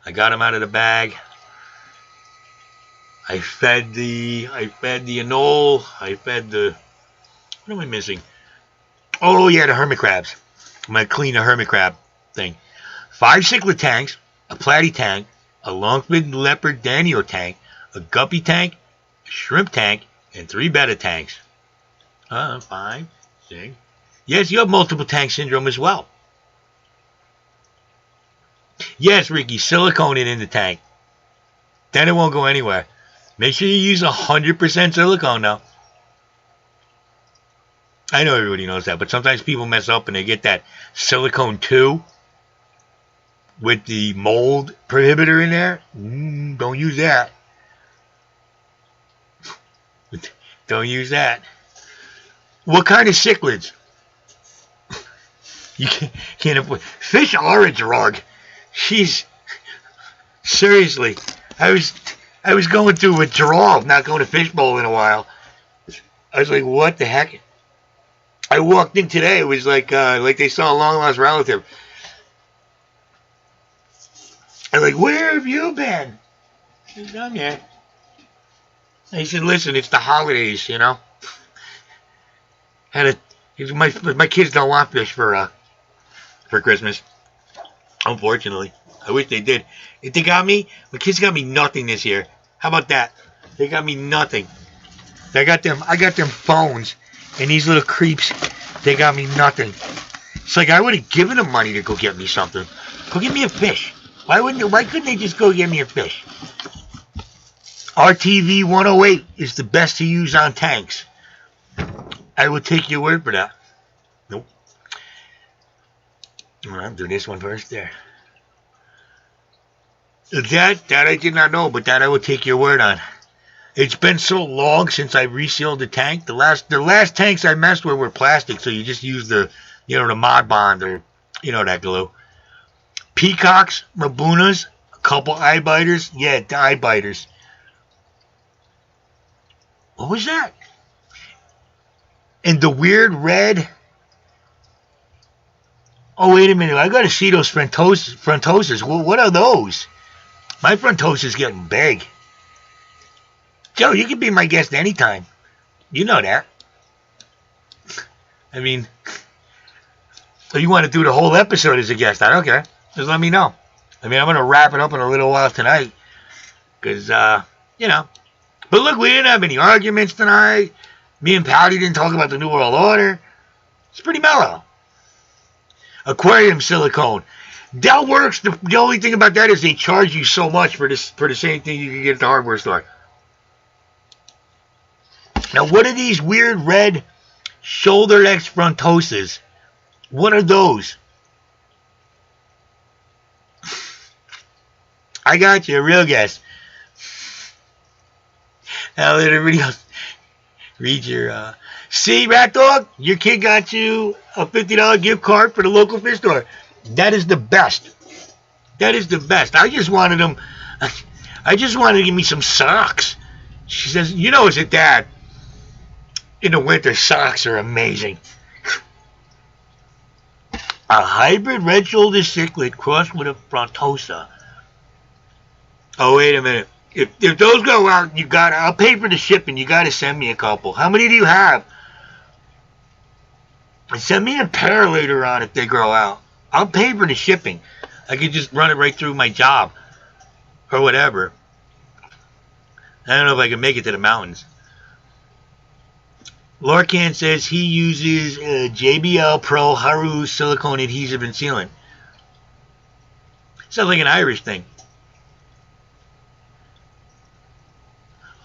I got them out of the bag. I fed the anole. I fed the... What am I missing? Oh, yeah, the hermit crabs. I'm going to clean the hermit crab thing. 5 cichlid tanks, a platy tank, a longfin leopard danio tank, a guppy tank, a shrimp tank, and 3 betta tanks. 5, 6. Yes, you have multiple tank syndrome as well. Yes, Ricky, silicone it in the tank. Then it won't go anywhere. Make sure you use 100% silicone now. I know everybody knows that, but sometimes people mess up and they get that silicone 2 with the mold prohibitor in there. Don't use that. Don't use that. What kind of cichlids? You can't avoid. Fish are a drug. Jeez. Seriously. I was going through withdrawal, not going to fishbowl in a while. I was like, what the heck? I walked in today. It was like they saw a long lost relative. I'm like, where have you been? He's down here. He said, listen, it's the holidays, you know. My kids don't want fish for Christmas. Unfortunately. I wish they did. If they got me, my kids got me nothing this year. How about that? They got me nothing. I got them phones, and these little creeps, they got me nothing. It's like I would have given them money to go get me something. Go get me a fish. Why couldn't they just go get me a fish? RTV 108 is the best to use on tanks. I would take your word for that. Nope. I'll do this one first there. That I did not know, but that I would take your word on. It's been so long since I resealed the tank. The last tanks I messed with were plastic, so you just use the Mod Bond or that glue. Peacocks, Mabunas, a couple eye biters. Yeah, the eye biters. What was that? And the weird red Oh, wait a minute. I got to see those frontoses. Well, what are those? My frontosa's getting big. Joe, you can be my guest anytime. You know that. I mean, if you want to do the whole episode as a guest, I don't care. Just let me know. I mean, I'm going to wrap it up in a little while tonight. Because, you know. But look, we didn't have any arguments tonight. Me and Patty didn't talk about the New World Order. It's pretty mellow. Aquarium silicone. That works. The only thing about that is they charge you so much for the same thing you can get at the hardware store. Now, what are these weird red shoulder-length frontoses? What are those? I got you, a real guess. Now let everybody else read your... See, Rat Dog? Your kid got you a $50 gift card for the local fish store. That is the best. That is the best. I just wanted to give me some socks. She says, you know, as a dad, in the winter, socks are amazing. A hybrid red-shouldered cichlid crossed with a frontosa. Oh, wait a minute. If those go out, I'll pay for the shipping. You got to send me a couple. How many do you have? Send me a pair later on if they grow out. I'll pay for the shipping. I could just run it right through my job. Or whatever. I don't know if I can make it to the mountains. Lorcan says he uses JBL Pro Haru silicone adhesive and sealant. Sounds like an Irish thing.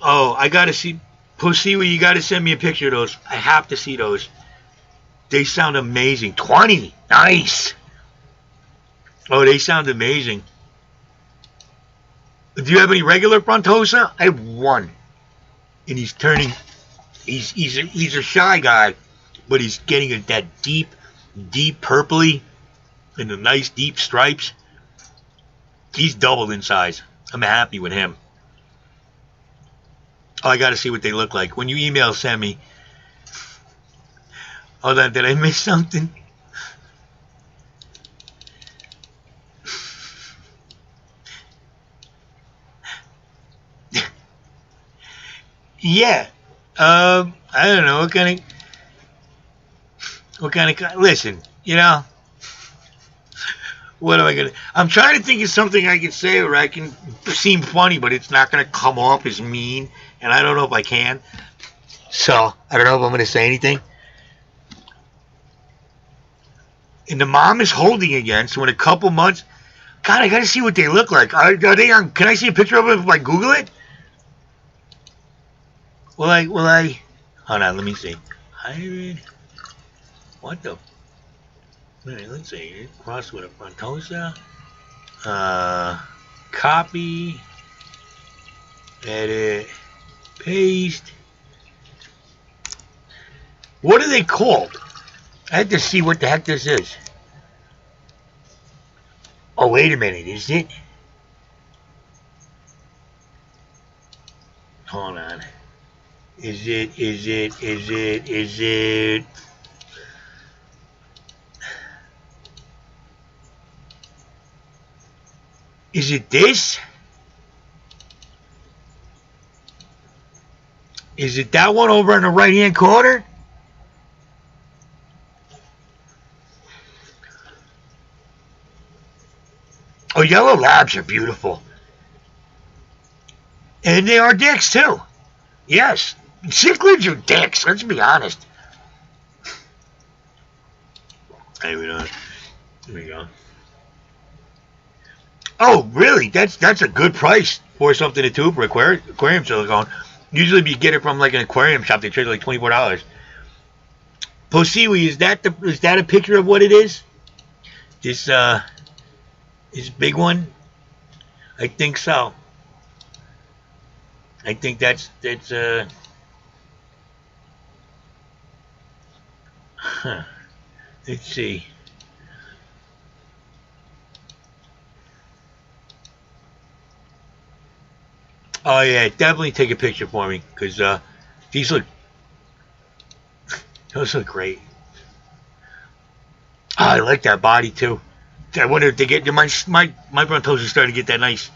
Oh, I gotta see. Posiwa, you gotta send me a picture of those. I have to see those. They sound amazing. 20! Nice! Oh, they sound amazing. Do you have any regular frontosa? I have one. And he's turning... He's a shy guy, but he's getting that deep purpley and the nice deep stripes. He's doubled in size. I'm happy with him. Oh, I got to see what they look like. When you email, send me. Hold on, did I miss something? Yeah. I don't know, what kind of, listen, you know, what am I going to, I'm trying to think of something I can say where I can seem funny, but it's not going to come off as mean, and I don't know if I can, so, I don't know if I'm going to say anything. And the mom is holding again, so in a couple months, God, I got to see what they look like. Are they on, can I see a picture of them if I Google it? Will I, hold on, let me see. Hybrid, what the, wait, let's see, cross with a frontosa, copy, edit, paste. What are they called? I had to see what the heck this is. Oh, wait a minute, is it? Hold on. Is it? Is it this? Is it that one over in the right-hand corner? Oh, yellow labs are beautiful. And they are dicks, too. Yes. Cichlids are dicks, let's be honest. Hey, we don't. Here we go. Oh, really? That's a good price for something to tube for aquarium silicone. Usually, if you get it from like an aquarium shop, they trade like $24. Posiwi, is that a picture of what it is? This big one? I think so. I think that's huh. Let's see. Oh yeah, definitely take a picture for me, because these look, those look great. Oh, I like that body too. I wonder if they get my Brontosa's is starting to get that nice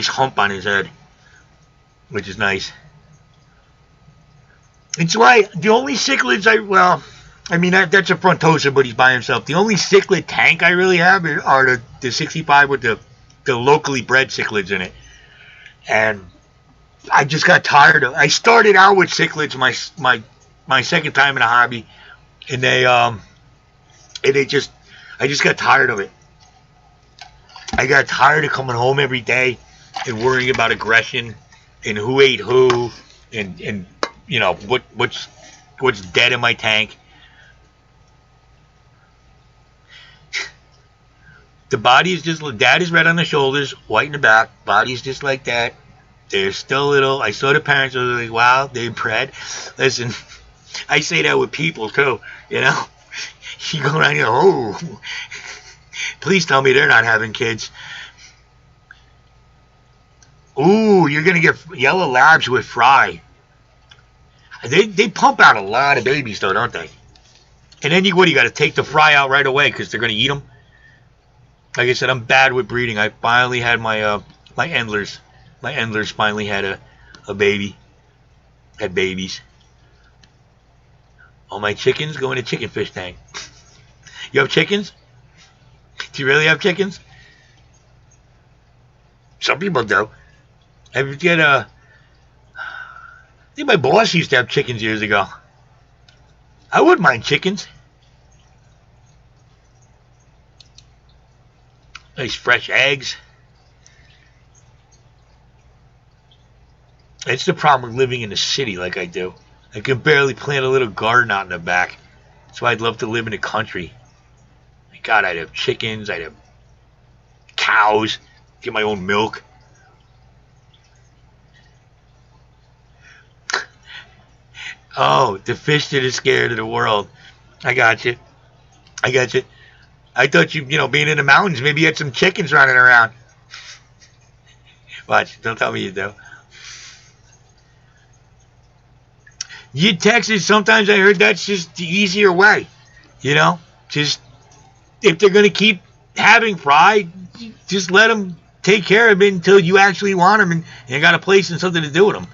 hump on his head, which is nice. It's why the only cichlids that's a Brontosa, but he's by himself. The only cichlid tank I really have are the 65 with the locally bred cichlids in it, and I just got tired of. I started out with cichlids my second time in a hobby, and I just got tired of it. I got tired of coming home every day and worrying about aggression and who ate who and you know what's dead in my tank. The body is just, dad is red on the shoulders, white in the back. Body's just like that. They're still little. I saw the parents. I was like, wow, they bred. Listen, I say that with people too. You know, you go around here, oh, please tell me they're not having kids. Ooh, you're gonna get yellow labs with fry. They pump out a lot of babies though, don't they? And then you got to take the fry out right away because they're gonna eat them. Like I said, I'm bad with breeding. I finally had my Endlers. My Endlers finally had a baby. Had babies. All my chickens go in a chicken fish tank. You have chickens? Do you really have chickens? Some people do. I think my boss used to have chickens years ago. I wouldn't mind chickens. Nice fresh eggs. It's the problem with living in the city like I do. I can barely plant a little garden out in the back. That's why I'd love to live in the country. My God, I'd have chickens, I'd have cows, get my own milk. Oh, the fish that is scared of the world. I got you. I thought being in the mountains, maybe you had some chickens running around. Watch, don't tell me you do. You Texas, sometimes I heard that's just the easier way. Just if they're going to keep having fry, just let them take care of it until you actually want them and you got a place and something to do with them.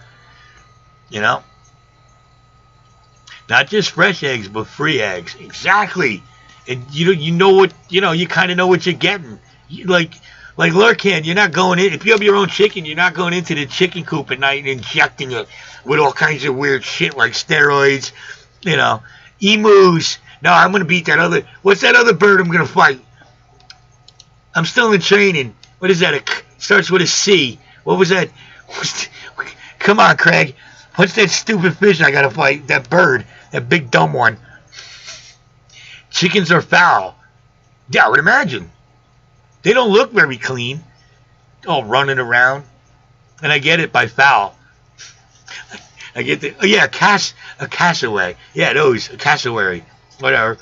Not just fresh eggs, but free eggs. Exactly. And you kind of know what you're getting. Like Lurcan, you're not going in. If you have your own chicken, you're not going into the chicken coop at night and injecting it with all kinds of weird shit like steroids. Emus. No, I'm going to beat that other. What's that other bird I'm going to fight? I'm still in training. What is that? It starts with a C. What was that? Come on, Craig. What's that stupid fish I got to fight? That bird. That big dumb one. Chickens are foul. Yeah, I would imagine. They don't look very clean. All running around. And I get it by foul. I get the... Oh, yeah, a cassowary. Yeah, those. A cassowary. Whatever.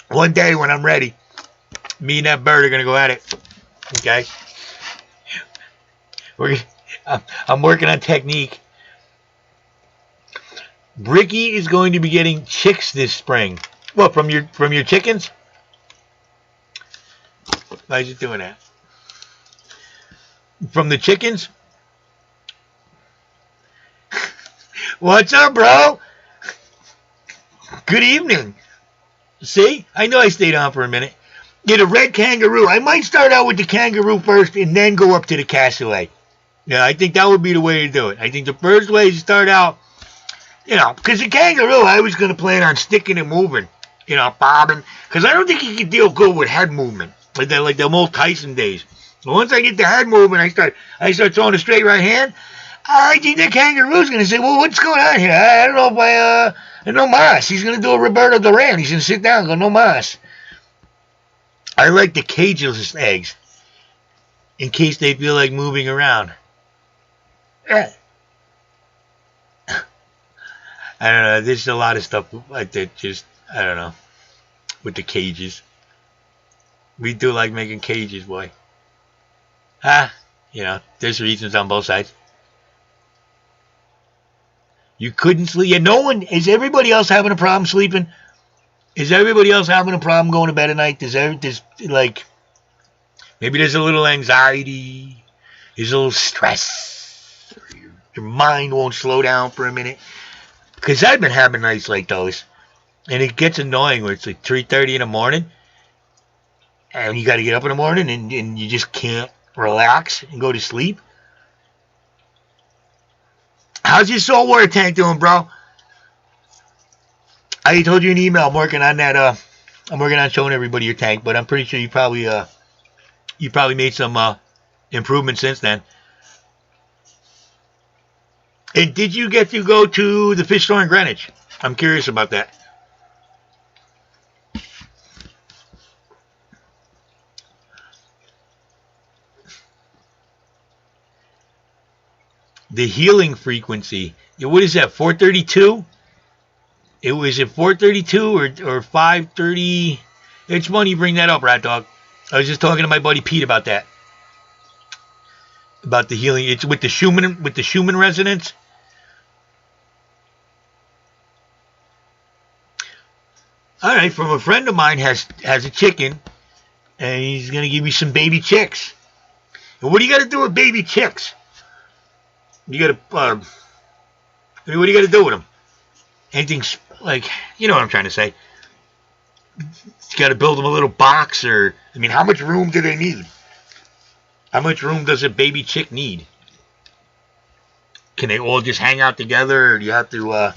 One day when I'm ready, me and that bird are going to go at it. Okay? I'm working on technique. Bricky is going to be getting chicks this spring. What, from your chickens? Why is it doing that? From the chickens? What's up, bro? Good evening. See? I know I stayed on for a minute. Yeah, the red kangaroo. I might start out with the kangaroo first and then go up to the cassowary. Yeah, I think that would be the way to do it. I think the first way is to start out, because the kangaroo, I was going to plan on sticking and moving, bobbing, because I don't think he can deal good with head movement, like the old Tyson days. But once I get the head moving, I start throwing a straight right hand, I think the kangaroo's going to say, well, what's going on here? I don't know if no mas. He's going to do a Roberto Duran. He's going to sit down and go, no mas. I like the cageless eggs, in case they feel like moving around. I don't know. There's a lot of stuff like that. Just I don't know. With the cages, we do like making cages, boy. There's reasons on both sides. You couldn't sleep. Yeah, no one is. Everybody else having a problem sleeping? Is everybody else having a problem going to bed at night? Like, maybe there's a little anxiety, there's a little stress, your mind won't slow down for a minute. Because I've been having nights like those, and it gets annoying where it's like 3:30 in the morning, and you got to get up in the morning, and you just can't relax and go to sleep. How's your saltwater tank doing, bro? I told you in email. I'm working on that. I'm working on showing everybody your tank, but I'm pretty sure you probably made some improvements since then. And did you get to go to the fish store in Greenwich? I'm curious about that. The healing frequency. What is that? 432? It was at 432 or 530. It's funny you bring that up, Rat Dog. I was just talking to my buddy Pete about that. About the healing. It's with the Schumann resonance. All right, from a friend of mine has a chicken, and he's gonna give me some baby chicks. And what do you got to do with baby chicks? You got to. I mean, what do you got to do with them? Anything like, you know what I'm trying to say? You got to build them a little box, or I mean, how much room do they need? How much room does a baby chick need? Can they all just hang out together, or do you have to?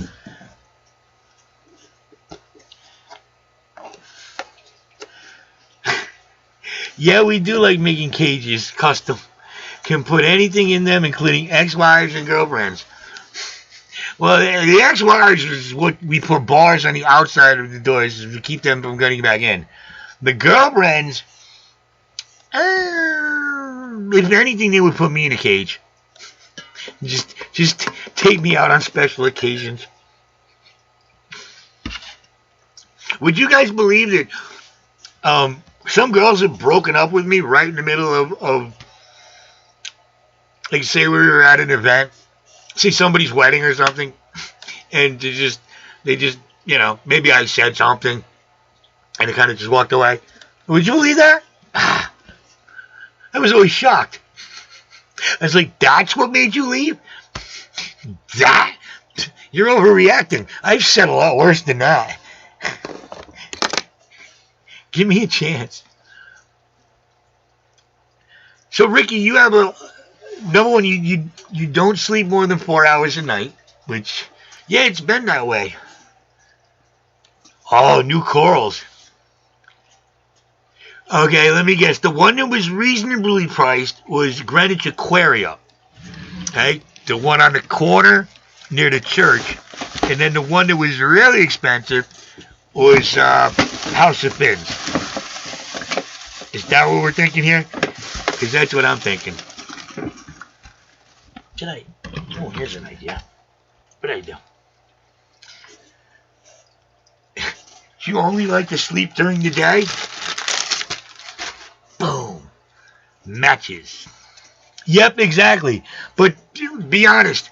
Yeah, we do like making cages custom. Can put anything in them, including ex-wives and girlfriends. Well, the ex-wives is what we put bars on the outside of the doors to keep them from getting back in. The girlfriends, if anything, they would put me in a cage. Just take me out on special occasions. Would you guys believe that some girls have broken up with me right in the middle of like, say we were at an event, see somebody's wedding or something, and they just, you know, maybe I said something, and they kind of just walked away. Would you believe that? I was always shocked. I was like, that's what made you leave? That? You're overreacting. I've said a lot worse than that. Give me a chance. So, Ricky, you have a... Number one, you don't sleep more than 4 hours a night, which, yeah, it's been that way. Oh, new corals. Okay, let me guess. The one that was reasonably priced was Greenwich Aquaria. Okay, the one on the corner near the church. And then the one that was really expensive was House of Fins. Is that what we're thinking here? Because that's what I'm thinking. Oh, here's an idea. What I do? Do you only like to sleep during the day? Boom. Matches. Yep, exactly. But be honest.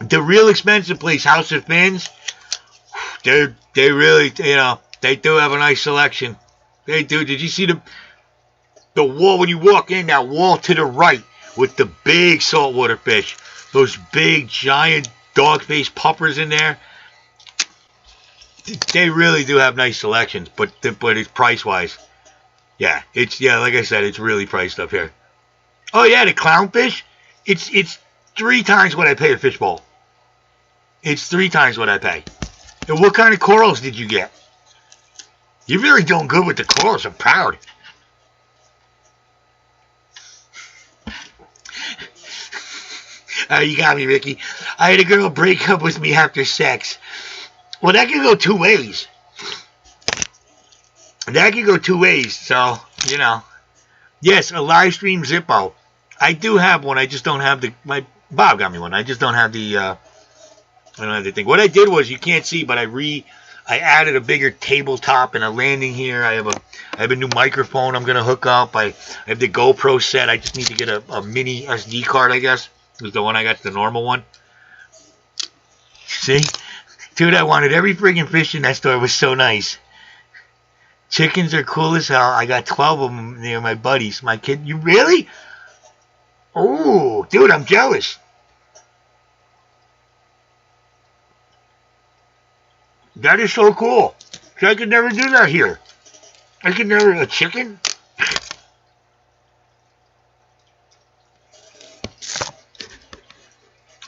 The real expensive place, House of Fins, they really, you know, they do have a nice selection. They do. Did you see the wall when you walk in, that wall to the right? With the big saltwater fish, those big giant dog-faced puppers in there, they really do have nice selections. But it's price-wise, yeah, like I said, it's really priced up here. Oh yeah, the clownfish, it's 3 times what I pay a fish bowl. It's 3 times what I pay. And what kind of corals did you get? You're really doing good with the corals. I'm proud. You got me, Ricky. I had a girl break up with me after sex. Well, that could go 2 ways. That could go 2 ways. So, you know. Yes, a live stream Zippo. I do have one. I just don't have my Bob got me one. I just don't have I don't have the thing. What I did was, you can't see, but I added a bigger tabletop and a landing here. I have a new microphone I'm gonna hook up. I have the GoPro set. I just need to get a mini SD card, I guess. Was the one I got, the normal one. See? Dude, I wanted every friggin' fish in that store. It was so nice. Chickens are cool as hell. I got 12 of them. They're my buddies. My kid. You really? Oh, dude, I'm jealous. That is so cool. I could never do that here. I could never. A chicken?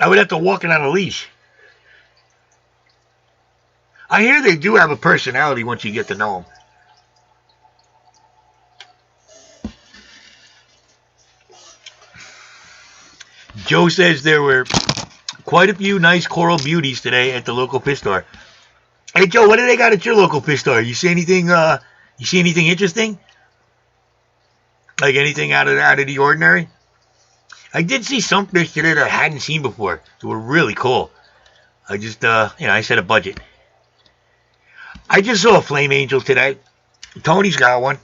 I would have to walk it on a leash. I hear they do have a personality once you get to know them. Joe says there were quite a few nice coral beauties today at the local fish store. Hey Joe, what do they got at your local fish store? You see anything? You see anything interesting? Like anything out of the ordinary? I did see some fish today that I hadn't seen before. They were really cool. I just, I set a budget. I just saw a flame angel today. Tony's got one.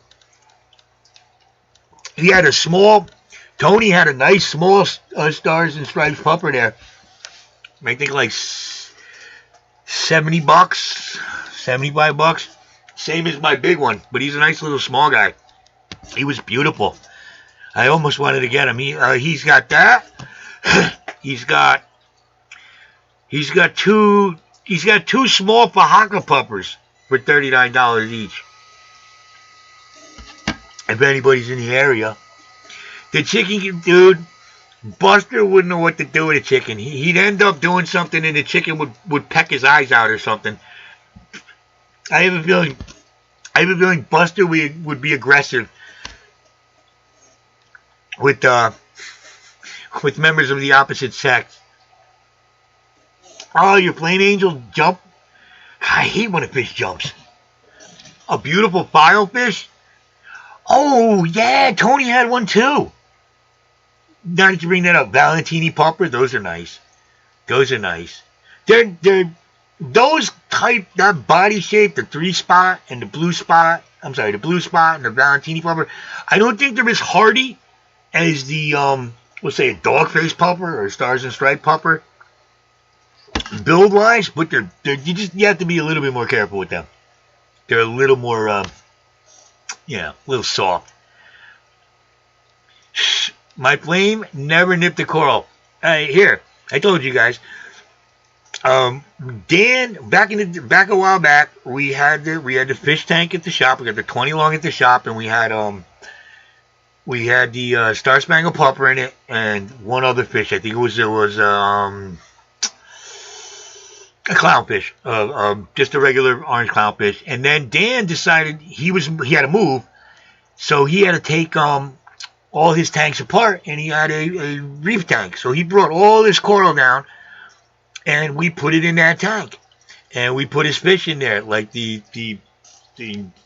He had a small. Tony had a nice small stars and stripes pupper there. I think like $70, $75. Same as my big one, but he's a nice little small guy. He was beautiful. I almost wanted to get him. He's got that. He's got two small Fahaka puppers for $39 each. If anybody's in the area. The chicken, dude, Buster wouldn't know what to do with a chicken. He'd end up doing something and the chicken would peck his eyes out or something. I have a feeling Buster would be aggressive with members of the opposite sex. Oh, your flame angel jump? I hate when a fish jumps. A beautiful filefish? Oh, yeah, Tony had one too. Now that you bring that up, Valentini pupper, those are nice. Those are nice. They're those type, that body shape, the 3-spot and the blue spot. I'm sorry, the blue spot and the Valentini pupper. I don't think they're as hardy as the let's say a dogface pupper or stars and stripe pupper. Build wise, but you have to be a little bit more careful with them. They're a little more a little soft. My flame never nipped a coral. Here, I told you guys. Dan, back a while back, we had the fish tank at the shop. We got the 20 long at the shop, and we had the Star Spangled Pupper in it, and one other fish. I think it was a clownfish, just a regular orange clownfish. And then Dan decided he had to move, so he had to take all his tanks apart, and he had a reef tank. So he brought all this coral down, and we put it in that tank, and we put his fish in there, like the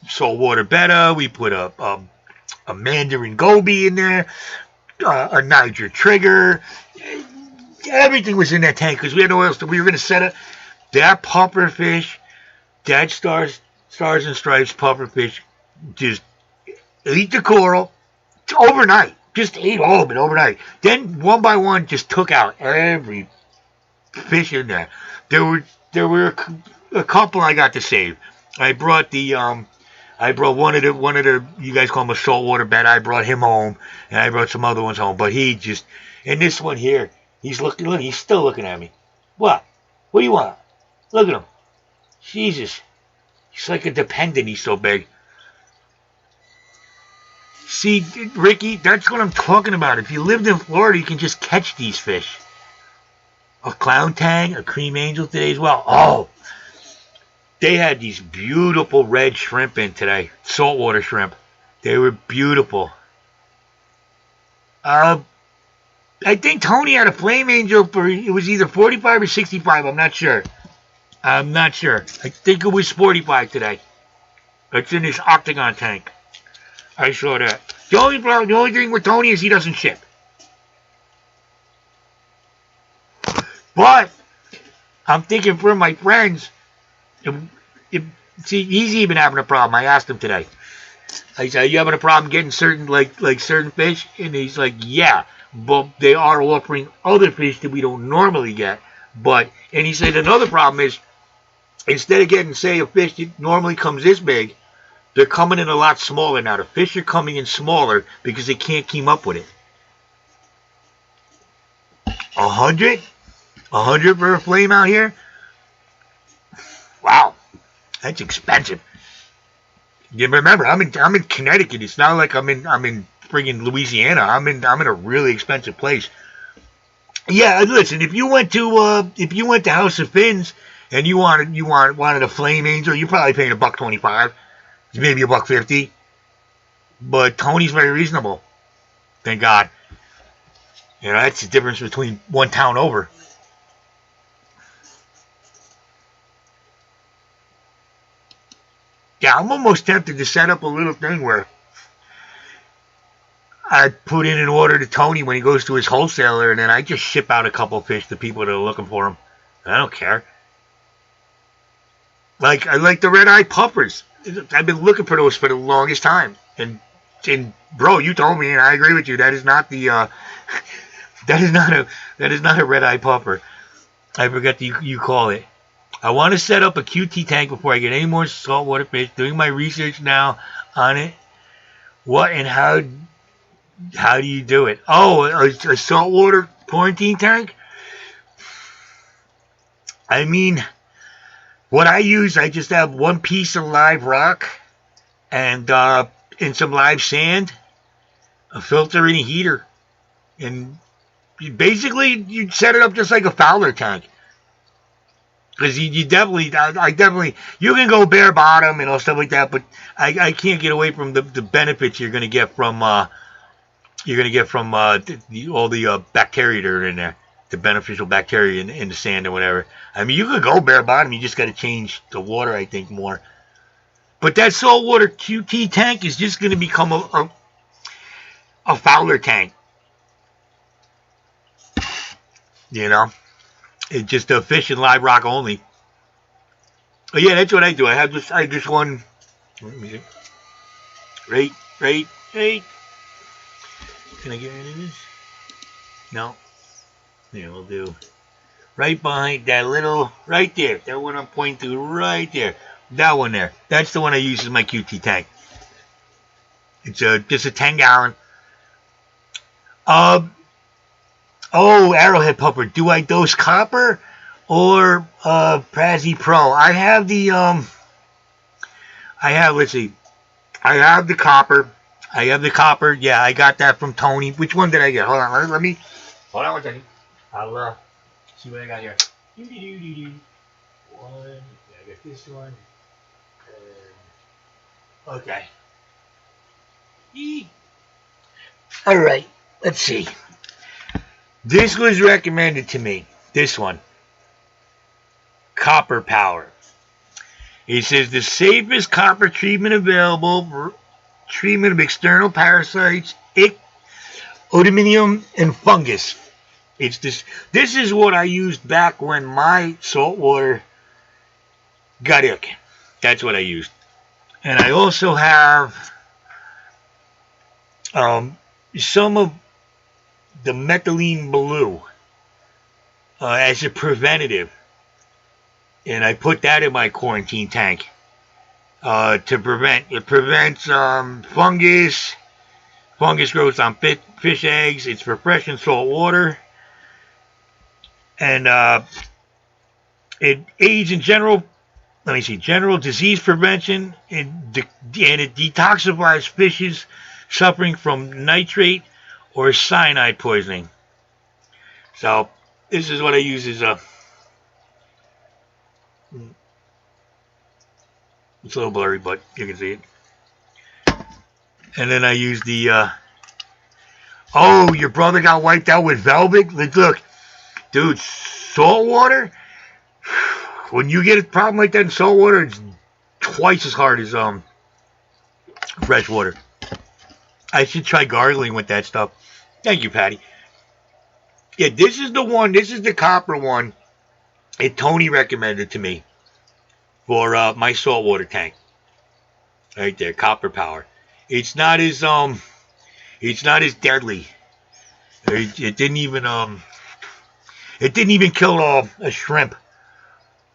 saltwater betta. We put a mandarin goby in there, a Niger trigger. Everything was in that tank because we had nowhere else. We were going to set up that puffer fish, that stars and stripes puffer fish. Just ate the coral overnight. Just ate all of it overnight. Then one by one, just took out every fish in there. There were a couple I got to save. I brought one of the you guys call him a saltwater betta. I brought him home, and I brought some other ones home. But and this one here, he's still looking at me. What do you want? Look at him. Jesus, he's like a dependent. He's so big. See, Ricky, that's what I'm talking about. If you lived in Florida, you can just catch these fish. A clown tang, a cream angel today as well. Oh, they had these beautiful red shrimp in today. Saltwater shrimp. They were beautiful. I think Tony had a flame angel it was either 45 or 65. I'm not sure. I think it was 45 today. It's in his octagon tank. I saw that. The only thing with Tony is he doesn't ship. But I'm thinking for my friends, see, he's even having a problem. I asked him today. I said, "Are you having a problem getting certain certain fish?" And he's like, "Yeah, but they are offering other fish that we don't normally get." And he said another problem is instead of getting, say, a fish that normally comes this big, they're coming in a lot smaller now. The fish are coming in smaller because they can't keep up with it. 100? 100 for a flame out here? Wow, that's expensive. You remember, I'm in Connecticut. It's not like I'm in friggin' Louisiana. I'm in a really expensive place. Yeah, listen, if you went to House of Fins and you wanted a flame angel, you're probably paying $1.25, maybe $1.50. But Tony's very reasonable. Thank God. You know, that's the difference between one town over. Yeah, I'm almost tempted to set up a little thing where I put in an order to Tony when he goes to his wholesaler, and then I just ship out a couple of fish to people that are looking for them. I don't care. Like, I like the red-eye puffers. I've been looking for those for the longest time. And bro, you told me, and I agree with you. That is not the that is not a red-eye puffer. I forgot you call it. I want to set up a QT tank before I get any more saltwater fish. Doing my research now on it. What and how do you do it? Oh, a saltwater quarantine tank? I mean, what I use, I just have one piece of live rock and some live sand, a filter, and a heater. And you set it up just like a Fowler tank. Because you definitely, you can go bare bottom and all stuff like that, but I can't get away from the benefits you're going to get from all the bacteria that are in there, the beneficial bacteria in the sand or whatever. I mean, you can go bare bottom, you just got to change the water, I think, more. But that saltwater QT tank is just going to become a Fowler tank. You know? It's just a fish and live rock only. But yeah, that's what I do. I just one. Let me see. Right. Can I get into this? No. Yeah, we'll do. Right behind that little, right there. That one I'm pointing to right there. That one there. That's the one I use as my QT tank. It's just a 10-gallon. Oh, Arrowhead puffer. Do I dose copper or Prezi Pro? I have the let's see. I have the copper. Yeah, I got that from Tony. Which one did I get? Hold on. Let me. Hold on one second. I'll see what I got here. One. Yeah, I got this one. Okay. All right. Let's see. This was recommended to me. This one. Copper Power. It says the safest copper treatment available for treatment of external parasites, aluminium, and fungus. It's this. This is what I used back when my saltwater got ick. That's what I used. And I also have some of the methylene blue as a preventative, and I put that in my quarantine tank to prevent. It prevents fungus growth on fish eggs. It's for fresh and salt water, and it aids in general disease prevention, and it detoxifies fishes suffering from nitrate or cyanide poisoning. So this is what I use as a. It's a little blurry, but you can see it. And then I use the. Oh, your brother got wiped out with velvet. Look, dude, salt water. When you get a problem like that in salt water, it's twice as hard as fresh water. I should try gargling with that stuff. Thank you, Patty. Yeah, this is the one. This is the copper one that Tony recommended to me for my saltwater tank. Right there, Copper Power. It's not as deadly. It didn't even kill a shrimp.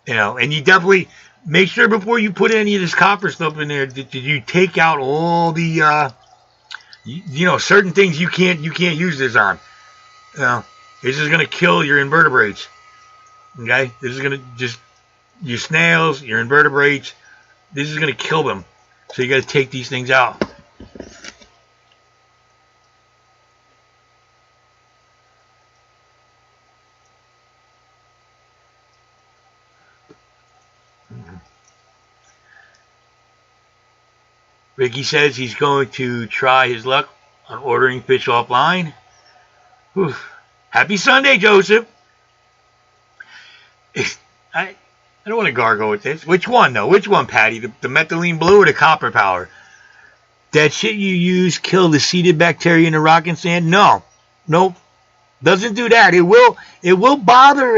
And you definitely make sure before you put any of this copper stuff in there that you take out all the certain things you can't use this on. This is gonna kill your invertebrates. Okay, this is gonna just your snails, your invertebrates. This is gonna kill them. So you got to take these things out. Ricky says he's going to try his luck on ordering fish offline. Whew. Happy Sunday, Joseph. I don't want to gargle with this. Which one, though? Which one, Patty? The methylene blue or the copper power? That shit you use kill the seeded bacteria in the rock and sand? No. Nope. Doesn't do that. It will bother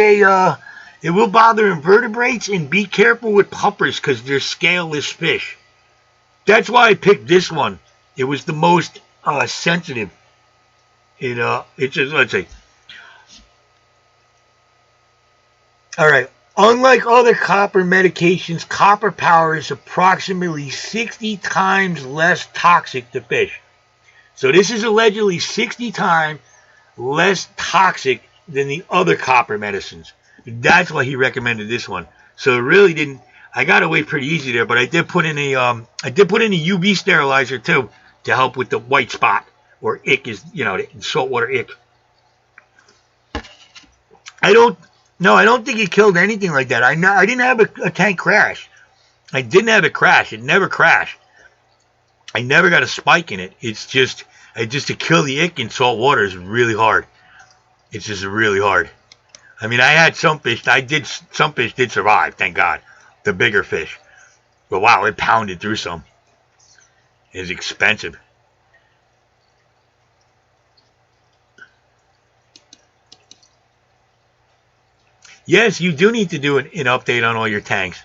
invertebrates, and be careful with puppers because they're scaleless fish. That's why I picked this one. It was the most sensitive. It's just, let's see. All right. Unlike other copper medications, copper power is approximately 60 times less toxic to fish. So this is allegedly 60 times less toxic than the other copper medicines. That's why he recommended this one. So it really didn't. I got away pretty easy there, but I did put in a UV sterilizer too to help with the white spot, or ick is, the saltwater ick. I don't think it killed anything like that. I didn't have a tank crash. I didn't have it crash. It never crashed. I never got a spike in it. It's just to kill the ick in salt water is really hard. It's just really hard. I mean, I had some fish. Some fish did survive, thank God. The bigger fish. But wow, it pounded through some. It's expensive. Yes, you do need to do an update on all your tanks.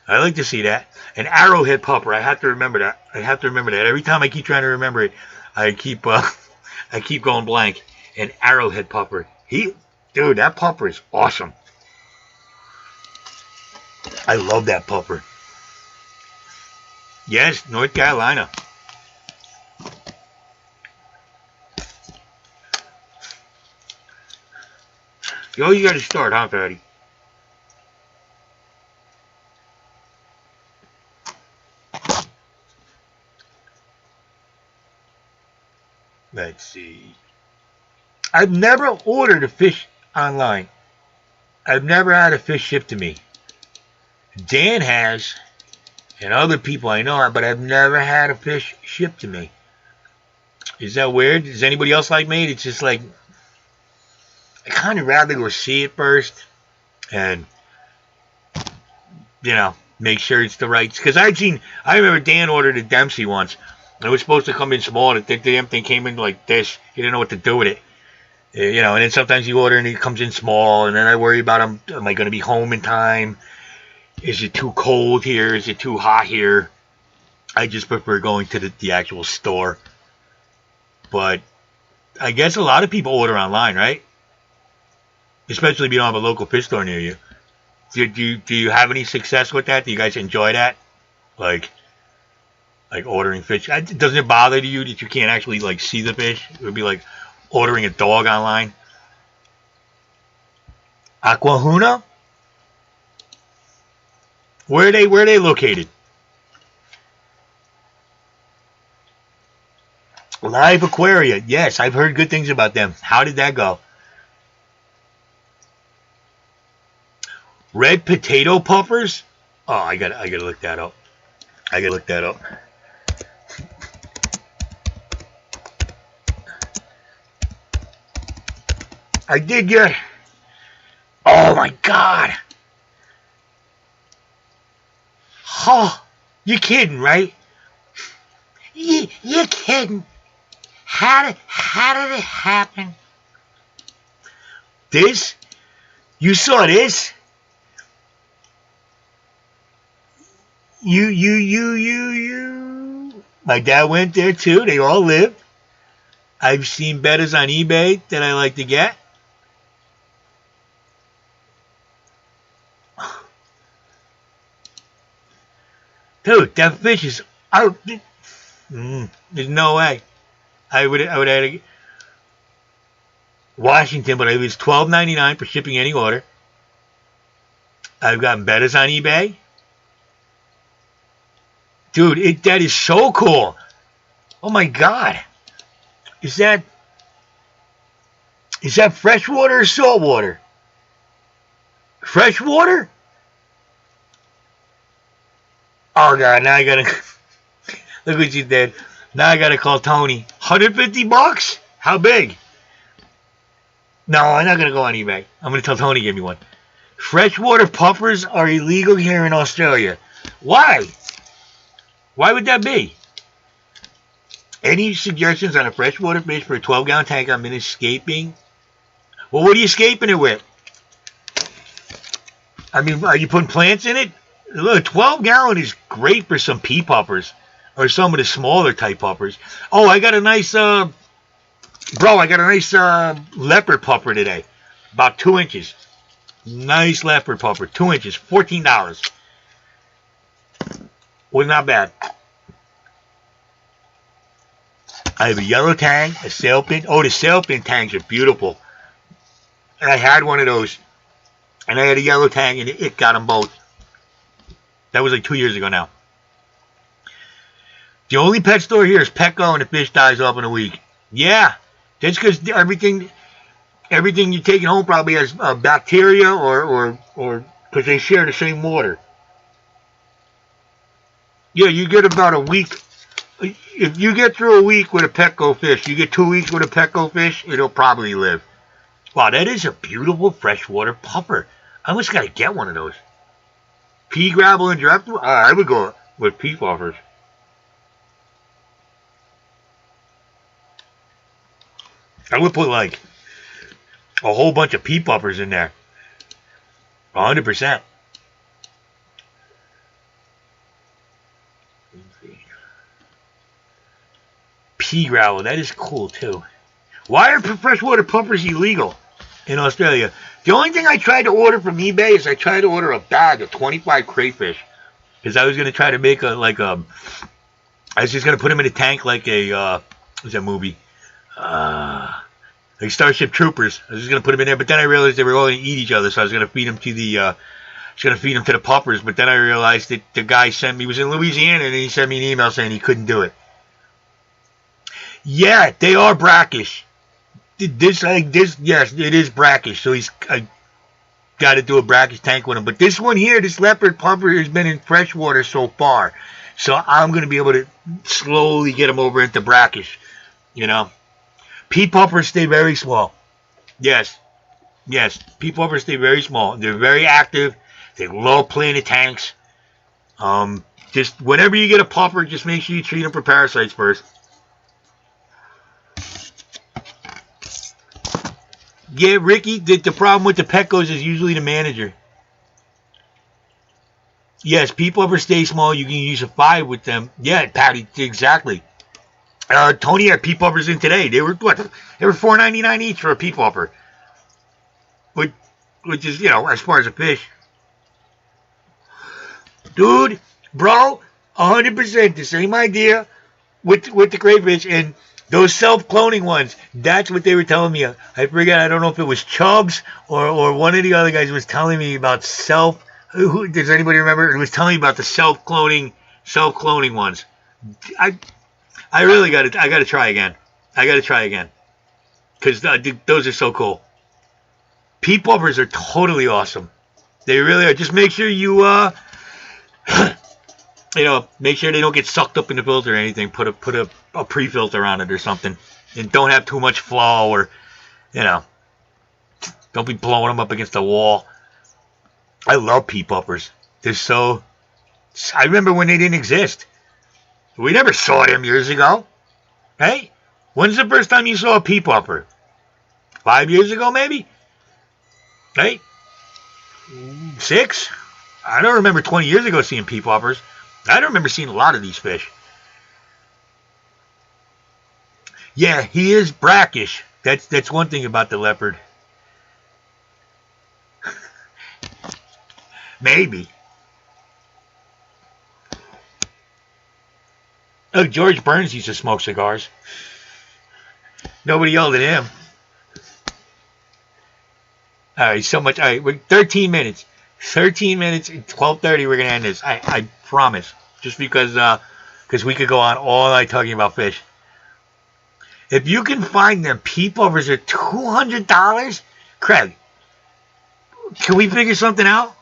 I like to see that. An arrowhead pupper. I have to remember that. Every time I keep trying to remember it, I keep going blank. An arrowhead pupper. Dude, that pupper is awesome. I love that pupper. Yes, North Carolina. You got to start, huh, Patty? Let's see. I've never ordered a fish online. I've never had a fish shipped to me. Dan has, and other people I know, but I've never had a fish shipped to me. Is that weird? Is anybody else like me? It's just like, I kind of rather go see it first and, make sure it's the right. Because I remember Dan ordered a Dempsey once. It was supposed to come in small. The damn thing came in like this. He didn't know what to do with it. And then sometimes you order and it comes in small. And then I worry about, am I going to be home in time? Is it too cold here? Is it too hot here? I just prefer going to the actual store. But I guess a lot of people order online, right? Especially if you don't have a local fish store near you. Do you have any success with that? Do you guys enjoy that? Like ordering fish? Doesn't it bother you that you can't actually see the fish? It would be like ordering a dog online. Aquahuna? Where are they located? Live Aquaria. Yes, I've heard good things about them. How did that go? Red potato puffers? Oh, I gotta look that up. I did get. Oh my God. Oh, you're kidding, right? You're kidding. How did it happen? This? You saw this? You. My dad went there too. They all lived. I've seen betters on eBay that I like to get. Dude, that fish is out. There's no way. I would have to Washington, but it was $12.99 for shipping any order. I've gotten betters on eBay. Dude, that is so cool. Oh my God. Is that freshwater or saltwater? Freshwater? Oh God, now I gotta look what you did. Now I gotta call Tony. $150? How big? No, I'm not gonna go on eBay. I'm gonna tell Tony to give me one. Freshwater puffers are illegal here in Australia. Why? Why would that be? Any suggestions on a freshwater fish for a 12-gallon tank I'm in escaping? Well, what are you escaping it with? I mean, are you putting plants in it? Look, 12-gallon is great for some pea puffers or some of the smaller type puffers. Oh, I got a nice, I got a nice leopard puffer today. About 2 inches. Nice leopard puffer. 2 inches. $14. Well, not bad. I have a yellow tang, a sailfin. Oh, the sailfin tangs are beautiful. And I had one of those. And I had a yellow tang, and it got them both. That was like 2 years ago now. The only pet store here is Petco, and the fish dies off in a week. Yeah, that's because everything you're taking home probably has bacteria or because they share the same water. Yeah, you get about a week. If you get through a week with a Petco fish, you get 2 weeks with a Petco fish, it'll probably live. Wow, that is a beautiful freshwater puffer. I almost got to get one of those. Pea gravel and giraffe? I would go with pea puffers. I would put like a whole bunch of pea puffers in there. 100%. Pea gravel, that is cool too. Why are freshwater puffers illegal in Australia? The only thing I tried to order from eBay is I tried to order a bag of 25 crayfish. Because I was going to try to make I was just going to put them in a tank like what's that movie? Like Starship Troopers. I was just going to put them in there, but then I realized they were all going to eat each other, so I was going to feed them to the puffers, but then I realized that the guy sent me, he was in Louisiana, and he sent me an email saying he couldn't do it. Yeah, they are brackish. Yes, it is brackish. So I got to do a brackish tank with him. But this one here, this leopard puffer, has been in freshwater so far. So I'm going to be able to slowly get him over into brackish. You know, pea puffers stay very small. Yes, pea puffers stay very small. They're very active. They love playing in tanks. Just whenever you get a puffer, just make sure you treat them for parasites first. Yeah, Ricky, the problem with the Petcos is usually the manager. Yes, pea puffers stay small. You can use a 5 with them. Yeah, Patty, exactly. Tony had pea puffers in today. They were what? They were $4.99 each for a pea puffer. Which is, you know, as far as a fish. Dude, bro, 100% the same idea with the crayfish and those self-cloning ones. That's what they were telling me. I forget. I don't know if it was Chubbs or one of the other guys was telling me about does anybody remember? It was telling me about the self-cloning ones. I really got to try again. I got to try again because those are so cool. Pea puffers are totally awesome. They really are. Just make sure you make sure they don't get sucked up in the filter or anything. Put a pre-filter on it or something. And don't have too much flow or, don't be blowing them up against the wall. I love pea puffers. I remember when they didn't exist. We never saw them years ago. Hey, when's the first time you saw a pea puffer? 5 years ago, maybe? Hey, 6? I don't remember 20 years ago seeing pea puffers. I don't remember seeing a lot of these fish. Yeah, he is brackish. That's one thing about the leopard. Maybe. Oh, George Burns used to smoke cigars. Nobody yelled at him. All right, so much. All right, we're 13 minutes. 13 minutes. 12:30. We're gonna end this. I promise. Just because we could go on all night talking about fish. If you can find them peepovers at $200, Craig, can we figure something out?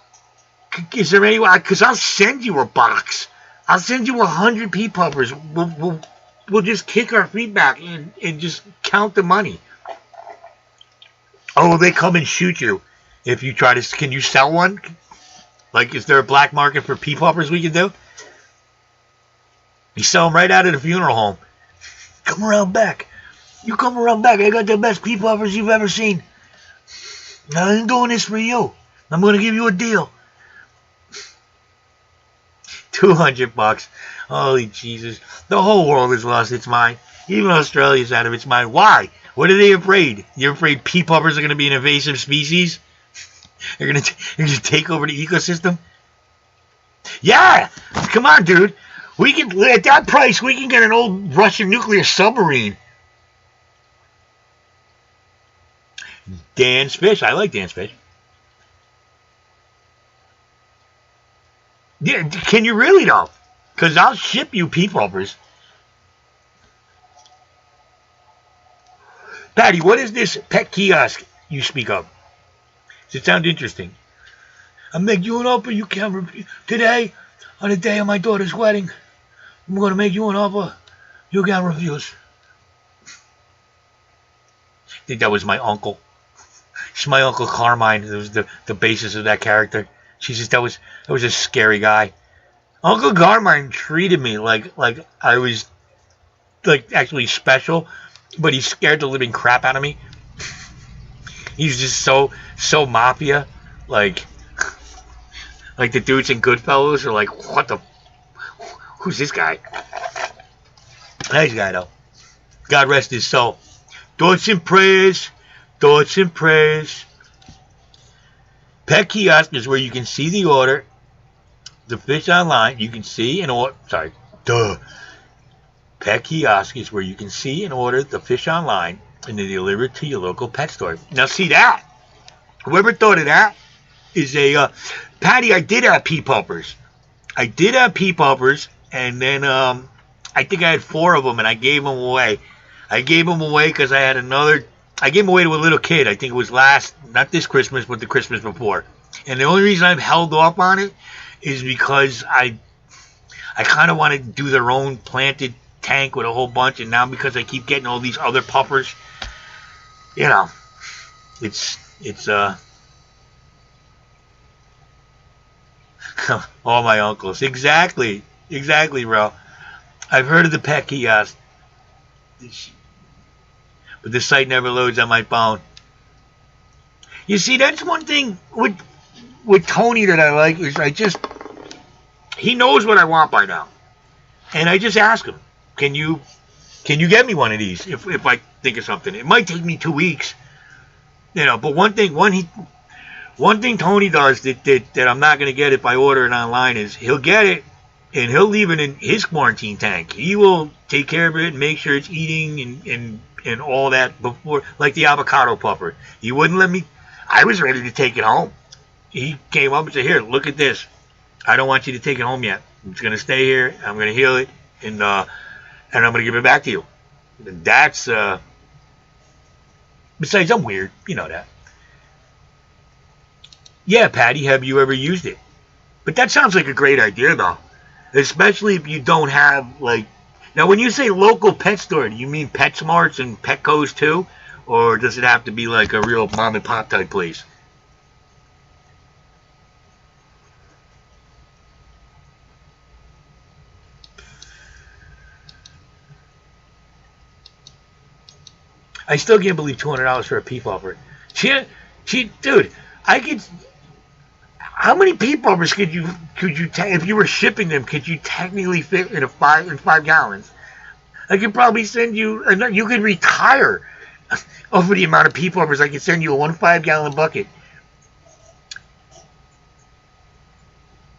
Is there any way? Because I'll send you a box. I'll send you 100 peepovers. We'll just kick our feet back and just count the money. Oh, they come and shoot you if you try to. Can you sell one? Like, is there a black market for peepovers we can do? You sell them right out of the funeral home. Come around back. You come around back. I got the best peepovers you've ever seen. I ain't doing this for you. I'm going to give you a deal. $200. Holy Jesus. The whole world has lost its mind. Even Australia's out of its mind. Why? What are they afraid? You're afraid peepovers are going to be an invasive species? They're going to take over the ecosystem? Yeah! Come on, dude. We can, at that price, we can get an old Russian nuclear submarine. Dan's Fish. I like Dan's Fish. Yeah, can you really, though? Because I'll ship you peepovers. Patty, what is this pet kiosk you speak of? Does it sound interesting? I'll make you an offer you can't refuse. Today, on the day of my daughter's wedding, I'm going to make you an offer you can't refuse. I think that was my uncle. She's my Uncle Carmine. It was the basis of that character. She just that was a scary guy. Uncle Carmine treated me like I was like actually special, but he scared the living crap out of me. He's just so mafia, like the dudes in Goodfellas are like, what the? Who's this guy? Nice guy though. God rest his soul. Thoughts and prayers. Thoughts and prayers. Pet kiosk is where you can see the order, the fish online. You can see and order. Sorry, duh. Pet kiosk is where you can see and order the fish online and they deliver it to your local pet store. Now, see that? Whoever thought of that is a Patty. I did have peepovers. And then I think I had 4 of them, and I gave them away. I gave them away because I had another. I gave them away to a little kid. I think it was not this Christmas, but the Christmas before. And the only reason I've held off on it is because I kind of want to do their own planted tank with a whole bunch. And now because I keep getting all these other puffers, you know, it's all my uncles. Exactly, bro. I've heard of the pet kiosk. But the site never loads on my phone. You see, that's one thing with Tony that I like is he knows what I want by now. And I just ask him, can you get me one of these if I think of something? It might take me 2 weeks. You know, but one thing Tony does that I'm not going to get if I order it online is he'll get it and he'll leave it in his quarantine tank. He will take care of it and make sure it's eating and all that before, like the avocado puffer. He wouldn't let me. I was ready to take it home. He came up and said, "Here, look at this. I don't want you to take it home yet. It's going to stay here. I'm going to heal it, and I'm going to give it back to you." And that's besides, I'm weird. You know that. Yeah, Patty, have you ever used it? But that sounds like a great idea, though. Especially if you don't have, like... Now, when you say local pet store, do you mean PetSmarts and Petcos, too? Or does it have to be like a real mom-and-pop type place? I still can't believe $200 for a peep offer. Dude, I could... How many peepovers could you if you were shipping them? Could you technically fit in 5 gallons? I could probably send you. You could retire over the amount of peepovers I could send you a 1 5-gallon bucket.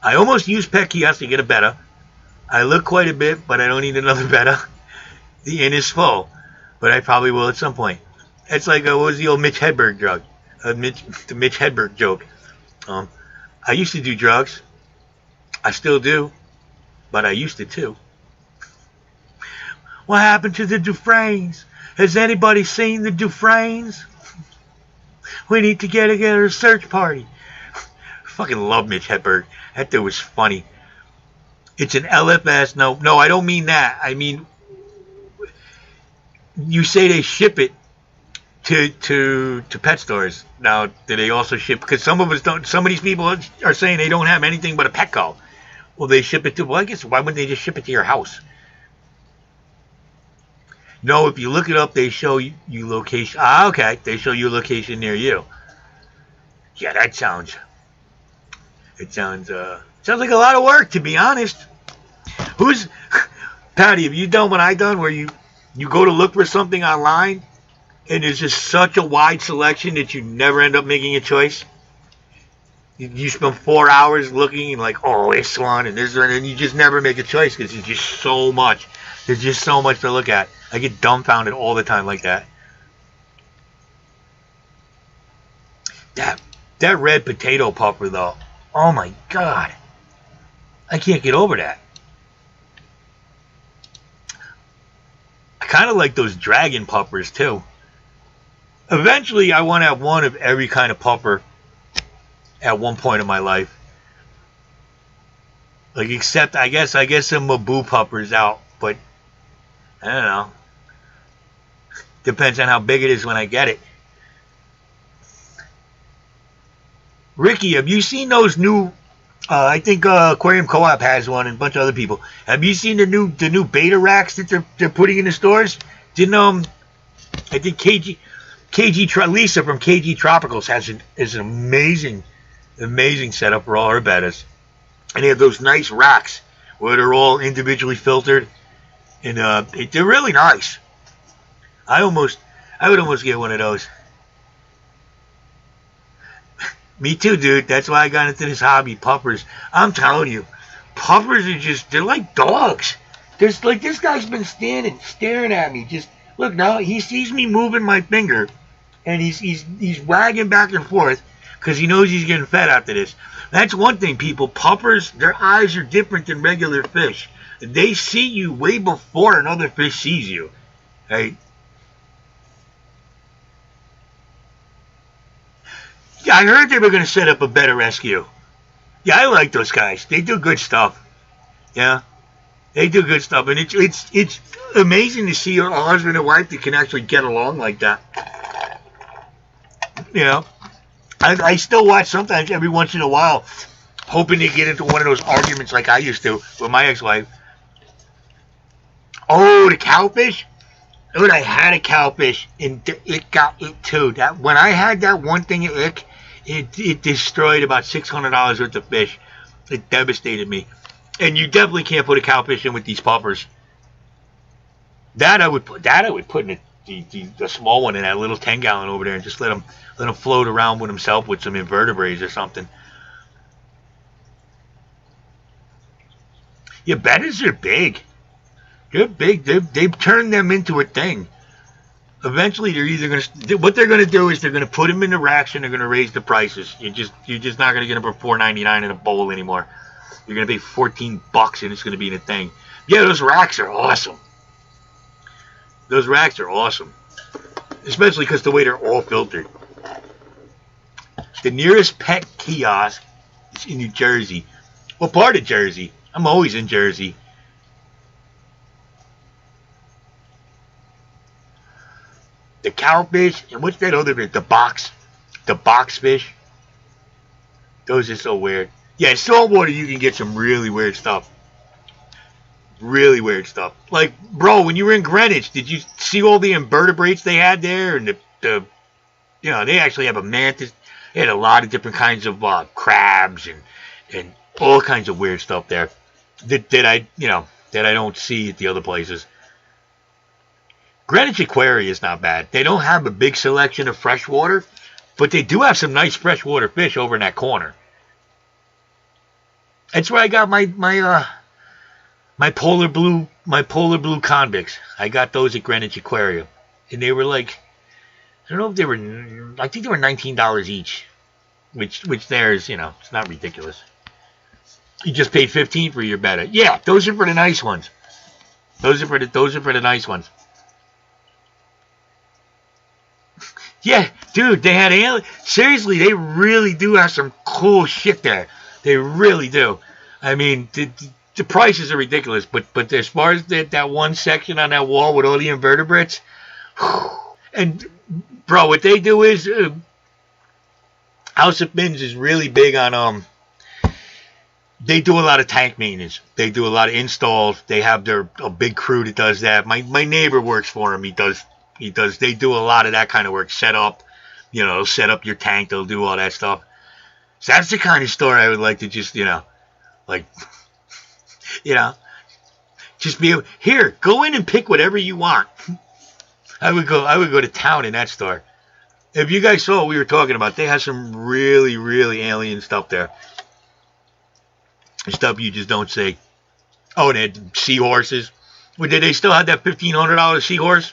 I almost used Pet Kiosk to get a betta. I look quite a bit, but I don't need another betta. The inn is full, but I probably will at some point. It's like, what was the old Mitch Hedberg joke? The Mitch Hedberg joke. I used to do drugs. I still do, but I used to too. What happened to the Dufresnes? Has anybody seen the Dufresnes? We need to get together a search party. Fucking love Mitch Hedberg. That dude was funny. It's an LFS. No, I don't mean that. I mean, you say they ship it to pet stores. Now, do they also ship? Because some of us don't. Some of these people are saying they don't have anything but a Petco. Well, they ship it to. Well, I guess why wouldn't they just ship it to your house? No, if you look it up, they show you location. Ah, okay. They show you a location near you. Yeah, that sounds. It sounds like a lot of work, to be honest. Who's Patty? Have you done what I done, where you go to look for something online, and there's just such a wide selection that you never end up making a choice? You spend 4 hours looking and like, oh, this one and this one, and you just never make a choice because there's just so much. There's just so much to look at. I get dumbfounded all the time like that. That red potato puffer, though. Oh, my God. I can't get over that. I kind of like those dragon puffers, too. Eventually, I want to have one of every kind of puffer at one point in my life. Like, except, I guess some Mabu puffers out, but I don't know. Depends on how big it is when I get it. Ricky, have you seen those new? I think Aquarium Co-op has one, and a bunch of other people. Have you seen the new beta racks that they're putting in the stores? Didn't I think Lisa from KG Tropicals has an amazing setup for all her betas, and they have those nice racks where they're all individually filtered, and they're really nice. I would almost get one of those. Me too, dude. That's why I got into this hobby, puffers. I'm telling you, puffers are they're like dogs. There's like, this guy's been staring at me. Just look now. He sees me moving my finger, and he's wagging back and forth because he knows he's getting fed after this. That's one thing, people. Puffers, their eyes are different than regular fish. They see you way before another fish sees you. Right? Yeah, I heard they were going to set up a better rescue. Yeah, I like those guys. They do good stuff. Yeah, they do good stuff, and it's amazing to see a husband and wife that can actually get along like that. You know, I still watch sometimes every once in a while, hoping to get into one of those arguments like I used to with my ex-wife. Oh, the cowfish. Dude, I had a cowfish, and it got it too. That when I had that one thing at ick, it destroyed about $600 worth of fish. It devastated me. And you definitely can't put a cowfish in with these puffers. That I would put in the small one in that little 10-gallon over there, and just let him float around with himself with some invertebrates or something. Yeah, bettas are big. They're big. They've turned them into a thing. Eventually, they're either going to. What they're going to do is they're going to put them in the racks and they're going to raise the prices. You're just not going to get them for $4.99 in a bowl anymore. You're going to pay $14 and it's going to be in a thing. Yeah, those racks are awesome. Those racks are awesome, especially because the way they're all filtered. The nearest pet kiosk is in New Jersey. What part of Jersey? I'm always in Jersey. The cowfish, and what's that other fish? The box fish. Those are so weird. Yeah, in saltwater you can get some really weird stuff. Really weird stuff. Like, bro, when you were in Greenwich, did you see all the invertebrates they had there? And they actually have a mantis. They had a lot of different kinds of crabs and all kinds of weird stuff there that I don't see at the other places. Greenwich Aquarium is not bad. They don't have a big selection of freshwater, but they do have some nice freshwater fish over in that corner. That's where I got my my polar blue convicts. I got those at Greenwich Aquarium, and they were like, I don't know if they were, I think they were $19 each, which there's, you know, it's not ridiculous. You just paid $15 for your betta. Yeah, those are for the nice ones. Those are for the nice ones. Yeah, dude, they had alien. Seriously, they really do have some cool shit there. They really do. I mean, the prices are ridiculous, but as far as that one section on that wall with all the invertebrates, and bro, what they do is House of Fins is really big on they do a lot of tank maintenance. They do a lot of installs. They have a big crew that does that. My neighbor works for him. They do a lot of that kind of work. Set up, you know, set up your tank. They'll do all that stuff. So that's the kind of store I would like to just, you know, like, you know, just be able, here, go in and pick whatever you want. I would go to town in that store. If you guys saw what we were talking about, they have some really, really alien stuff there. Stuff you just don't see. Oh, they had seahorses. Well, did they still have that $1,500 seahorse?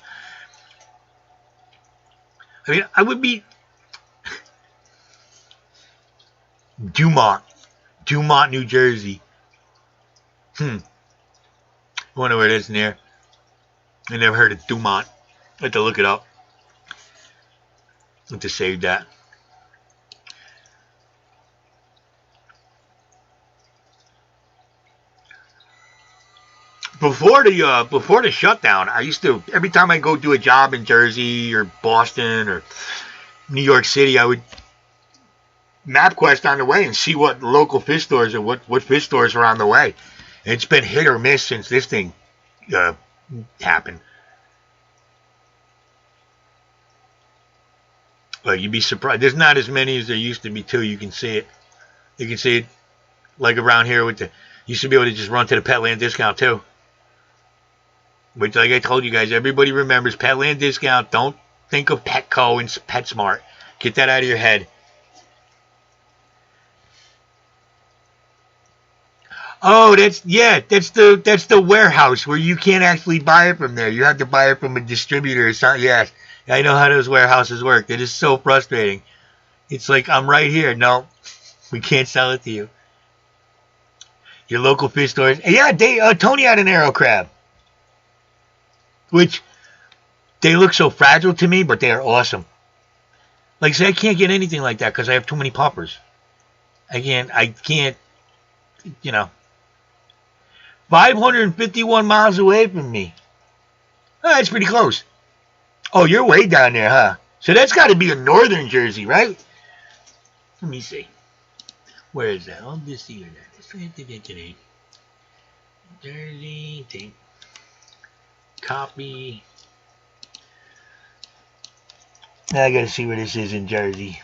I mean, I would be Dumont, New Jersey. I wonder where it is near. I never heard of Dumont. I have to look it up. I have to save that. Before the shutdown, I used to, every time I go do a job in Jersey or Boston or New York City, I would MapQuest on the way and see what local fish stores or what fish stores are on the way. And it's been hit or miss since this thing happened. But you'd be surprised. There's not as many as there used to be too. You can see it. You can see it like around here with the. You should be able to just run to the Petland discount too. Which, like I told you guys, everybody remembers Petland discount. Don't think of Petco and PetSmart. Get that out of your head. Oh, that's the warehouse where you can't actually buy it from there. You have to buy it from a distributor or something. Yes, I know how those warehouses work. It is so frustrating. It's like, I'm right here. No, we can't sell it to you. Your local fish stores. Yeah, Tony had an arrow crab. Which, they look so fragile to me, but they are awesome. Like I say, I can't get anything like that because I have too many puppers. I can't, you know. 551 miles away from me. Oh, that's pretty close. Oh, you're way down there, huh? So that's got to be in northern Jersey, right? Let me see. Where is that? I'll just see where that is. Jersey, take. Copy. Now I gotta see where this is in Jersey.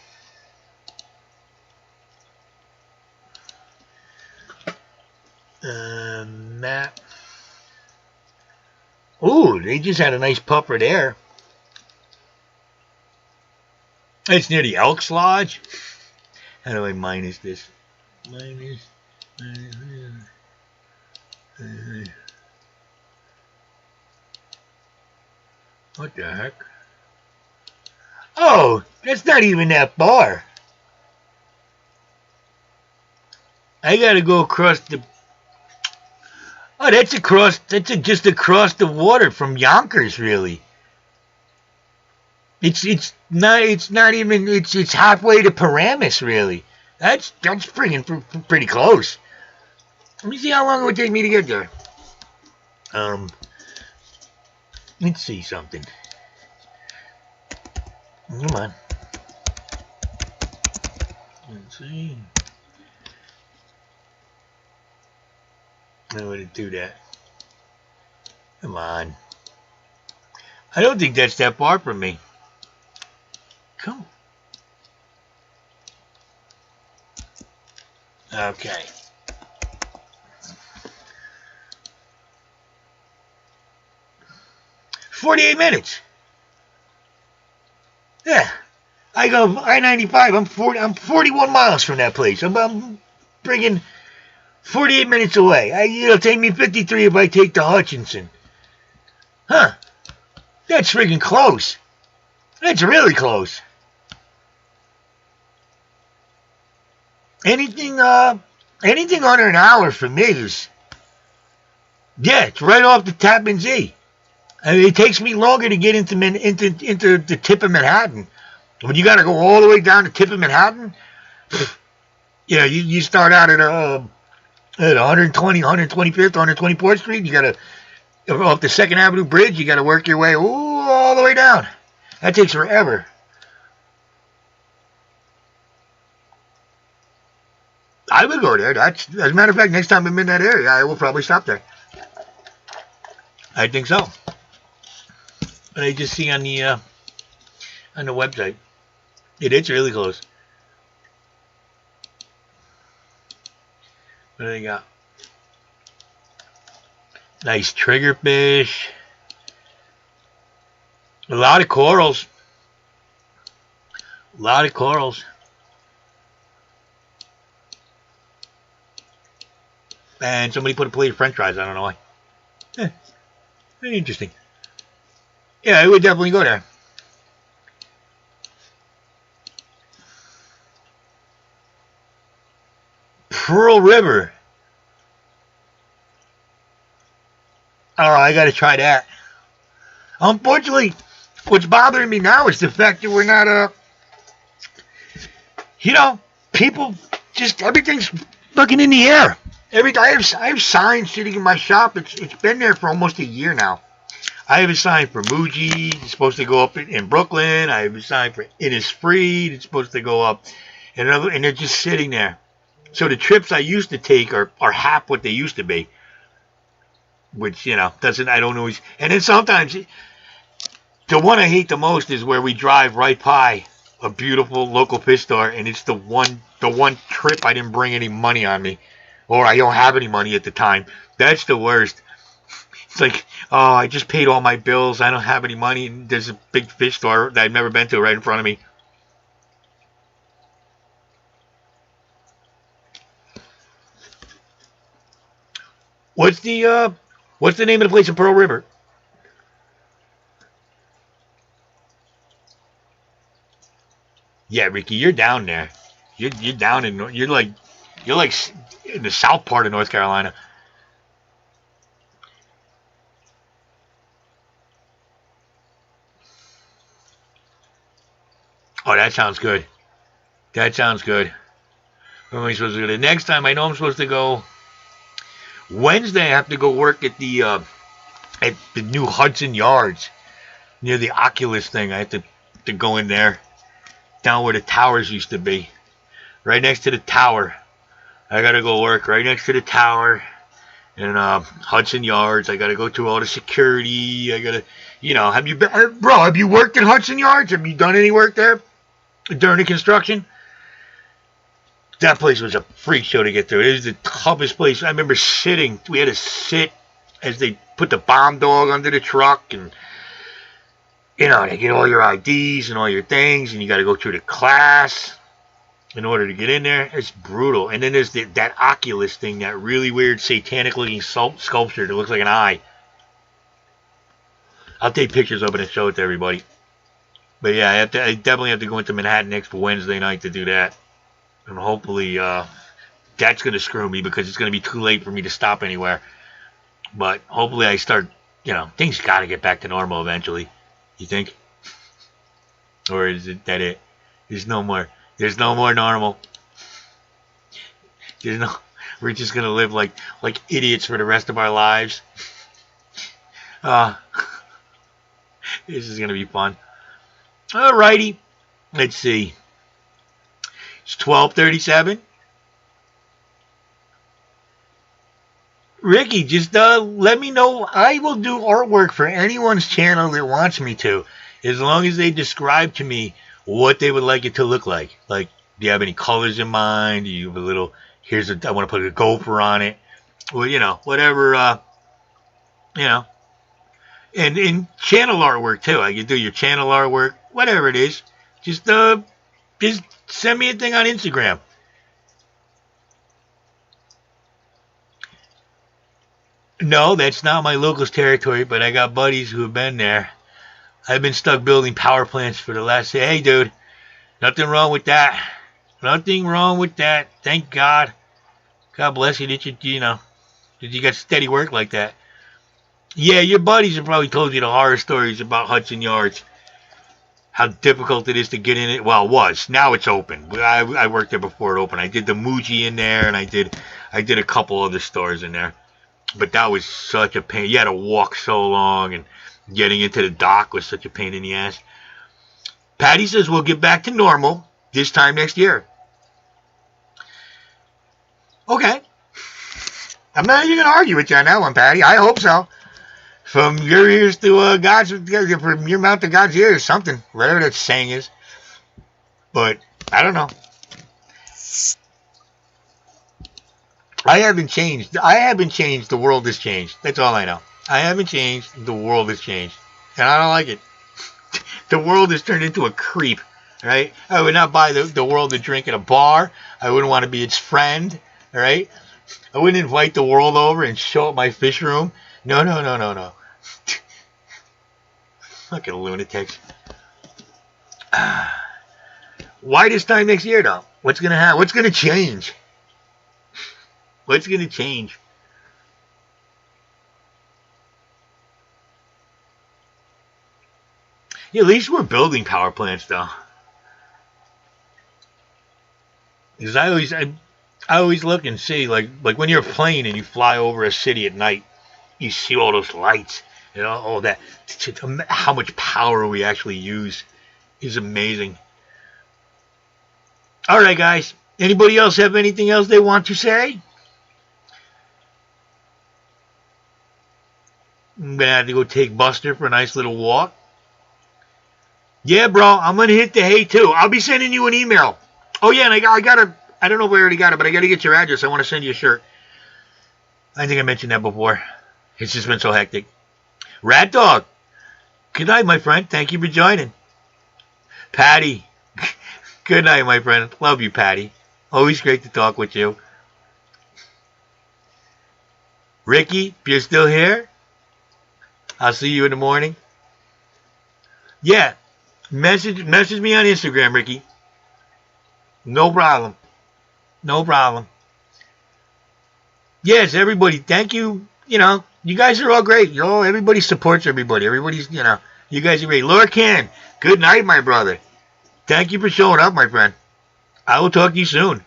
Map. Ooh, they just had a nice pupper there. It's near the Elks Lodge. How do I minus this? Minus. What the heck? Oh, that's not even that far. I gotta go across the. Oh, that's across. Just across the water from Yonkers, really. It's not even. It's halfway to Paramus, really. That's pretty close. Let me see how long it would take me to get there. Let's see something. Come on. Let's see. I wouldn't do that. Come on. I don't think that's that far from me. Come on. Okay. $48 minutes. Yeah. I go I-95. I'm 41 miles from that place. I'm bringing 48 minutes away. It'll take me 53 if I take the Hutchinson. Huh. That's freaking close. That's really close. Anything under an hour for me is, yeah, it's right off the Tappan Zee. I mean, it takes me longer to get into the tip of Manhattan. When you got to go all the way down to tip of Manhattan, you start out at 125th, 124th Street. You got to, off the 2nd Avenue Bridge, you got to work your way all the way down. That takes forever. I would go there. As a matter of fact, next time I'm in that area, I will probably stop there. I think so. But I just see on the website, it's really close. What do they got? Nice triggerfish. A lot of corals. A lot of corals. And somebody put a plate of French fries. I don't know why. Very interesting. Yeah, I would definitely go there. Pearl River. Oh, I got to try that. Unfortunately, what's bothering me now is the fact that we're not, people just, everything's fucking in the air. I have signs sitting in my shop. It's been there for almost a year now. I have a sign for Muji. It's supposed to go up in Brooklyn. I have a sign for Innisfree. It's supposed to go up, and they're just sitting there. So the trips I used to take are half what they used to be. Which, I don't always. And then sometimes, the one I hate the most is where we drive right by a beautiful local fish store, and it's the one trip I didn't bring any money on me, or I don't have any money at the time. That's the worst. It's like, oh, I just paid all my bills. I don't have any money. And there's a big fish store that I've never been to right in front of me. What's the name of the place in Pearl River? Yeah, Ricky, you're down there. You're down in you're like in the south part of North Carolina. Oh, that sounds good. That sounds good. When am I supposed to go? The next time I know I'm supposed to go Wednesday, I have to go work at the new Hudson Yards near the Oculus thing. I have to go in there, down where the towers used to be, right next to the tower. I gotta go work right next to the tower in Hudson Yards. I gotta go through all the security. I gotta, have you been, bro? Have you worked at Hudson Yards? Have you done any work there during the construction? That place was a freak show to get through. It was the toughest place. I remember sitting. We had to sit as they put the bomb dog under the truck, and they get all your IDs and all your things, and you got to go through the class in order to get in there. It's brutal. And then there's that Oculus thing, that really weird satanic-looking sculpture that looks like an eye. I'll take pictures of it and show it to everybody. But yeah, I definitely have to go into Manhattan next Wednesday night to do that. And hopefully that's going to screw me because it's going to be too late for me to stop anywhere. But hopefully I start, things got to get back to normal eventually. You think? Or is it that it? There's no more normal. We're just going to live like idiots for the rest of our lives. This is going to be fun. Alrighty. Let's see. It's 12:37. Ricky, just let me know. I will do artwork for anyone's channel that wants me to, as long as they describe to me what they would like it to look like. Like, do you have any colors in mind? Do you have a little? I want to put a gopher on it. Well, whatever. And in channel artwork too. I can do your channel artwork, whatever it is. Just send me a thing on Instagram. No, that's not my locals territory, but I got buddies who have been there. I've been stuck building power plants for the last... Hey, dude, nothing wrong with that. Nothing wrong with that. Thank God. God bless you that that you got steady work like that. Yeah, your buddies have probably told you the horror stories about Hudson Yards. How difficult it is to get in it. Well, it was. Now it's open. I worked there before it opened. I did the Muji in there, and I did a couple other stores in there. But that was such a pain. You had to walk so long, and getting into the dock was such a pain in the ass. Patty says we'll get back to normal this time next year. Okay. I'm not even going to argue with you on that one, Patty. I hope so. From your ears to God's, from your mouth to God's ears, something, whatever that saying is. But I don't know. I haven't changed. The world has changed. That's all I know. I haven't changed. The world has changed, and I don't like it. The world has turned into a creep. Right? I would not buy the world a drink at a bar. I wouldn't want to be its friend. All right? I wouldn't invite the world over and show up my fish room. No. Fucking lunatics. Why this time next year, though? What's going to happen? What's going to change? What's going to change? Yeah, at least we're building power plants, though. Because I always look and see, like when you're playing and you fly over a city at night, you see all those lights, all that. How much power we actually use is amazing. All right, guys. Anybody else have anything else they want to say? I'm going to have to go take Buster for a nice little walk. Yeah, bro, I'm going to hit the hay, too. I'll be sending you an email. Oh, yeah, and I got to, I don't know if I already got it, but I got to get your address. I want to send you a shirt. I think I mentioned that before. It's just been so hectic. Rat Dog, good night, my friend. Thank you for joining. Patty, good night, my friend. Love you, Patty. Always great to talk with you. Ricky, if you're still here, I'll see you in the morning. Yeah, message me on Instagram, Ricky. No problem. No problem. Yes, everybody, thank you. You guys are all great. Everybody supports everybody. Everybody's, you guys are great. Laura Can, good night, my brother. Thank you for showing up, my friend. I will talk to you soon.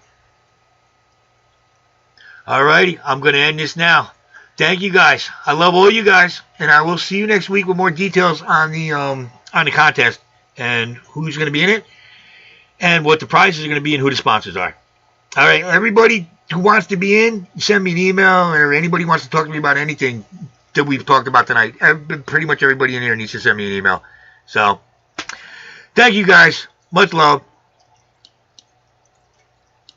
Alrighty, I'm going to end this now. Thank you, guys. I love all you guys, and I will see you next week with more details on the contest and who's going to be in it and what the prizes are going to be and who the sponsors are. All right, everybody who wants to be in, send me an email, or anybody wants to talk to me about anything that we've talked about tonight. Pretty much everybody in here needs to send me an email. So, thank you guys. Much love.